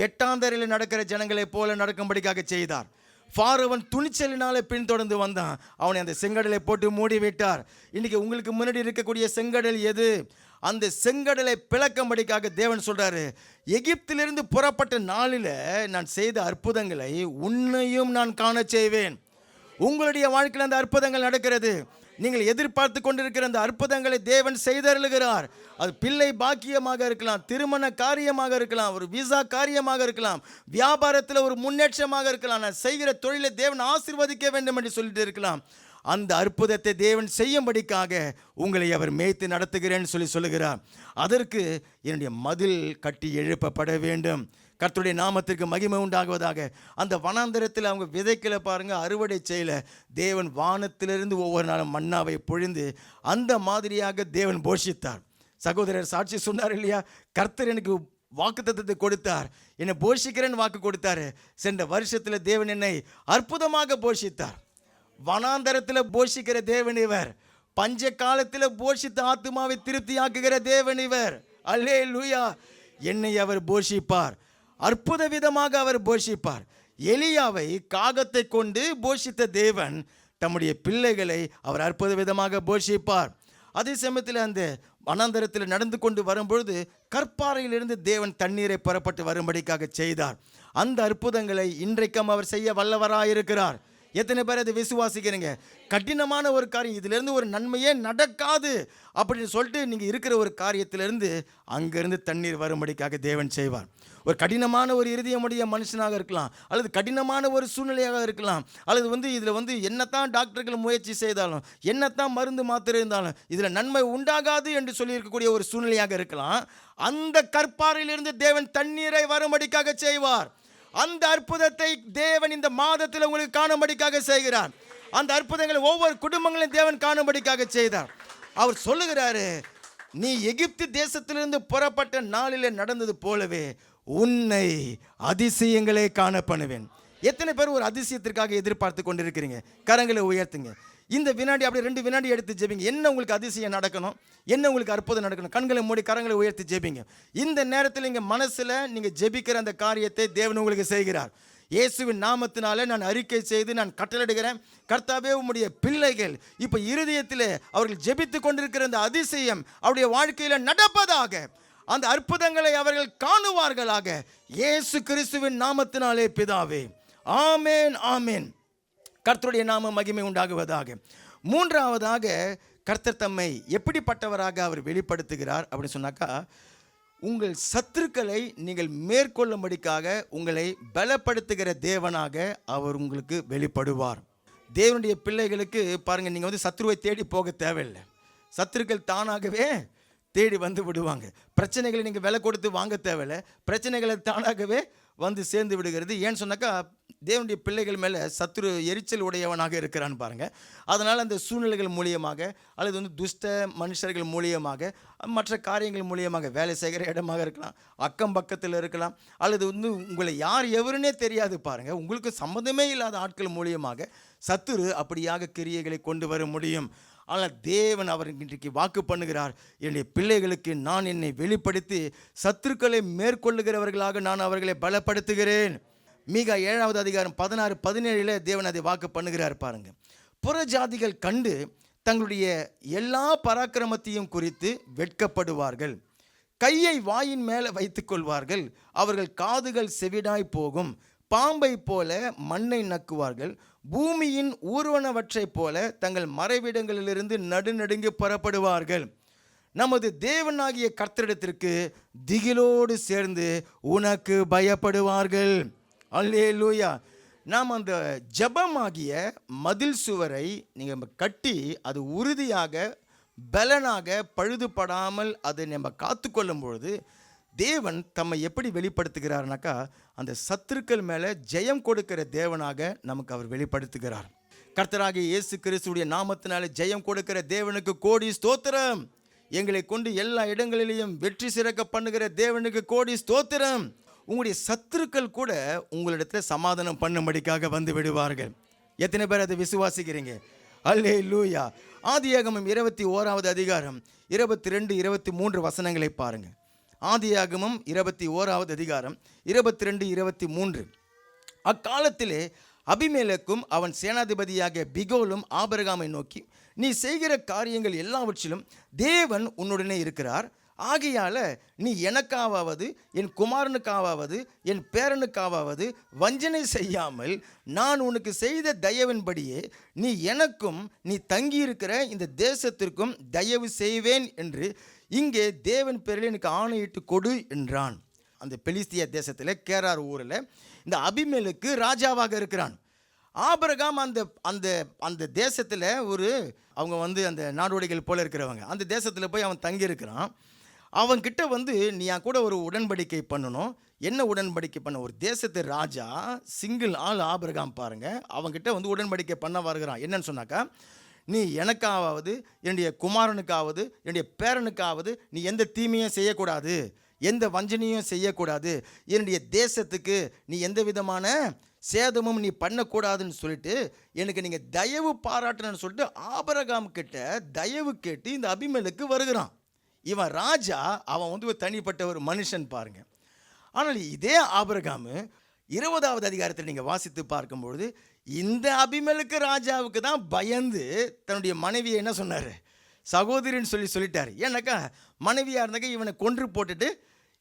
வெட்டாந்தரையில் நடக்கிற ஜனங்களை போல நடக்கும்படிக்காக செய்தார். ஃபாரோவன் துணிச்சலினாலே பின்தொடர்ந்து வந்தான். அவனை அந்த செங்கடலை போட்டு மூடி விட்டார். இன்னைக்கு உங்களுக்கு முன்னாடி இருக்கக்கூடிய செங்கடல் எது? அந்த செங்கடலை பிளக்கும்படிக்காக தேவன் சொல்றாரு, எகிப்திலிருந்து புறப்பட்ட நாளில் நான் செய்த அற்புதங்களை உன்னையும் நான் காண செய்வேன். உங்களுடைய வாழ்க்கையில் அந்த அற்புதங்கள் நடக்கிறது. நீங்கள் எதிர்பார்த்து கொண்டிருக்கிற அந்த அற்புதங்களை தேவன் செய்தருளுகிறார். அது பிள்ளை பாக்கியமாக இருக்கலாம், திருமண காரியமாக இருக்கலாம், ஒரு விசா காரியமாக இருக்கலாம், வியாபாரத்தில் ஒரு முன்னேற்றமாக இருக்கலாம், நான் செய்கிற தொழிலை தேவன் ஆசீர்வதிக்க வேண்டும் என்று சொல்லிட்டு இருக்கலாம். அந்த அற்புதத்தை தேவன் செய்யும்படிக்காக உங்களை அவர் மேய்த்து நடத்துகிறேன்னு சொல்லுகிறார். அதற்கு என்னுடைய மதில் கட்டி எழுப்பப்பட வேண்டும். கர்த்தருடைய நாமத்திற்கு மகிமை உண்டாகுவதாக. அந்த வனாந்தரத்தில் அவங்க விதைக்கல பாருங்க, அறுவடை செய்யல. தேவன் வானத்திலிருந்து ஒவ்வொரு நாளும் மன்னாவை பொழிந்து அந்த மாதிரியாக தேவன் போஷித்தார். சகோதரர் சாட்சி சொன்னார் இல்லையா, கர்த்தர் எனக்கு வாக்குத்தத்தத்தை கொடுத்தார், என்னை போஷிக்கிறேன்னு வாக்கு கொடுத்தாரு. சென்ற வருஷத்தில் தேவன் என்னை அற்புதமாக போஷித்தார். வனாந்தரத்தில் போஷிக்கிற தேவன் இவர். பஞ்ச காலத்தில் போஷித்த ஆத்துமாவை திருப்தியாக்குகிற தேவன் இவர். அல்லேலூயா. என்னை அவர் போஷிப்பார், அற்புத விதமாக அவர் போஷிப்பார். எலியாவை காகத்தை கொண்டு போஷித்த தேவன் தம்முடைய பிள்ளைகளை அவர் அற்புத விதமாக போஷிப்பார். அதே சமயத்தில் அந்த வனாந்தரத்தில் நடந்து கொண்டு வரும்பொழுது கற்பாறையிலிருந்து தேவன் தண்ணீரை புறப்பட்டு வரும்படிக்காக செய்தார். அந்த அற்புதங்களை இன்றைக்கும் அவர் செய்ய வல்லவராயிருக்கிறார். எத்தனை பேர் அதை விசுவாசிக்கிறீங்க? கடினமான ஒரு காரியம், இதிலிருந்து ஒரு நன்மையே நடக்காது அப்படின்னு சொல்லிட்டு நீங்கள் இருக்கிற ஒரு காரியத்திலிருந்து அங்கிருந்து தண்ணீர் வரும்படிக்காக தேவன் செய்வார். ஒரு கடினமான ஒரு இருதயமுடைய மனுஷனாக இருக்கலாம், அல்லது கடினமான ஒரு சூழ்நிலையாக இருக்கலாம், அல்லது இதில் என்னத்தான் டாக்டர்கள் முயற்சி செய்தாலும், என்னத்தான் மருந்து மாத்திரை இருந்தாலும் இதில் நன்மை உண்டாகாது என்று சொல்லியிருக்கக்கூடிய ஒரு சூழ்நிலையாக இருக்கலாம். அந்த கற்பாறையிலிருந்து தேவன் தண்ணீரை வரும்படிக்காக செய்வார். அந்த அற்புதத்தை தேவன் இந்த மாதத்தில் உங்களுக்கு காணும்படிக்காக செய்கிறார். அந்த அற்புதங்களை ஒவ்வொரு குடும்பங்களையும் தேவன் காணும்படிக்காக செய்தார். அவர் சொல்லுகிறாரு, நீ எகிப்து தேசத்திலிருந்து புறப்பட்ட நாளில் நடந்தது போலவே உன்னை அதிசயங்களே காண பண்ணுவேன். எத்தனை பேர் ஒரு அதிசயத்திற்காக எதிர்பார்த்து கொண்டிருக்கிறீங்க? கரங்களை உயர்த்துங்க. இந்த வினாடி அப்படியே 2 வினாடி எடுத்து ஜெபிங்க. என்ன உங்களுக்கு அதிசயம் நடக்கணும், என்ன உங்களுக்கு அற்புதம் நடக்கணும்? கண்களை மூடி கரங்களை உயர்த்தி ஜெபிங்க. இந்த நேரத்தில் நீங்கள் மனசில் நீங்கள் ஜெபிக்கிற அந்த காரியத்தை தேவன் உங்களுக்கு செய்கிறார். இயேசுவின் நாமத்தினாலே நான் அறிக்கை செய்து நான் கட்டளையிடுகிறேன். கர்த்தாவே, உம்முடைய பிள்ளைகள் இப்போ இருதயத்திலே அவர்கள் ஜெபித்து கொண்டிருக்கிற அந்த அதிசயம் அவருடைய வாழ்க்கையில் நடப்பதாக, அந்த அற்புதங்களை அவர்கள் காணுவார்களாக, இயேசு கிறிஸ்துவின் நாமத்தினாலே பிதாவே. ஆமேன், ஆமேன். கர்த்தருடைய நாம மகிமை உண்டாகுவதாக. மூன்றாவதாக, கர்த்தர் தம்மை எப்படிப்பட்டவராக அவர் வெளிப்படுத்துகிறார் அப்படின்னு சொன்னாக்கா, உங்கள் சத்துருக்களை நீங்கள் மேற்கொள்ளும்படிக்காக உங்களை பலப்படுத்துகிற தேவனாக அவர் உங்களுக்கு வெளிப்படுவார். தேவனுடைய பிள்ளைகளுக்கு பாருங்கள், நீங்கள் வந்து சத்துருவை தேடி போக தேவையில்லை. சத்துருக்கள் தானாகவே தேடி வந்து விடுவாங்க. பிரச்சனைகளை நீங்கள் விலை கொடுத்து வாங்க தேவையில்லை. பிரச்சனைகளை தானாகவே வந்து சேர்ந்து விடுகிறது. ஏன்னு சொன்னாக்கா, தேவனுடைய பிள்ளைகள் மேலே சத்துரு எரிச்சல் உடையவனாக இருக்கிறான்னு பாருங்கள். அதனால் அந்த சூழ்நிலைகள் மூலியமாக, அல்லது வந்து துஷ்ட மனுஷர்கள் மூலியமாக, மற்ற காரியங்கள் மூலியமாக, வேலை செய்கிற இடமாக இருக்கலாம், அக்கம் பக்கத்தில் இருக்கலாம், அல்லது வந்து உங்களை யார் எவருன்னே தெரியாது பாருங்கள், உங்களுக்கு சம்மந்தமே இல்லாத ஆட்கள் மூலியமாக சத்துரு அப்படியாக கிரியைகளை கொண்டு வர முடியும். ஆனால் தேவன் அவர் இன்றைக்கு வாக்கு பண்ணுகிறார், என்னுடைய பிள்ளைகளுக்கு நான் என்னை வெளிப்படுத்தி சத்துருக்களை மேற்கொள்ளுகிறவர்களாக நான் அவர்களை பலப்படுத்துகிறேன். மீகா 7வது அதிகாரம் 16-17 தேவன் அதை வாக்கு பண்ணுகிறார் பாருங்க. புற ஜாதிகள் கண்டு தங்களுடைய எல்லா பராக்கிரமத்தையும் குறித்து வெட்கப்படுவார்கள். கையை வாயின் மேலே வைத்துக் கொள்வார்கள். அவர்கள் காதுகள் செவிடாய் போகும். பாம்பை போல மண்ணை நக்குவார்கள். பூமியின் ஊர்வனவற்றைப் போல தங்கள் மறைவிடங்களிலிருந்து நடுநடுங்கி புறப்படுவார்கள். நமது தேவனாகிய கர்த்தரிடத்திற்கு திகிலோடு சேர்ந்து உனக்கு பயப்படுவார்கள். அல்லேலூயா. நாம் அந்த ஜெபமாகிய மதில் சுவரை நீங்கள் கட்டி அது உறுதியாக பலனாக பழுதுபடாமல் அதை நம்ம காத்துக்கொள்ளும் பொழுது தேவன் தம்மை எப்படி வெளிப்படுத்துகிறார்னாக்கா, அந்த சத்துருக்கள் மேலே ஜெயம் கொடுக்கிற தேவனாக நமக்கு அவர் வெளிப்படுத்துகிறார். கர்த்தராகிய இயேசு கிறிஸ்துடைய நாமத்தினாலே ஜெயம் கொடுக்கிற தேவனுக்கு கோடி ஸ்தோத்திரம். எங்களை கொண்டு எல்லா இடங்களிலேயும் வெற்றி சிறக்க பண்ணுகிற தேவனுக்கு கோடி ஸ்தோத்திரம். உங்களுடைய சத்துருக்கள் கூட உங்களிடத்தில் சமாதானம் பண்ணும்படிக்காக வந்து விடுவார்கள். எத்தனை பேர் அதை விசுவாசிக்கிறீங்க? அல்லேலூயா. ஆதியாகமம் 21வது அதிகாரம் 22-23 வசனங்களை பாருங்கள். ஆதியாகமம் 21வது அதிகாரம் 22-23. அக்காலத்திலே அபிமெலேக்கும் அவன் சேனாதிபதியாக பிகோலும் ஆபிரகாமை நோக்கி, நீ செய்கிற காரியங்கள் எல்லாவற்றிலும் தேவன் உன்னுடனே இருக்கிறார். ஆகையால் நீ எனக்காவது என் குமாரனுக்காவது என் பேரனுக்காவது வஞ்சனை செய்யாமல் நான் உனக்கு செய்த தயவின்படியே நீ எனக்கும் நீ தங்கியிருக்கிற இந்த தேசத்திற்கும் தயவு செய்வேன் என்று இங்கே தேவன் பேரில் எனக்கு ஆணையிட்டு கொடு என்றான். அந்த பெலிஸ்திய தேசத்தில் கேரார் ஊரில் இந்த அபிமெலேக்கு ராஜாவாக இருக்கிறான். ஆபிரகாம் அந்த அந்த அந்த தேசத்தில் அவங்க வந்து அந்த நாடோடிகள் போல இருக்கிறவங்க, அந்த தேசத்தில் போய் அவன் தங்கியிருக்கிறான். அவன்கிட்ட வந்து நீ என் கூட ஒரு உடன்படிக்கை பண்ணணும். என்ன உடன்படிக்கை பண்ண? ஒரு தேசத்து ராஜா சிங்கிள் ஆள் ஆபிரகாம் பாருங்கள், அவன்கிட்ட வந்து உடன்படிக்கை பண்ண வருகிறான். என்னன்னு சொன்னாக்கா, நீ எனக்காவது என்னுடைய குமாரனுக்காவது என்னுடைய பேரனுக்காவது நீ எந்த தீமையும் செய்யக்கூடாது, எந்த வஞ்சனையும் செய்யக்கூடாது, என்னுடைய தேசத்துக்கு நீ எந்த விதமான சேதமும் நீ பண்ணக்கூடாதுன்னு சொல்லிட்டு எனக்கு நீங்கள் தயவு பாராட்டணும்னு சொல்லிட்டு ஆபிரகாம் கிட்ட தயவு கேட்டு இந்த அபிமெலேக்கு வருகிறான். இவன் ராஜா, அவன் வந்து ஒரு தனிப்பட்ட ஒரு மனுஷன் பாருங்க. ஆனால் இதே ஆபிரகாம் 20வது அதிகாரத்தில் நீங்கள் வாசித்து பார்க்கும்பொழுது இந்த அபிமெலேக்கு ராஜாவுக்கு தான் பயந்து தன்னுடைய மனைவியை என்ன சொன்னார்? சகோதரின்னு சொல்லிட்டார். ஏன்னாக்கா மனைவியாக இருந்தாக்க இவனை கொன்று போட்டுட்டு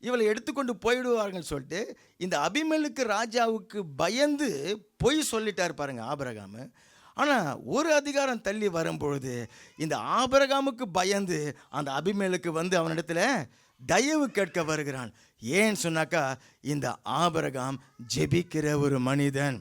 இவளை எடுத்துக்கொண்டு போயிடுவார்கள் சொல்லிட்டு இந்த அபிமெலேக்கு ராஜாவுக்கு பயந்து பொய் சொல்லிட்டார் பாருங்க ஆபிரகாம். ஆனால் ஒரு அதிகாரம் தள்ளி வரும்பொழுது இந்த ஆபிரகாமுக்கு பயந்து அந்த அபிமெலேக்கு வந்து அவனிடத்தில் தயவு கேட்க வருகிறான். ஏன்னு சொன்னாக்கா, இந்த ஆபிரகாம் ஜெபிக்கிற ஒரு மனிதன்.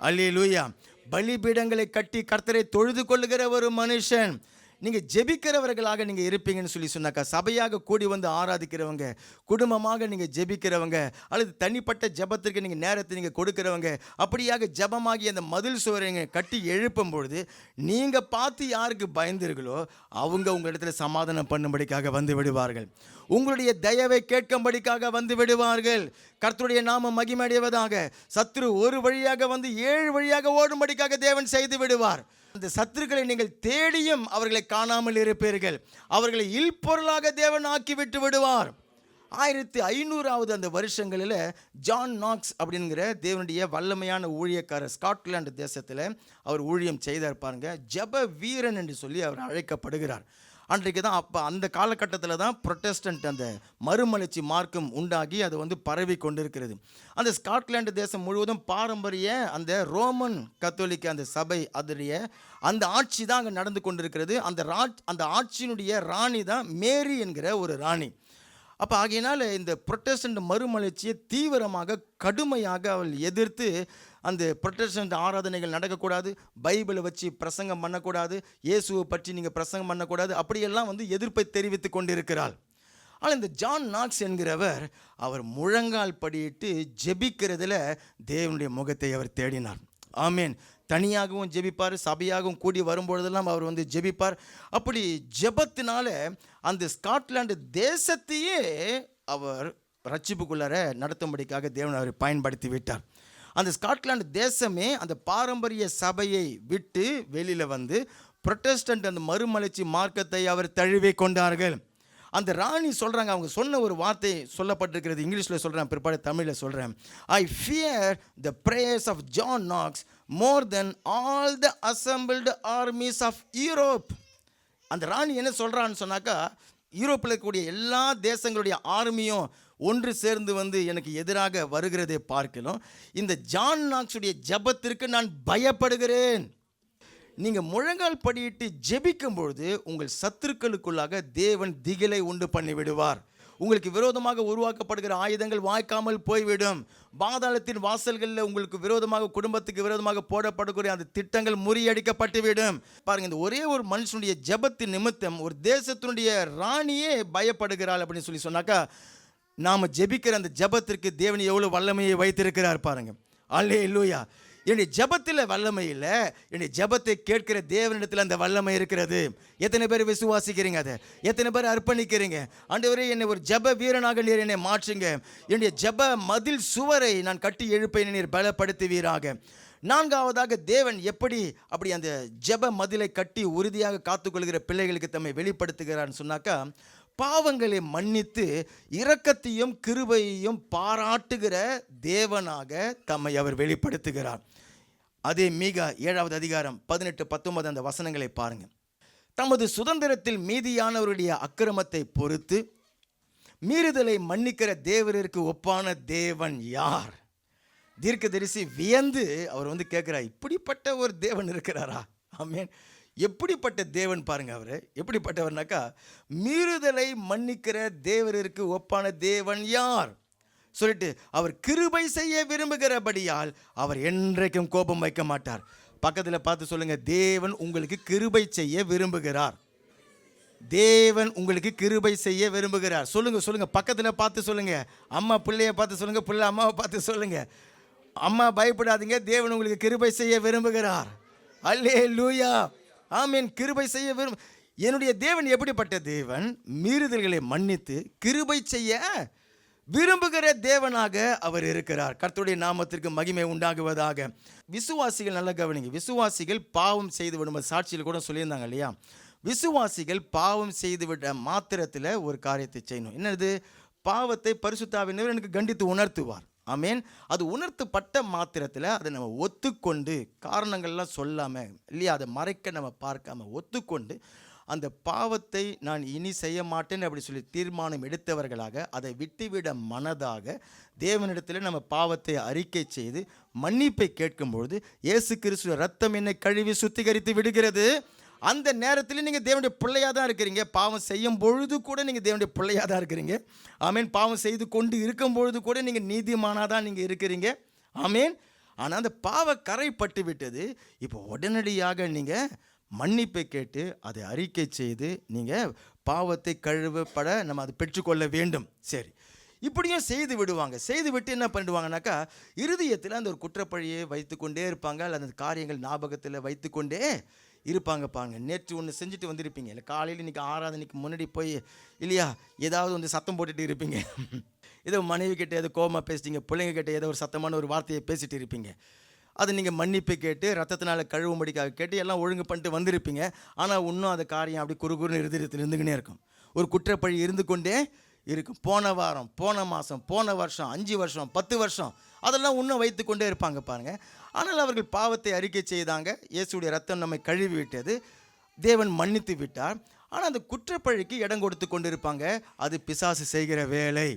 அல்லேலூயா. பலிபீடங்களை கட்டி கர்த்தரை தொழுது கொள்ளுகிற ஒரு மனுஷன். நீங்கள் ஜெபிக்கிறவர்களாக நீங்கள் இருப்பீங்கன்னு சொன்னாக்கா, சபையாக கூடி வந்து ஆராதிக்கிறவங்க, குடும்பமாக நீங்கள் ஜெபிக்கிறவங்க, அல்லது தனிப்பட்ட ஜெபத்திற்கு நீங்கள் நேரத்தை நீங்கள் கொடுக்கிறவங்க, அப்படியாக ஜெபமாகி அந்த மதில் சுவரை நீங்கள் கட்டி எழுப்பும் பொழுது நீங்கள் பார்த்து யாருக்கு பயந்தீர்களோ அவங்க உங்களிடத்தில் சமாதானம் பண்ணும்படிக்காக வந்து விடுவார்கள். உங்களுடைய தயவை கேட்கும்படிக்காக வந்து விடுவார்கள். கர்த்தருடைய நாமம் மகிமையடைவதாக. சத்துரு ஒரு வழியாக வந்து 7 வழியாக ஓடும்படிக்காக தேவன் செய்து விடுவார். அந்த சத்துருக்களை நீங்கள் தேடியும் அவர்களை காணாமல் இருப்பீர்கள். அவர்களை இல்பொருளாக தேவன் ஆக்கி விட்டு விடுவார். 1500வது அந்த வருஷங்களில் ஜான் நாக்ஸ் அப்படிங்கிற தேவனுடைய வல்லமையான ஊழியக்காரர் ஸ்காட்லாந்து தேசத்தில் அவர் ஊழியம் செய்தார் பாருங்க. ஜெப வீரன் என்று சொல்லி அவர் அழைக்கப்படுகிறார். அன்றைக்கு தான் அப்போ அந்த காலகட்டத்தில் தான் புரொட்டஸ்டன்ட் அந்த மறுமலர்ச்சி மார்க்கம் உண்டாகி அது வந்து பரவி கொண்டிருக்கிறது. அந்த ஸ்காட்லாந்து தேசம் முழுவதும் பாரம்பரிய அந்த ரோமன் கத்தோலிக்க அந்த சபை அதனுடைய அந்த ஆட்சி தான் அங்கே நடந்து கொண்டிருக்கிறது. அந்த ஆட்சியினுடைய ராணி தான் மேரி என்கிற ஒரு ராணி. அப்போ ஆகையினால் இந்த புரொட்டஸ்டன்ட் மறுமலர்ச்சியை தீவிரமாக கடுமையாக அவள் எதிர்த்து அந்த புரொட்டஸ்டன்ட் ஆராதனைகள் நடக்கக்கூடாது, பைபிளை வச்சு பிரசங்கம் பண்ணக்கூடாது, இயேசுவை பற்றி நீங்கள் பிரசங்கம் பண்ணக்கூடாது, அப்படியெல்லாம் வந்து எதிர்ப்பை தெரிவித்து கொண்டிருக்கிறாள். ஆனால் இந்த ஜான் நாக்ஸ் என்கிறவர் அவர் முழங்கால் படியிட்டு ஜெபிக்கிறதுல தேவனுடைய முகத்தை அவர் தேடினார். ஆமேன். தனியாகவும் ஜெபிப்பார், சபையாகவும் கூடி வரும்பொழுதெல்லாம் அவர் வந்து ஜெபிப்பார். அப்படி ஜெபத்தினால அந்த ஸ்காட்லாந்து தேசத்தையே அவர் ரட்சிப்புக்குள்ளார நடத்தும்படிக்காக தேவன் அவரை பயன்படுத்தி விட்டார். அந்த ஸ்காட்லாந்து தேசமே அந்த பாரம்பரிய சபையை விட்டு வெளியில் வந்து புரொட்டஸ்டன்ட் அந்த மறுமலர்ச்சி மார்க்கத்தை அவர் தழுவி கொண்டார்கள். அந்த ராணி சொல்கிறாங்க, அவங்க சொன்ன ஒரு வார்த்தை சொல்லப்பட்டிருக்கிறது, இங்கிலீஷில் சொல்கிறேன், பிற்பாடு தமிழில் சொல்கிறேன். I fear the prayers of John Knox more than all the assembled armies of Europe. அந்த ராணி என்ன சொல்கிறான்னு சொன்னாக்கா, யூரோப்பில் இருக்கக்கூடிய எல்லா தேசங்களுடைய ஆர்மியும் ஒன்று சேர்ந்து வந்து எனக்கு எதிராக வருகிறதை பார்க்கலாம், இந்த ஜான் நாக்ஸுடைய ஜெபத்திற்கு நான் பயப்படுகிறேன். நீங்கள் முழங்கால் படியிட்டு ஜெபிக்கும் பொழுது உங்கள் சத்துருக்களுக்குள்ளாக தேவன் திகிலை உண்டு பண்ணி விடுவார். உங்களுக்கு விரோதமாக உருவாக்கப்படுகிற ஆயுதங்கள் வாய்க்காமல் போய்விடும். பாதாளத்தின் வாசல்களில் உங்களுக்கு விரோதமாக, குடும்பத்துக்கு விரோதமாக போடப்படக்கூடிய அந்த திட்டங்கள் முறியடிக்கப்பட்டுவிடும். பாருங்கள், இந்த ஒரே ஒரு மனுஷனுடைய ஜெபத்தின் நிமித்தம் ஒரு தேசத்தினுடைய ராணியே பயப்படுகிறாள் அப்படின்னு சொல்லி சொன்னாக்கா, நாம் ஜெபிக்கிற அந்த ஜெபத்திற்கு தேவன் எவ்வளோ வல்லமையை வைத்திருக்கிறார் பாருங்கள். அல்லேலூயா. என்னுடைய ஜெபத்தில் வல்லமை இல்லை, என்னுடைய ஜெபத்தை கேட்கிற தேவனிடத்தில் அந்த வல்லமை இருக்கிறது. எத்தனை பேர் விசுவாசிக்கிறீங்க? அதை எத்தனை பேர் அர்ப்பணிக்கிறீங்க? ஆண்டவரே, என்னை ஒரு ஜெப வீரனாக நீர் என்னை மாற்றுங்க, என்னுடைய ஜெப மதில் சுவரை நான் கட்டி எழுப்பேன் நீர் பலப்படுத்துவீராக. நான்காவதாக தேவன் எப்படி அப்படி அந்த ஜெப மதிலை கட்டி உறுதியாக காத்துக்கொள்கிற பிள்ளைகளுக்கு தம்மை வெளிப்படுத்துகிறான்னு சொன்னாக்கா, பாவங்களை மன்னித்து இரக்கத்தையும் கிருபையையும் பாராட்டுகிற தேவனாக தம்மை அவர் வெளிப்படுத்துகிறார். அதே மீகா 7வது அதிகாரம் 18-19 அந்த வசனங்களை பாருங்கள். தமது சுதந்திரத்தில் மீதியானவருடைய அக்கிரமத்தை பொறுத்து மீறுதலை மன்னிக்கிற தேவருக்கு ஒப்பான தேவன் யார்? தீர்க்கதரிசி வியந்து அவர் வந்து கேட்கிறார், இப்படிப்பட்ட ஒரு தேவன் இருக்கிறாரா? ஆமென். எப்படிப்பட்ட தேவன் பாருங்க, அவர் எப்படிப்பட்டவர்னாக்கா, மீறுதலை மன்னிக்கிற தேவருக்கு ஒப்பான தேவன் யார் சொல்லிட்டு அவர் கிருபை செய்ய விரும்புகிறபடியால் அவர் என்றைக்கும் கோபம் வைக்க மாட்டார். பக்கத்தில் பார்த்து சொல்லுங்க, தேவன் உங்களுக்கு கிருபை செய்ய விரும்புகிறார். தேவன் உங்களுக்கு கிருபை செய்ய விரும்புகிறார். சொல்லுங்க சொல்லுங்க, பக்கத்தில் பார்த்து சொல்லுங்க. அம்மா பிள்ளைய பார்த்து சொல்லுங்க, பிள்ளை அம்மாவை பார்த்து சொல்லுங்க. அம்மா பயப்படாதீங்க, தேவன் உங்களுக்கு கிருபை செய்ய விரும்புகிறார். அல்லேலூயா. ஆமென். கிருபை செய்ய என்னுடைய தேவன் எப்படிப்பட்ட தேவன்? மீறுதல்களை மன்னித்து கிருபை செய்ய விரும்புகிற தேவனாக அவர் இருக்கிறார். கர்த்தருடைய நாமத்திற்கு மகிமை உண்டாகுவதாக. விசுவாசிகள் நல்லா கவனிங்க. விசுவாசிகள் பாவம் செய்து விடும் சாட்சியில் கூட சொல்லியிருந்தாங்க இல்லையா? விசுவாசிகள் பாவம் செய்து விட மாத்திரத்தில் ஒரு காரியத்தை செய்யணும். என்னது? பாவத்தை பரிசுத்த ஆவியானவர் எனக்கு கண்டித்து உணர்த்துவார். ஆமேன். அது உணர்த்தப்பட்ட மாத்திரத்தில் அதை நம்ம ஒத்துக்கொண்டு, காரணங்கள்லாம் சொல்லாமல் இல்லையா, அதை மறைக்க நம்ம பார்க்காம ஒத்துக்கொண்டு அந்த பாவத்தை நான் இனி செய்ய மாட்டேன் அப்படி சொல்லி தீர்மானம் எடுத்தவர்களாக அதை விட்டுவிட மனதாக தேவனிடத்தில் நம்ம பாவத்தை அறிக்கை செய்து மன்னிப்பை கேட்கும்பொழுது இயேசு கிறிஸ்துவின் ரத்தம் என்னை கழுவி சுத்திகரித்து விடுகிறது. அந்த நேரத்தில் நீங்கள் தேவனுடைய பிள்ளையாக தான் இருக்கிறீங்க. பாவம் செய்யும் பொழுது கூட நீங்கள் தேவனுடைய பிள்ளையாக தான் இருக்கிறீங்க. ஆமேன். பாவம் செய்து கொண்டு இருக்கும் பொழுது கூட நீங்கள் நீதிமானாக தான் நீங்கள் இருக்கிறீங்க. ஆமேன். ஆனால் அந்த பாவ கரைப்பட்டு விட்டது. இப்போ உடனடியாக நீங்கள் மன்னிப்பை கேட்டு அதை அறிக்கை செய்து நீங்கள் பாவத்தை கழுவப்பட நம்ம அதை பெற்றுக்கொள்ள வேண்டும். சரி, இப்படியும் செய்து விடுவாங்க. செய்து விட்டு என்ன பண்ணிடுவாங்கனாக்கா, இருதயத்தில் அந்த ஒரு குற்றப்பழியை வைத்து கொண்டே இருப்பாங்க. அல்லது அந்த காரியங்கள் ஞாபகத்தில் வைத்து கொண்டே இருப்பாங்க. பாருங்க, நேற்று ஒன்று செஞ்சுட்டு வந்திருப்பீங்க, இல்லை காலையில் இன்றைக்கி ஆராதனைக்கு முன்னாடி போய் இல்லையா ஏதாவது வந்து சத்தம் போட்டுட்டு இருப்பீங்க. ஏதோ மனைவி கிட்ட ஏதோ கோபமாக பேசிட்டீங்க, பிள்ளைங்க கிட்ட ஏதோ ஒரு சத்தமான ஒரு வார்த்தையை பேசிட்டு இருப்பீங்க. அதை நீங்கள் மன்னிப்பு கேட்டு ரத்தத்தினால கழுவும்படிக்காக கேட்டு எல்லாம் ஒழுங்கு பண்ணிட்டு வந்திருப்பீங்க. ஆனால் இன்னும் அந்த காரியம் அப்படி குறுகுறுன்னு இருந்துக்கினே இருக்கும். ஒரு குற்றப்பழி இருந்து கொண்டே இருக்கும். போன வாரம், போன மாதம், போன வருஷம், 5 வருஷம், 10 வருஷம் அதெல்லாம் இன்னும் வைத்து கொண்டே இருப்பாங்க பாருங்கள். ஆனால் அவர்கள் பாவத்தை அறிக்கை செய்தாங்க. இயேசுடைய ரத்தம் நம்மை கழுவி விட்டது, தேவன் மன்னித்து விட்டார். ஆனால் அந்த குற்றப்பழிக்கு இடம் கொடுத்து கொண்டு இருப்பாங்க. அது பிசாசு செய்கிற வேலை.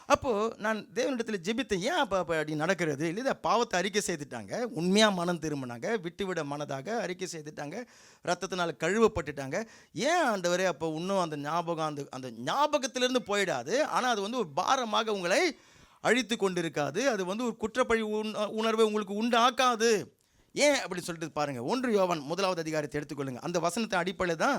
அப்போது நான் தேவனிடத்தில் ஜெபித்தேன், ஏன் அப்போ அப்படி நடக்கிறது இல்லை? பாவத்தை அறிக்கை செய்துட்டாங்க, உண்மையாக மனம் திரும்பினாங்க, விட்டுவிட மனதாக அறிக்கை செய்துட்டாங்க, ரத்தத்தினால் கழுவப்பட்டுட்டாங்க. ஏன் ஆண்டவரே அப்போ இன்னும் அந்த ஞாபகம் அந்த ஞாபகத்திலேருந்து போயிடாது, ஆனால் அது ஒரு பாரமாக உங்களை அழித்து கொண்டு இருக்காது, அது ஒரு குற்றப்பழி உணர்வை உங்களுக்கு உண்டாக்காது. ஏன் அப்படி சொல்லிட்டு பாருங்கள். 1 யோவான் 1வது அதிகாரத்தை எடுத்துக்கொள்ளுங்கள். அந்த வசனத்தை அடிப்படையில் தான்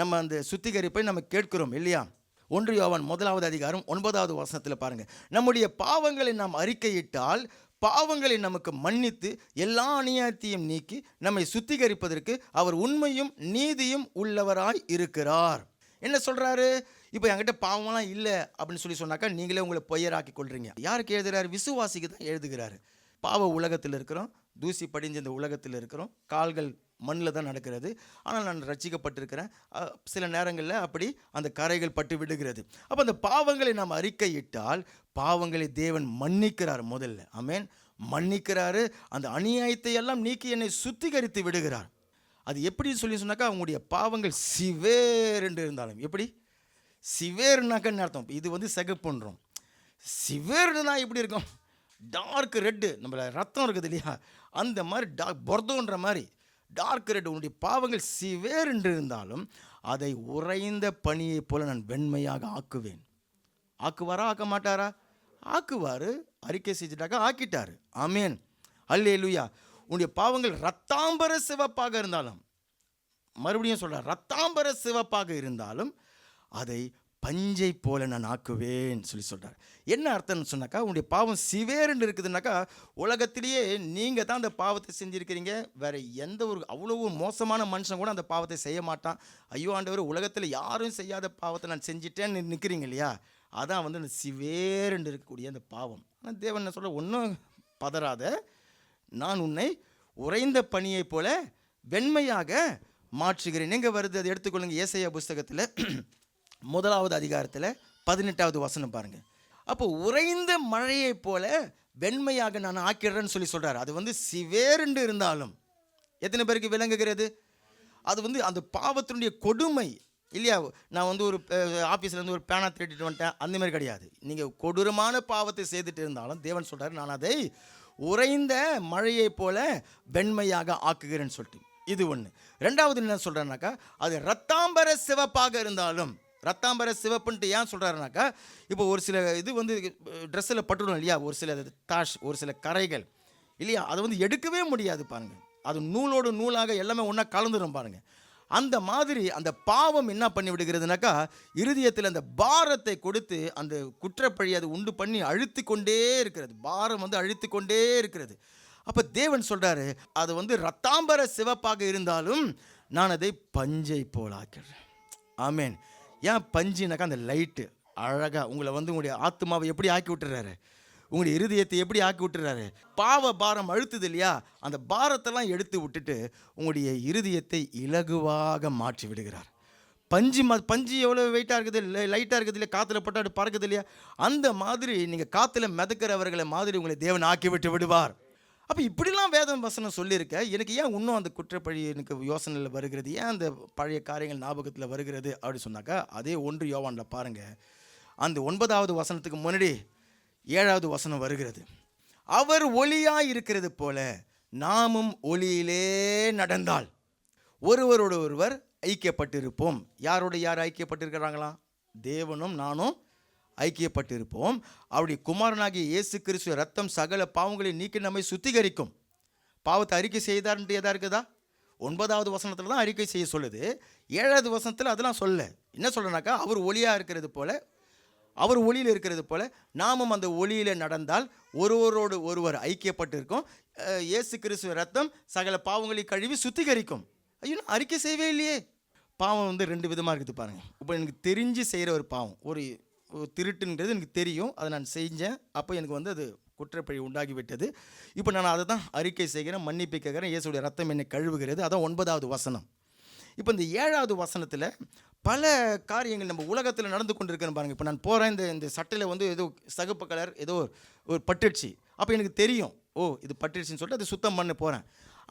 நம்ம அந்த சுத்திகரிப்பை நம்ம கேட்கிறோம் இல்லையா? 1 யோவான் 1வது அதிகாரம் 9வது வசனத்தில் பாருங்கள். நம்முடைய பாவங்களை நாம் அறிக்கையிட்டால் பாவங்களை நமக்கு மன்னித்து எல்லா அநியாயத்தையும் நீக்கி நம்மை சுத்திகரிப்பதற்கு அவர் உண்மையும் நீதியும் உள்ளவராய் இருக்கிறார். என்ன சொல்கிறாரு? இப்போ என்கிட்ட பாவம்லாம் இல்லை அப்படின்னு சொன்னாக்கா நீங்களே உங்களை பொய்யராக்கி கொள்றீங்க. யாருக்கு எழுதுகிறாரு? விசுவாசிக்கு தான் எழுதுகிறாரு. பாவ உலகத்தில் இருக்கிறோம், தூசி படிஞ்ச இந்த உலகத்தில் இருக்கிறோம், கால்கள் மண்ணில் தான் நடக்கிறது. ஆனால் நான் ரட்சிக்கப்பட்டிருக்கிறேன். சில நேரங்களில் அப்படி அந்த கரைகள் பட்டு விடுகிறது. அப்போ அந்த பாவங்களை நாம் அறிக்கையிட்டால் பாவங்களை தேவன் மன்னிக்கிறார். முதல்ல ஆமென், மன்னிக்கிறாரு. அந்த அநியாயத்தை எல்லாம் நீக்கி என்னை சுத்திகரித்து விடுகிறார். அது எப்படி சொன்னாக்கா அவங்களுடைய பாவங்கள் சிவேர் என்று இருந்தாலும், எப்படி சிவேர்னாக்கன்னு அர்த்தம். இது சிகப்புன்றோம். சிவேர்னா எப்படி இருக்கும்? டார்க் ரெட்டு, நம்மள ரத்தம் இருக்குது இல்லையா, அந்த மாதிரி பொர்தோன்ற மாதிரி டார்க் ரெட். உன்னுடைய பாவங்கள் சிவேர் என்று இருந்தாலும் அதை உறைந்த பனியை போல நான் வெண்மையாக ஆக்குவேன். ஆக்குவாரா ஆக்க மாட்டாரா? ஆக்குவார். அறிக்கை செஞ்சுட்டாக்கா ஆக்கிட்டார். ஆமேன், அல்லேலூயா. உன்னுடைய பாவங்கள் ரத்தாம்பர சிவப்பாக இருந்தாலும், மறுபடியும் சொல்கிறேன், ரத்தாம்பர சிவப்பாக இருந்தாலும் அதை பஞ்சை போல நான் ஆக்குவேன் சொல்கிறார். என்ன அர்த்தம்னு சொன்னாக்கா, உங்களுடைய பாவம் சிவேர்ன்னு இருக்குதுன்னாக்கா உலகத்திலேயே நீங்கள் தான் அந்த பாவத்தை செஞ்சுருக்கிறீங்க. வேறு எந்த அவ்வளோ மோசமான மனுஷன் கூட அந்த பாவத்தை செய்ய மாட்டான். ஐயோ ஆண்டவர், உலகத்தில் யாரும் செய்யாத பாவத்தை நான் செஞ்சிட்டேன்னு நிற்கிறீங்க இல்லையா, அதான் அந்த சிவேர்ன்னு இருக்கக்கூடிய அந்த பாவம். ஆனால் தேவன் என்ன சொல்ல, ஒன்றும் பதறாத, நான் உன்னை உறைந்த பனியை போல வெண்மையாக மாற்றுகிறேன். எங்கே வருது அது எடுத்துக்கொள்ளுங்க. ஏசாயா புஸ்தகத்தில் 1வது அதிகாரத்தில் 18வது வசனம் பாருங்கள். அப்போ உறைந்த மழையை போல வெண்மையாக நான் ஆக்கிடுறேன்னு சொல்கிறார். அது சிவேர்ண்டு இருந்தாலும் எத்தனை பேருக்கு விளங்குகிறது? அது அந்த பாவத்தினுடைய கொடுமை இல்லையா. நான் ஒரு ஆஃபீஸ்லேருந்து ஒரு பேனா திருட்டிட்டு வந்துட்டேன், அந்த மாதிரி கிடையாது. நீங்கள் கொடூரமான பாவத்தை செய்துட்டு இருந்தாலும் தேவன் சொல்கிறார், நான் அதை உறைந்த மழையை போல வெண்மையாக ஆக்குகிறேன்னு சொல்லிட்டு. இது ஒன்று. 2வது என்ன சொல்கிறேன்னாக்கா, அது ரத்தாம்பர சிவப்பாக இருந்தாலும், ரத்தாம்பர சிவப்புன்ட்டு ஏன் சொல்கிறாருனாக்கா, இப்போ ஒரு சில இது ட்ரெஸ்ஸில் பட்டுடும் இல்லையா, ஒரு சில தாஷ், ஒரு சில கரைகள் இல்லையா, அதை எடுக்கவே முடியாது பாருங்கள். அது நூலோடு நூலாக எல்லாமே ஒன்றா கலந்துடும் பாருங்கள். அந்த மாதிரி அந்த பாவம் என்ன பண்ணி விடுகிறதுனாக்கா, இருதயத்தில் அந்த பாரத்தை கொடுத்து அந்த குற்றப்பழி அது உண்டு பண்ணி அழுத்தி கொண்டே இருக்கிறது. பாரம் அழுத்தி கொண்டே இருக்கிறது. அப்போ தேவன் சொல்கிறாரு, அது ரத்தாம்பர சிவப்பாக இருந்தாலும் நான் அதை பஞ்சை போல் ஆக்கிறேன். ஆமேன். ஏன் பஞ்சுனாக்கா, அந்த லைட்டு அழகாக உங்களை உங்களுடைய ஆத்மாவை எப்படி ஆக்கி விட்டுறாரு, உங்களுடைய இருதயத்தை எப்படி ஆக்கி விட்டுறாரு. பாவ பாரம் அழுத்துது இல்லையா, அந்த பாரத்தெல்லாம் எடுத்து விட்டுட்டு உங்களுடைய இருதயத்தை இலகுவாக மாற்றி விடுகிறார். பஞ்சு எவ்வளோ வெயிட்டாக இருக்குது, லைட்டாக இருக்குது இல்லையா, காற்றுல பட்டாடு பறக்குது இல்லையா, அந்த மாதிரி நீங்கள் காற்றுல மிதக்கிறவர்களை மாதிரி உங்களை தேவன் ஆக்கி விட்டு விடுவார். அப்போ இப்படிலாம் வேதம் வசனம் சொல்லியிருக்க, எனக்கு ஏன் இன்னும் அந்த குற்றப்பழி எனக்கு யோசனையில் வருகிறது, ஏன் அந்த பழைய காரியங்கள் ஞாபகத்தில் வருகிறது அப்படின்னு சொன்னாக்கா, அதே 1 யோவானில் பாருங்கள், அந்த 9வது வசனத்துக்கு முன்னாடி 7வது வசனம் வருகிறது. அவர் ஒளியாய் இருக்கிறது போல நாமும் ஒளியிலே நடந்தால் ஒருவரோடு ஒருவர் ஐக்கியப்பட்டிருப்போம். யாரோடு யார் ஐக்கியப்பட்டிருக்கிறாங்களா? தேவனும் நானும் ஐக்கியப்பட்டிருப்போம். அவருடைய குமாரனாகிய இயேசு கிறிஸ்து ரத்தம் சகல பாவங்களை நீக்கி நம்மை சுத்திகரிக்கும். பாவத்தை அறிக்கை செய்தார்ன்ட்டு எதா இருக்குதா? 9வது வசனத்தில் தான் அறிக்கை செய்ய சொல்லுது. 7வது வசனத்தில் அதெல்லாம் சொல்ல. என்ன சொல்கிறனாக்கா, அவர் ஒளியாக இருக்கிறது போல, அவர் ஒளியில் இருக்கிறது போல நாமும் அந்த ஒளியில் நடந்தால் ஒருவரோடு ஒருவர் ஐக்கியப்பட்டிருக்கோம். இயேசு கிறிஸ்து ரத்தம் சகல பாவங்களை கழுவி சுத்திகரிக்கும். ஐயோ, நான் அறிக்கை செய்யவே இல்லையே. பாவம் 2 விதமாக இருக்குது பாருங்கள். இப்போ எனக்கு தெரிஞ்சு செய்கிற ஒரு பாவம், ஒரு திருட்டுன்றது எனக்கு தெரியும், அதை நான் செஞ்சேன், அப்போ எனக்கு அது குற்றப்பழி உண்டாகிவிட்டது. இப்போ நான் அதை தான் அறிக்கை செய்கிறேன், மன்னிப்பு கேட்குறேன், இயேசுடைய ரத்தம் என்னை கழுவுகிறது. அதான் 9வது வசனம். இப்போ இந்த 7வது வசனத்தில் பல காரியங்கள் நம்ம உலகத்தில் நடந்து கொண்டு இருக்கிறேன் பாருங்கள். இப்போ நான் போகிறேன், இந்த சட்டையில் வந்து ஏதோ சகப்பு கலர் ஏதோ ஒரு பட்டுடுச்சு. அப்போ எனக்கு தெரியும், ஓ இது பட்டுடுச்சின்னு சொல்லிட்டு அதை சுத்தம் பண்ண போகிறேன்.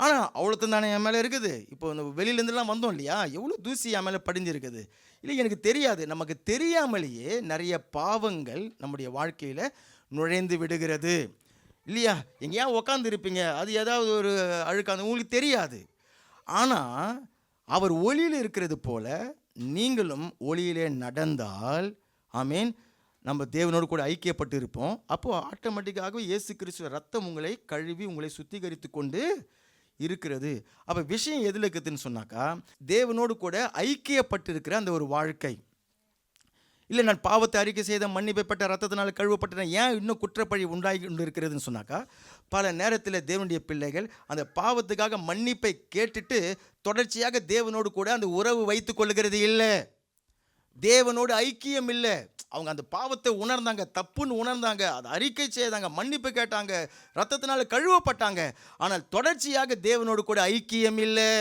ஆனால் அவ்வளோத்தான் தானே என் மேலே இருக்குது. இப்போ இந்த வெளியிலேருந்துலாம் வந்தோம் இல்லையா, எவ்வளோ தூசி என் மேலே படிஞ்சிருக்குது. இல்லை எனக்கு தெரியாது. நமக்கு தெரியாமலேயே நிறைய பாவங்கள் நம்முடைய வாழ்க்கையில் நுழைந்து விடுகிறது இல்லையா. எங்கேயா உக்காந்துருப்பீங்க, அது ஏதாவது ஒரு அழுக்காந்து உங்களுக்கு தெரியாது. ஆனால் அவர் ஒளியில் இருக்கிறது போல நீங்களும் ஒளியிலே நடந்தால், ஆமீன், நம்ம தேவனோடு கூட ஐக்கியப்பட்டு இருப்போம். அப்போது ஆட்டோமேட்டிக்காகவே இயேசு கிறிஸ்துவ ரத்தம் உங்களை கழுவி உங்களை சுத்திகரித்து கொண்டு இருக்கிறது. அப்போ விஷயம் எதில் இருக்குதுன்னு சொன்னாக்கா, தேவனோடு கூட ஐக்கியப்பட்டு இருக்கிற அந்த ஒரு வாழ்க்கை. இல்லை நான் பாவத்தை அறிக்கை செய்த மன்னிப்பட்ட ரத்தத்தினால் கழுவப்பட்ட ஏன் இன்னும் குற்றப்பழி உண்டாகி கொண்டு இருக்கிறதுன்னு சொன்னாக்கா, பல நேரத்தில் தேவனுடைய பிள்ளைகள் அந்த பாவத்துக்காக மன்னிப்பை கேட்டுட்டு தொடர்ச்சியாக தேவனோடு கூட அந்த உறவு வைத்து கொள்ளுகிறது இல்லை. தேவனோடு ஐக்கியம் இல்லை. அவங்க அந்த பாவத்தை உணர்ந்தாங்க, தப்புன்னு உணர்ந்தாங்க, அதை அறிக்கை செய்தாங்க, மன்னிப்பு கேட்டாங்க, ரத்தத்தினால கழுவப்பட்டாங்க. ஆனால் தொடர்ச்சியாக தேவனோடு கூட ஐக்கியம் இல்லை.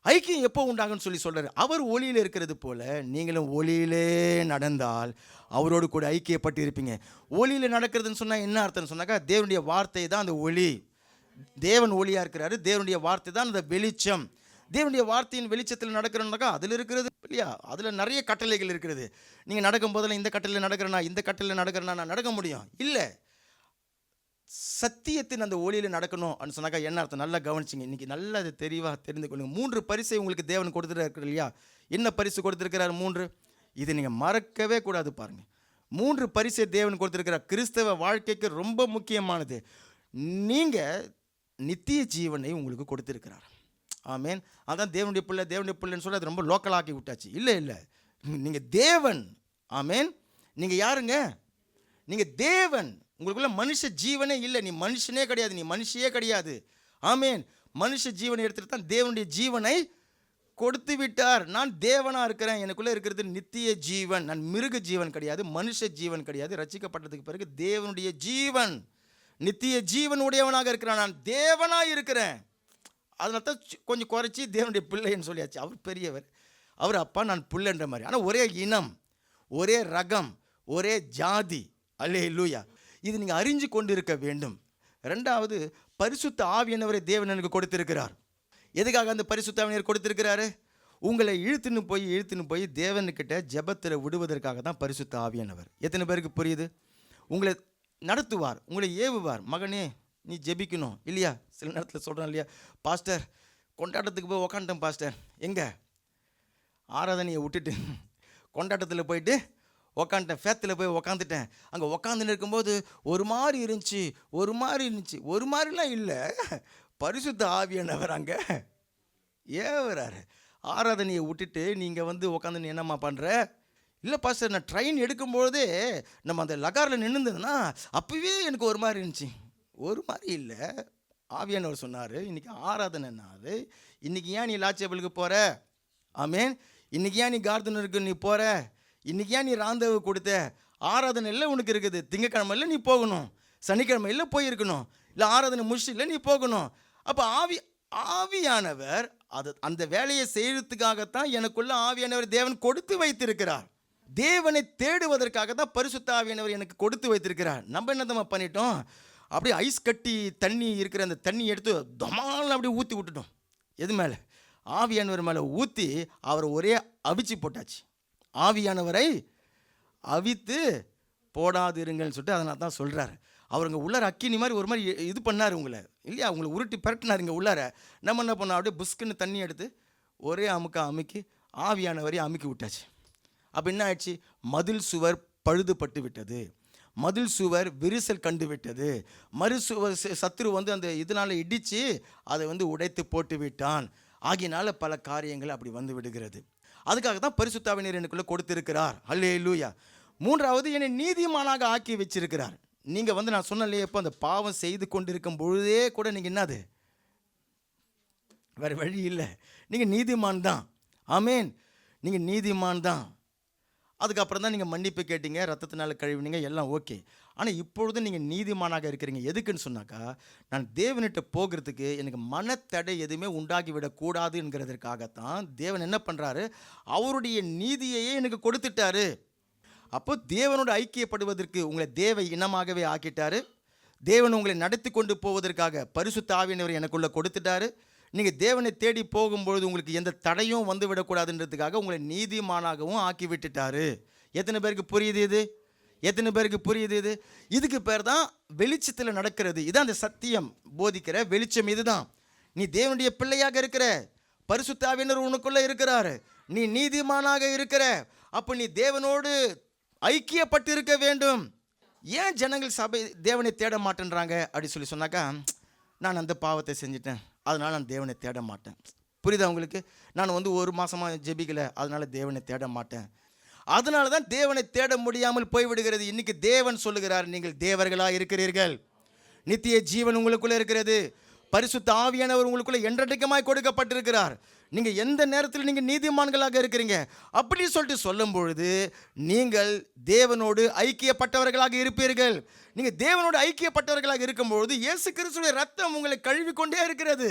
ஐக்கியம் எப்போ உண்டாகுன்னு சொல்கிறார். அவர் ஒளியில் இருக்கிறது போல நீங்களும் ஒளியிலே நடந்தால் அவரோடு கூட ஐக்கியப்பட்டு இருப்பீங்க. ஒளியில் நடக்கிறதுன்னு சொன்னால் என்ன அர்த்தம்னு சொன்னாக்கா, தேவனுடைய வார்த்தை தான் அந்த ஒளி. தேவன் ஒளியாக இருக்கிறாரு, தேவனுடைய வார்த்தை தான் அந்த வெளிச்சம். தேவனுடைய வார்த்தையின் வெளிச்சத்தில் நடக்கிறோம்னாக்கா அதில் இருக்கிறது இல்லையா, அதில் நிறைய கட்டளைகள் இருக்கிறது. நீங்கள் நடக்கும் போதில் இந்த கட்டளையில் நடக்கிறேன்னா, இந்த கட்டளையில் நடக்கிறேன்னா நான் நடக்க முடியும் இல்லை. சத்தியத்தின் அந்த ஒளியில் நடக்கணும் அப்படின்னு சொன்னாக்கா என்ன அர்த்தம், நல்லா கவனிச்சிங்க. இன்றைக்கி நல்லா அது தெளிவாக தெரிந்து கொள்ளுங்க. 3 பரிசை உங்களுக்கு தேவன் கொடுத்துருக்காரு இல்லையா. என்ன பரிசு கொடுத்துருக்கிறார்? 3. இதை நீங்கள் மறக்கவே கூடாது. பாருங்கள், 3 பரிசை தேவன் கொடுத்துருக்கிறார். கிறிஸ்தவ வாழ்க்கைக்கு ரொம்ப முக்கியமானது. நீங்கள் நித்திய ஜீவனை உங்களுக்கு கொடுத்துருக்கிறார். ஆமேன். அதான் தேவனுடைய பிள்ளை, தேவனுடைய பிள்ளைன்னு சொல்லி அது ரொம்ப லோக்கலாக்கி விட்டாச்சு. இல்லை இல்லை, நீங்கள் தேவன். ஆமேன். நீங்கள் யாருங்க? நீங்கள் தேவன். உங்களுக்குள்ள மனுஷ ஜீவனே இல்லை. நீ மனுஷனே கிடையாது, நீ மனுஷியே கிடையாது. ஆமேன். மனுஷ ஜீவனை எடுத்துகிட்டு தான் தேவனுடைய ஜீவனை கொடுத்து விட்டார். நான் தேவனாக இருக்கிறேன், எனக்குள்ளே இருக்கிறது நித்திய ஜீவன். நான் மிருக ஜீவன் கிடையாது, மனுஷ ஜீவன் கிடையாது. ரட்சிக்கப்பட்டதுக்கு பிறகு தேவனுடைய ஜீவன், நித்திய ஜீவன் உடையவனாக இருக்கிறான். நான் தேவனாக இருக்கிறேன். அதனால தான் கொஞ்சம் குறைச்சி தேவனுடைய பிள்ளைன்னு சொல்லியாச்சு. அவர் பெரியவர், அவர் அப்பா, நான் பிள்ளைன்ற மாதிரி. ஆனால் ஒரே இனம், ஒரே ரகம், ஒரே ஜாதி. அல்லேலூயா. இது நீங்கள் அறிஞ்சு கொண்டு இருக்க வேண்டும். 2வது, பரிசுத்த ஆவியானவரை தேவன் எனக்கு கொடுத்திருக்கிறார். எதுக்காக அந்த பரிசுத்த ஆவியானவர் கொடுத்திருக்கிறாரு? உங்களை இழுத்துன்னு போய் தேவனுக்கிட்ட ஜெபத்தில் விடுவதற்காக தான் பரிசுத்த ஆவியானவர். எத்தனை பேருக்கு புரியுது? உங்களை நடத்துவார், உங்களை ஏவுவார். மகனே நீ ஜெபிக்கணும் இல்லையா. சில நேரத்தில் சொல்கிறோம் இல்லையா, பாஸ்டர் கொண்டாட்டத்துக்கு போய் உக்காந்துட்டேன் பாஸ்டர். எங்கே? ஆராதனையை விட்டுட்டு கொண்டாட்டத்தில் போயிட்டு உக்காந்துட்டேன், ஃபேத்தில் போய் உக்காந்துட்டேன். அங்கே உக்காந்துன்னு இருக்கும்போது ஒரு மாதிரி இருந்துச்சு, ஒரு மாதிரிலாம் இல்லை. பரிசுத்த ஆவியானவர் அங்கே ஏவராரு. ஆராதனையை விட்டுட்டு நீங்கள் வந்து உக்காந்து என்னம்மா பண்ணுற? இல்லை பாஸ்டர், நான் ட்ரெயின் எடுக்கும்போதே நம்ம அந்த லகாரில் நின்றுந்ததுன்னா அப்போவே எனக்கு ஒரு மாதிரி இருந்துச்சு. ஒரு மாதிரி இல்லை. ஆவியானவர் சொன்னார், இன்றைக்கி ஆராதனைனாது, இன்றைக்கி ஏன் நீ லாட்சேபிளுக்கு போகிற? ஆமேன். இன்றைக்கி ஏன் நீ கார்தனருக்கு நீ போகிற? இன்றைக்கி ஏன் நீ ராந்தவு கொடுத்த? ஆராதனை இல்லை உனக்கு இருக்குது. திங்கக்கிழமையில் நீ போகணும், சனிக்கிழமையில் போயிருக்கணும், இல்லை ஆராதனை முடிச்சில்லை நீ போகணும். அப்போ ஆவியானவர் அந்த வேலையை செய்கிறதுக்காகத்தான் எனக்குள்ள ஆவியானவர் தேவன் கொடுத்து வைத்திருக்கிறார். தேவனை தேடுவதற்காக தான் பரிசுத்த ஆவியானவர் எனக்கு கொடுத்து வைத்திருக்கிறார். நம்ம என்னதம்மா பண்ணிட்டோம், அப்படியே ஐஸ் கட்டி தண்ணி இருக்கிற அந்த தண்ணி எடுத்து தமால் அப்படியே ஊற்றி விட்டுட்டோம். எது மேலே? ஆவியானவர் மேலே ஊற்றி அவரை ஒரே அவிச்சு போட்டாச்சு. ஆவியானவரை அவித்து போடாதிருங்கள்னு சொல்லிட்டு அதனால தான் சொல்கிறார். அவருங்க உள்ளார அக்கினி மாதிரி ஒரு மாதிரி இது பண்ணார் உங்களை இல்லையா, உங்களை உருட்டி பரட்டினார். இங்கே உள்ளார நம்ம என்ன பண்ணோம், அப்படியே புஸ்குன்னு தண்ணி எடுத்து ஒரே அமுக்கி ஆவியானவரையும் அமுக்கி விட்டாச்சு. அப்போ என்ன ஆயிடுச்சு? மதில் சுவர் பழுதுபட்டு விட்டது, மதில் சுவர் விரிசல் கண்டு விட்டது. மறுசுவர் சத்துரு வந்து அந்த இதனால் இடித்து அதை வந்து உடைத்து போட்டு விட்டான். ஆகியனால பல காரியங்கள் அப்படி வந்து விடுகிறது. அதுக்காக தான் பரிசுத்த ஆவியானவர் எனக்குள்ளே கொடுத்திருக்கிறார். அல்லேலூயா. 3வது, என்னை நீதிமானாக ஆக்கி வச்சிருக்கிறார். நீங்கள் வந்து நான் சொன்னலையே, இப்போ அந்த பாவம் செய்து கொண்டிருக்கும் பொழுதே கூட நீங்கள் என்னது, வேறு வழி இல்லை, நீங்கள் நீதிமான் தான். ஆமேன். நீங்கள் நீதிமான் தான். அதுக்கப்புறம் தான் நீங்கள் மன்னிப்பு கேட்டீங்க, ரத்தத்தினால கழுவினீங்க, எல்லாம் ஓகே. ஆனால் இப்பொழுது நீங்கள் நீதிமானாக இருக்கிறீங்க. எதுக்குன்னு சொன்னாக்கா, நான் தேவன்கிட்ட போகிறதுக்கு எனக்கு மனத்தடை எதுவுமே உண்டாகிவிடக்கூடாது என்கிறதற்காகத்தான் தேவன் என்ன பண்ணுறாரு, அவருடைய நீதியையே எனக்கு கொடுத்துட்டாரு. அப்போ தேவனோடு ஐக்கியப்படுவதற்கு உங்களை தேவ இனமாகவே ஆக்கிட்டாரு. தேவன் உங்களை நடத்தி கொண்டு போவதற்காக பரிசுத்த ஆவியானவர் எனக்குள்ளே கொடுத்துட்டாரு. நீங்கள் தேவனை தேடி போகும்பொழுது உங்களுக்கு எந்த தடையும் வந்து விடக்கூடாதுன்றதுக்காக உங்களை நீதிமானாகவும் ஆக்கி விட்டுட்டாரு. எத்தனை பேருக்கு புரியுது இது? எத்தனை பேருக்கு புரியுது இது? இதுக்கு பேர் தான் வெளிச்சத்தில் நடக்கிறது. இதான் அந்த சத்தியம் போதிக்கிற வெளிச்சம். இதுதான் நீ தேவனுடைய பிள்ளையாக இருக்கிற, பரிசுத்த ஆவியானவர் உனக்குள்ளே இருக்கிறாரு, நீ நீதிமானாக இருக்கிற. அப்போ நீ தேவனோடு ஐக்கியப்பட்டு இருக்க வேண்டும். ஏன் ஜனங்கள் சபை தேவனை தேட மாட்டேன்றாங்க அப்படி சொன்னாக்கா, நான் அந்த பாவத்தை செஞ்சிட்டேன், அதனால் நான் தேவனை தேட மாட்டேன். புரியுதா உங்களுக்கு? நான் ஒரு மாதமாக ஜெபிக்கலை, அதனால் தேவனை தேட மாட்டேன். அதனால தான் தேவனை தேட முடியாமல் போய்விடுகிறது. இன்னைக்கு தேவன் சொல்லுகிறார், நீங்கள் தேவர்களாக இருக்கிறீர்கள், நித்திய ஜீவன் உங்களுக்குள்ளே இருக்கிறது, பரிசுத்த ஆவியானவர் உங்களுக்குள்ளே என்றைக்குமாய் கொடுக்கப்பட்டிருக்கிறார், நீங்கள் எந்த நேரத்தில் நீங்கள் நீதிமான்களாக இருக்கிறீங்க அப்படி சொல்லிட்டு சொல்லும் பொழுது நீங்கள் தேவனோடு ஐக்கியப்பட்டவர்களாக இருப்பீர்கள். நீங்கள் தேவனோடு ஐக்கியப்பட்டவர்களாக இருக்கும்பொழுது இயேசு கிறிஸ்துவின் ரத்தம் உங்களை கழுவிக்கொண்டே இருக்கிறது.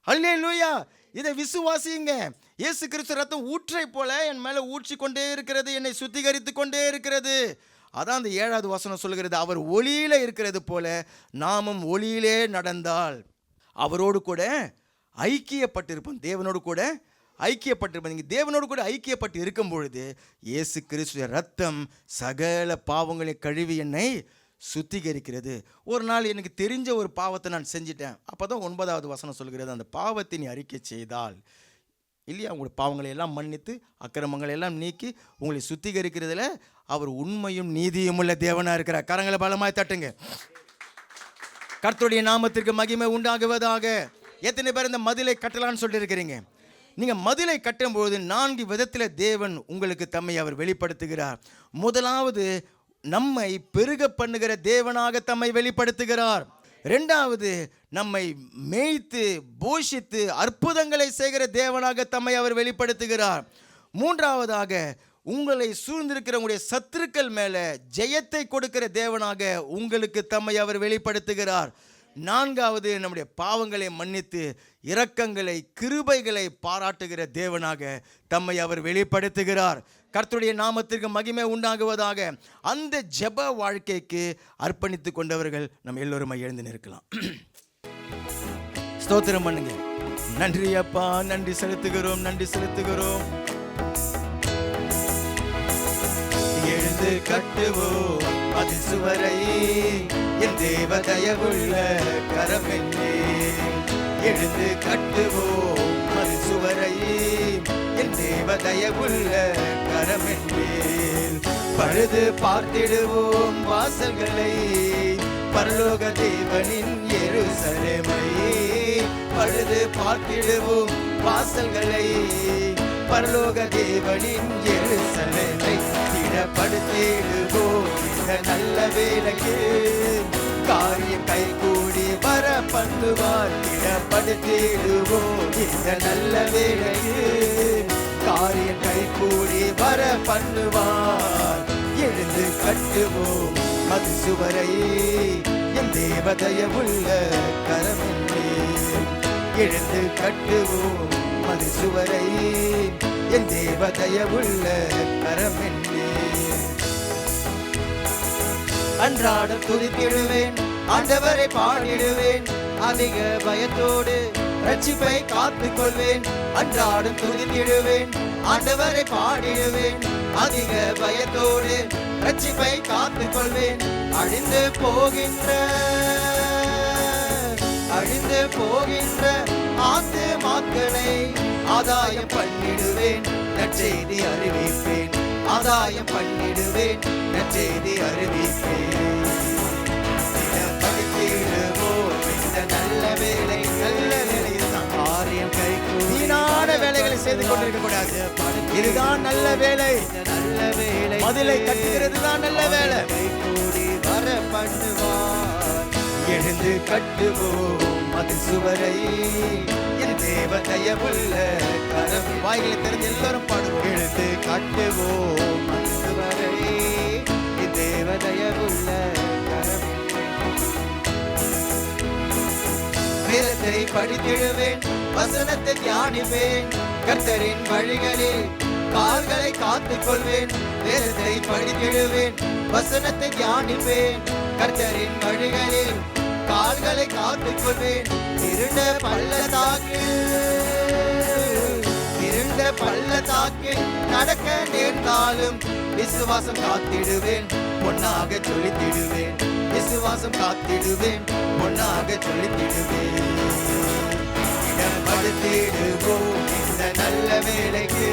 அல்லேலூயா! இதை விசுவாசியுங்க. இயேசு கிறிஸ்து ரத்தம் ஊற்றை போல என் மேலே ஊற்றி கொண்டே இருக்கிறது, என்னை சுத்திகரித்து கொண்டே இருக்கிறது. அதான் அந்த 7வது வசனம் சொல்கிறது, அவர் ஒளியிலே இருக்கிறது போல நாமும் ஒளியிலே நடந்தால் அவரோடு கூட ஐக்கியப்பட்டிருப்போம். தேவனோடு கூட ஐக்கியப்பட்டிருப்போம். நீங்கள் தேவனோடு கூட ஐக்கியப்பட்டு இருக்கும் பொழுது இயேசு கிறிஸ்துவின் ரத்தம் சகல பாவங்களை கழுவி என்னை சுத்திகரிக்கிறது. ஒரு நாள் எனக்கு தெரிஞ்ச ஒரு பாவத்தை நான் செஞ்சிட்டேன். அப்போ தான் 9வது வசனம் சொல்கிறது, அந்த பாவத்தை நீ அறிக்கை செய்தால் இல்லையா, உங்களுடைய பாவங்களை எல்லாம் மன்னித்து அக்கிரமங்களை எல்லாம் நீக்கி உங்களை சுத்திகரிக்கிறதுல அவர் உண்மையும் நீதியும் உள்ள தேவனாக இருக்கிறார். கரங்களை பலமாய் தட்டுங்க. கர்த்தருடைய நாமத்திற்கு மகிமை உண்டாகுவதாக. எத்தனை பேர் இந்த மதிலை கட்டலான்னு சொல்லிட்டு இருக்கிறீங்க? நீங்கள் மதிலை கட்டும்போது 4 விதத்தில் தேவன் உங்களுக்கு தம்மை அவர் வெளிப்படுத்துகிறார். முதலாவது, நம்மை பெருக பண்ணுகிற தேவனாக தம்மை வெளிப்படுத்துகிறார். 2வது, நம்மை மேய்த்து போஷித்து அற்புதங்களை செய்கிற தேவனாக தம்மை அவர் வெளிப்படுத்துகிறார். 3வதாக, உங்களை சூழ்ந்திருக்கிற உங்களுடைய சத்துருக்கள் மேலே ஜெயத்தை கொடுக்கிற தேவனாக உங்களுக்கு தம்மை அவர் வெளிப்படுத்துகிறார். 4வது, நம்முடைய பாவங்களை மன்னித்து இரக்கங்களை கிருபைகளை பாராட்டுகிற தேவனாக தம்மை அவர் வெளிப்படுத்துகிறார். கர்த்தருடைய நாமத்திற்கு மகிமை உண்டாகுவதாக. அந்த ஜெப வாழ்க்கைக்கு அர்ப்பணித்து கொண்டவர்கள் நம்ம எல்லோருமே எழுந்து நிற்கலாம். ஸ்தோத்திரம் பண்ணுங்க. நன்றி அப்பா, நன்றி செலுத்துகிறோம், நன்றி செலுத்துகிறோம். எழுந்து கட்டுவோம் அது சுவரை, என் தேவ தயவுள்ள கரமென்னே. எழுந்து கட்டுவோம் அது சுவரை, என் தேவ தயவுள்ள கரமென்னேல். பழுது பார்த்திடுவோம் வாசல்களை, பரலோக தேவனின் எருசலேமை. பழுது பார்த்திடுவோம் வாசல்களை, பரலோக தேவனின் எருசலேமை. திடப்படுத்திடுவோம் இந்த நல்ல வேளைக்கு, காரியம் கைகூடி வர பண்ணுவார். திடப்படுத்திடுவோம் இந்த நல்ல வேளைக்கு, காரியம் கைகூடி வர பண்ணுவார். எழுந்து கட்டுவோம் அது சுவரை, என் தேவதயவுள்ள கரமென்னே. எழுந்து கட்டுவோம் அது சுவரை, என் தேவதயவுள்ள கரமென்னே. அன்றாடம் துதித்திடுவேன், ஆண்டவரை பாடிடுவேன், அதிக பயத்தோடு ரட்சிப்பை காத்துக் கொள்வேன். அன்றாடம் துதித்திடுவேன், ஆண்டவரை பாடிடுவேன், அதிக பயத்தோடு ரட்சிப்பை காத்துக் கொள்வேன். அழிந்து போகின்ற ஆத்துமாக்களை ஆதாயம் பண்ணிடுவேன், நற்செய்தி அறிவிப்பேன். ஆதாயம் பண்ணிடுவேன், நற்செய்தி அறிவிப்பேன். இந்த நல்ல வேலை, நல்ல வேலையில் தான் காரியம் கைகூடி. வீணான வேலைகளை செய்து கொண்டிருக்க கூடாது. இதுதான் நல்ல வேலை. நல்ல வேலை மதிலை கட்டுகிறது தான் நல்ல வேலை. கைகூடி வர பண்ணுவார். எழுந்து கட்டுவோம் அது சுவரை, என் தேவ தயவுள்ள கரம். வாய்களை தெரிஞ்சு எல்லாரும் பாடுவோம். எழுந்து கட்டுவோம் அது சுவரை, என் தேவ
தேவதயவுள்ள வேதத்தை படித்திடுவேன், வசனத்தை தியானிப்பேன், கர்த்தரின் வழிகளில் கால்களை காத்துக் கொள்வேன். வேதத்தை படித்திடுவேன், வசனத்தை தியானிப்பேன், கர்த்தரின் வழிகளில் கால்களை காத்துக் கொள்வேன். இருண்ட பள்ளத்தாக்கில் நடக்க நேர்ந்தாலும் விசுவாசம் காத்திடுவேன், பொன்னாக ஜொலித்திடுவேன். விசுவாசம் காத்திடுவேன், பொன்னாக ஜொலித்திடுவேன். இடம்படுத்திடுவோம் இந்த நல்ல வேலைக்கு,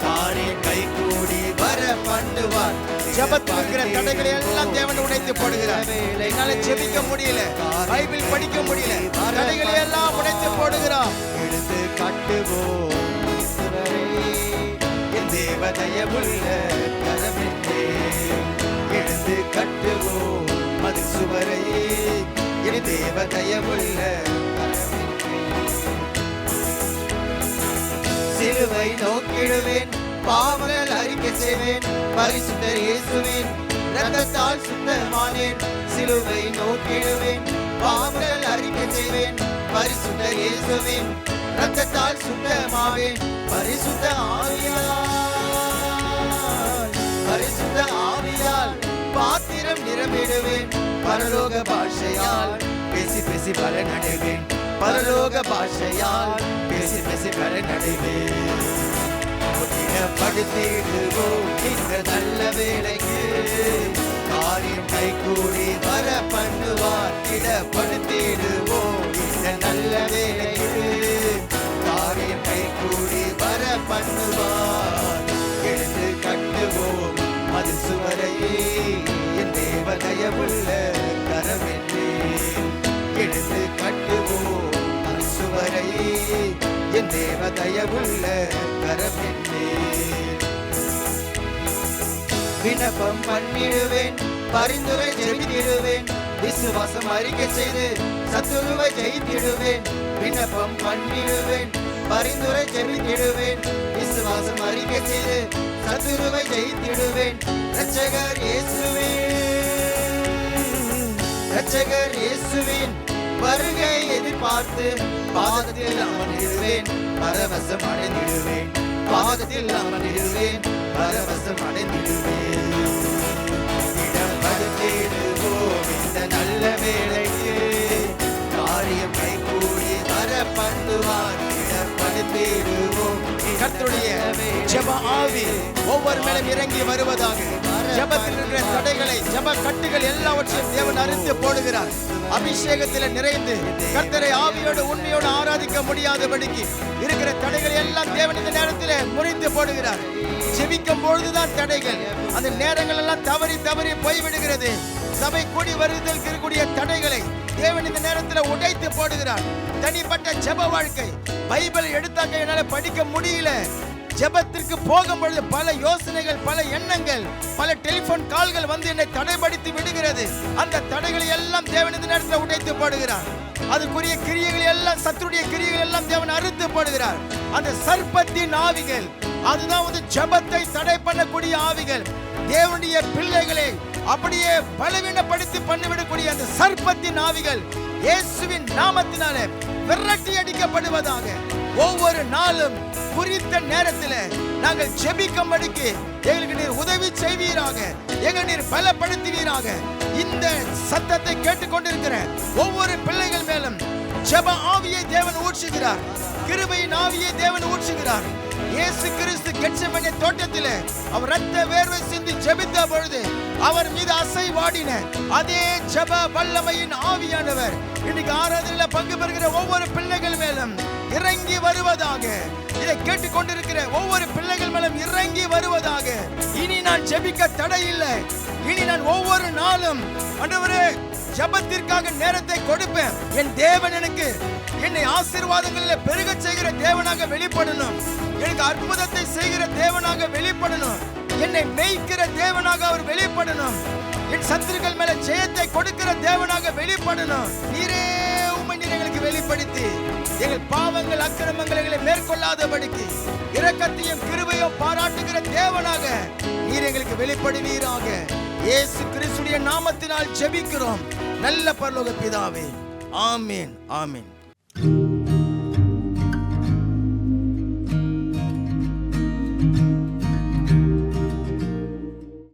தானே கை கூடி வர பண்ணுவார்.
ஜெபத்திற்கிற தடைகளை எல்லாம் தேவன் உடைத்து போடுகிறார். என்னால ஜெபிக்க முடியல, பைபிள் படிக்க முடியல, தடைகளை எல்லாம் உடைத்து போடுகிறார்.
எடுத்து கட்டுவோம் என் தேவதயவுள்ள கரமென்றே, எடுத்து கட்டுவோம் அது சுவரையே என் தேவதயவுள்ள கரமென்றே. சிலுவை நோக்கிடுவேன், பாவங்கள் அறிக்கை செய்வேன், பரிசுத்தர் இயேசுவின் இரத்தத்தால் சுத்தமானேன். சிலுவை நோக்கிடுவேன், பாவங்கள் அறிக்கை செய்வேன், பரிசுத்தர் இயேசுவின் இரத்தத்தால் சுத்தமாவேன். பரிசுத்த ஆவியால் பாத்திரம் நிரம்பிடுவேன். பரலோக பாஷையால் பேசி பேசி பலன் அடைவேன். பரலோக பாஷையால் பேசி பேசி பலன் அடைவேன். படுத்திடுவோம் இந்த நல்ல வேலைக்கு, காரியம் கை கூடி வர பண்ணுவார். இடப்படுத்திடுவோம் இந்த நல்ல வேலைக்கு, காரியம் கை கூடி வர பண்ணுவார். எழுந்து கட்டுவோம் அது சுவரையே என் தேவதயவுள்ள கரமென்றே. எழுந்து கட்டுவோம் அது சுவரையே என் தேவதயவுள்ள கரமென்றே. விண்ணப்பம் பண்ணிடுவேன், பரிந்துரை ஜெபித்திடுவேன், விசுவாசம் அறிக்கை செய்து சத்துருவை ஜெயித்திடுவேன். விண்ணப்பம் பண்ணிடுவேன், பரிந்துரை ஜெபித்திடுவேன், விசுவாசம் அறிக்கை செய்து சத்துருவை ஜெயித்திடுவேன். இரட்சகர் இயேசுவின் வருகை எதிர்பார்த்து பாதத்தில் அமர்ந்திடுவேன், பரவசம் அடைந்திடுவேன். பாதத்தில் அமர்ந்திடுவேன், பரவசம் அடைந்திடுவேன். இடம்படுத்திடுவோம் இந்த நல்ல வேலைக்கு, காரியம் கை கூடி வர பண்ணுவார். இடம்படுத்திடுவோம்.
கர்த்தருடைய ஜெப ஆவி ஒவ்வொரு மேலும் இறங்கி வருவதாக. ஜெபத்தில் இருக்கிற தடைகளை, ஜெப கட்டுகள் எல்லாவற்றையும் தேவன் அறுத்து போடுகிறார். அபிஷேகத்தில் நிறைந்து கர்த்தரை ஆவியோடு உண்மையோடு ஆராதிக்க முடியாதபடிக்கு இருக்கிற தடைகளை எல்லாம் தேவன் இந்த நேரத்தில் முறித்து போடுகிறார். ஜெபிக்கும் பொழுதுதான் தடைகள், அந்த நேரங்கள் எல்லாம் தவறி தவறி போய்விடுகிறது. சபை கூடி வருவதற்கு இருக்கக்கூடிய தடைகளை தேவன் இந்த நேரத்தில் உடைத்து போடுகிறார். தனிப்பட்ட ஜெப வாழ்க்கை, பைபிள் எடுத்தாக்க என்னால படிக்க முடியல. ஜெபத்திற்கு போகும் பொழுது பல யோசனைகள், பல எண்ணங்கள், பல டெலிபோன் கால்கள் வந்து என்னை தடைப்படுத்தி விடுகிறது. அந்த தடைகளை எல்லாம் தேவன் இந்த நேரத்தில் உடைத்து போடுகிறார். அதுக்குரிய கிரியைகள் எல்லாம், சத்துருடைய கிரியைகள் எல்லாம் தேவன் அறுத்து போடுகிறார். அந்த சர்ப்பத்தின் ஆவிகள், அதுதான் வந்து ஜெபத்தை தடை பண்ணக்கூடிய ஆவிகள். தேவனுடைய பிள்ளைகளை அப்படியே பலவீனப்படுத்தி பண்ணிவிடக்கூடிய அந்த சர்ப்பத்தின் ஆவிகள் இயேசுவின் நாமத்தினாலே விரட்டி அடிக்கப்படுவதாக. ஒவ்வொரு நாளும் குறித்த நேரத்தில் நாங்கள் ஜெபிக்கும்படிக்கு எங்களுக்கு நீர் உதவி செய்வீராக, எங்களை நீர் பலப்படுத்துவீராக. இந்த சத்தத்தை கேட்டுக்கொண்டிருக்கிற ஒவ்வொரு பிள்ளைகள் மேலும் ஜெப ஆவியை தேவன் ஊற்றுகிறார், கிருபையின் ஆவியை தேவன் ஊற்றுகிறார். இயேசு கிறிஸ்து கெத்செமனே தோட்டத்திலே அவர் இரத்த வேர்வை சிந்தி ஜெபித்த பொழுது அவர் மீது அசைவாடின அதே ஜெப வல்லமையின் ஆவியானவர் இன்னைக்கு ஆராதனையில் பங்கு பெறுகிற ஒவ்வொரு பிள்ளைகள் மேலும் இறங்கி வருவதாக. இதை கேட்டுக்கொண்டிருக்கிற ஒவ்வொரு பிள்ளைகள் மேலும் இறங்கி வருவதாக. இனி நான் ஜெபிக்க தடை இல்லை. இனி நான் ஒவ்வொரு நாளும் ஆண்டவரே ஜெபத்திற்காக நேரத்தை கொடுப்பேன். என் தேவன் எனக்கு என்னை ஆசீர்வாதங்களில் பெருக செய்கிற தேவனாக வெளிப்படணும். எனக்கு அற்புதத்தை செய்கிற தேவனாக வெளிப்படணும். என்னை மேய்க்கிற தேவனாக அவர் வெளிப்படணும். என் சத்துருக்கள் மேல ஜெயத்தை கொடுக்கிற தேவனாக வெளிப்படணும். நீரே உம்மை நீர் எங்களுக்கு வெளிப்படுத்தி எங்கள் பாவங்கள், அக்கிரமங்கள் எங்களை மேற்கொள்ளாதபடிக்கு இரக்கத்தையும் கிருபையும் பாராட்டுகிற தேவனாக நீர் எங்களுக்கு வெளிப்படுவீராக. இயேசு கிறிஸ்துவின் நாமத்தினால் ஜெபிக்கிறோம் நல்ல பரலோக பிதாவே. ஆமென், ஆமென்.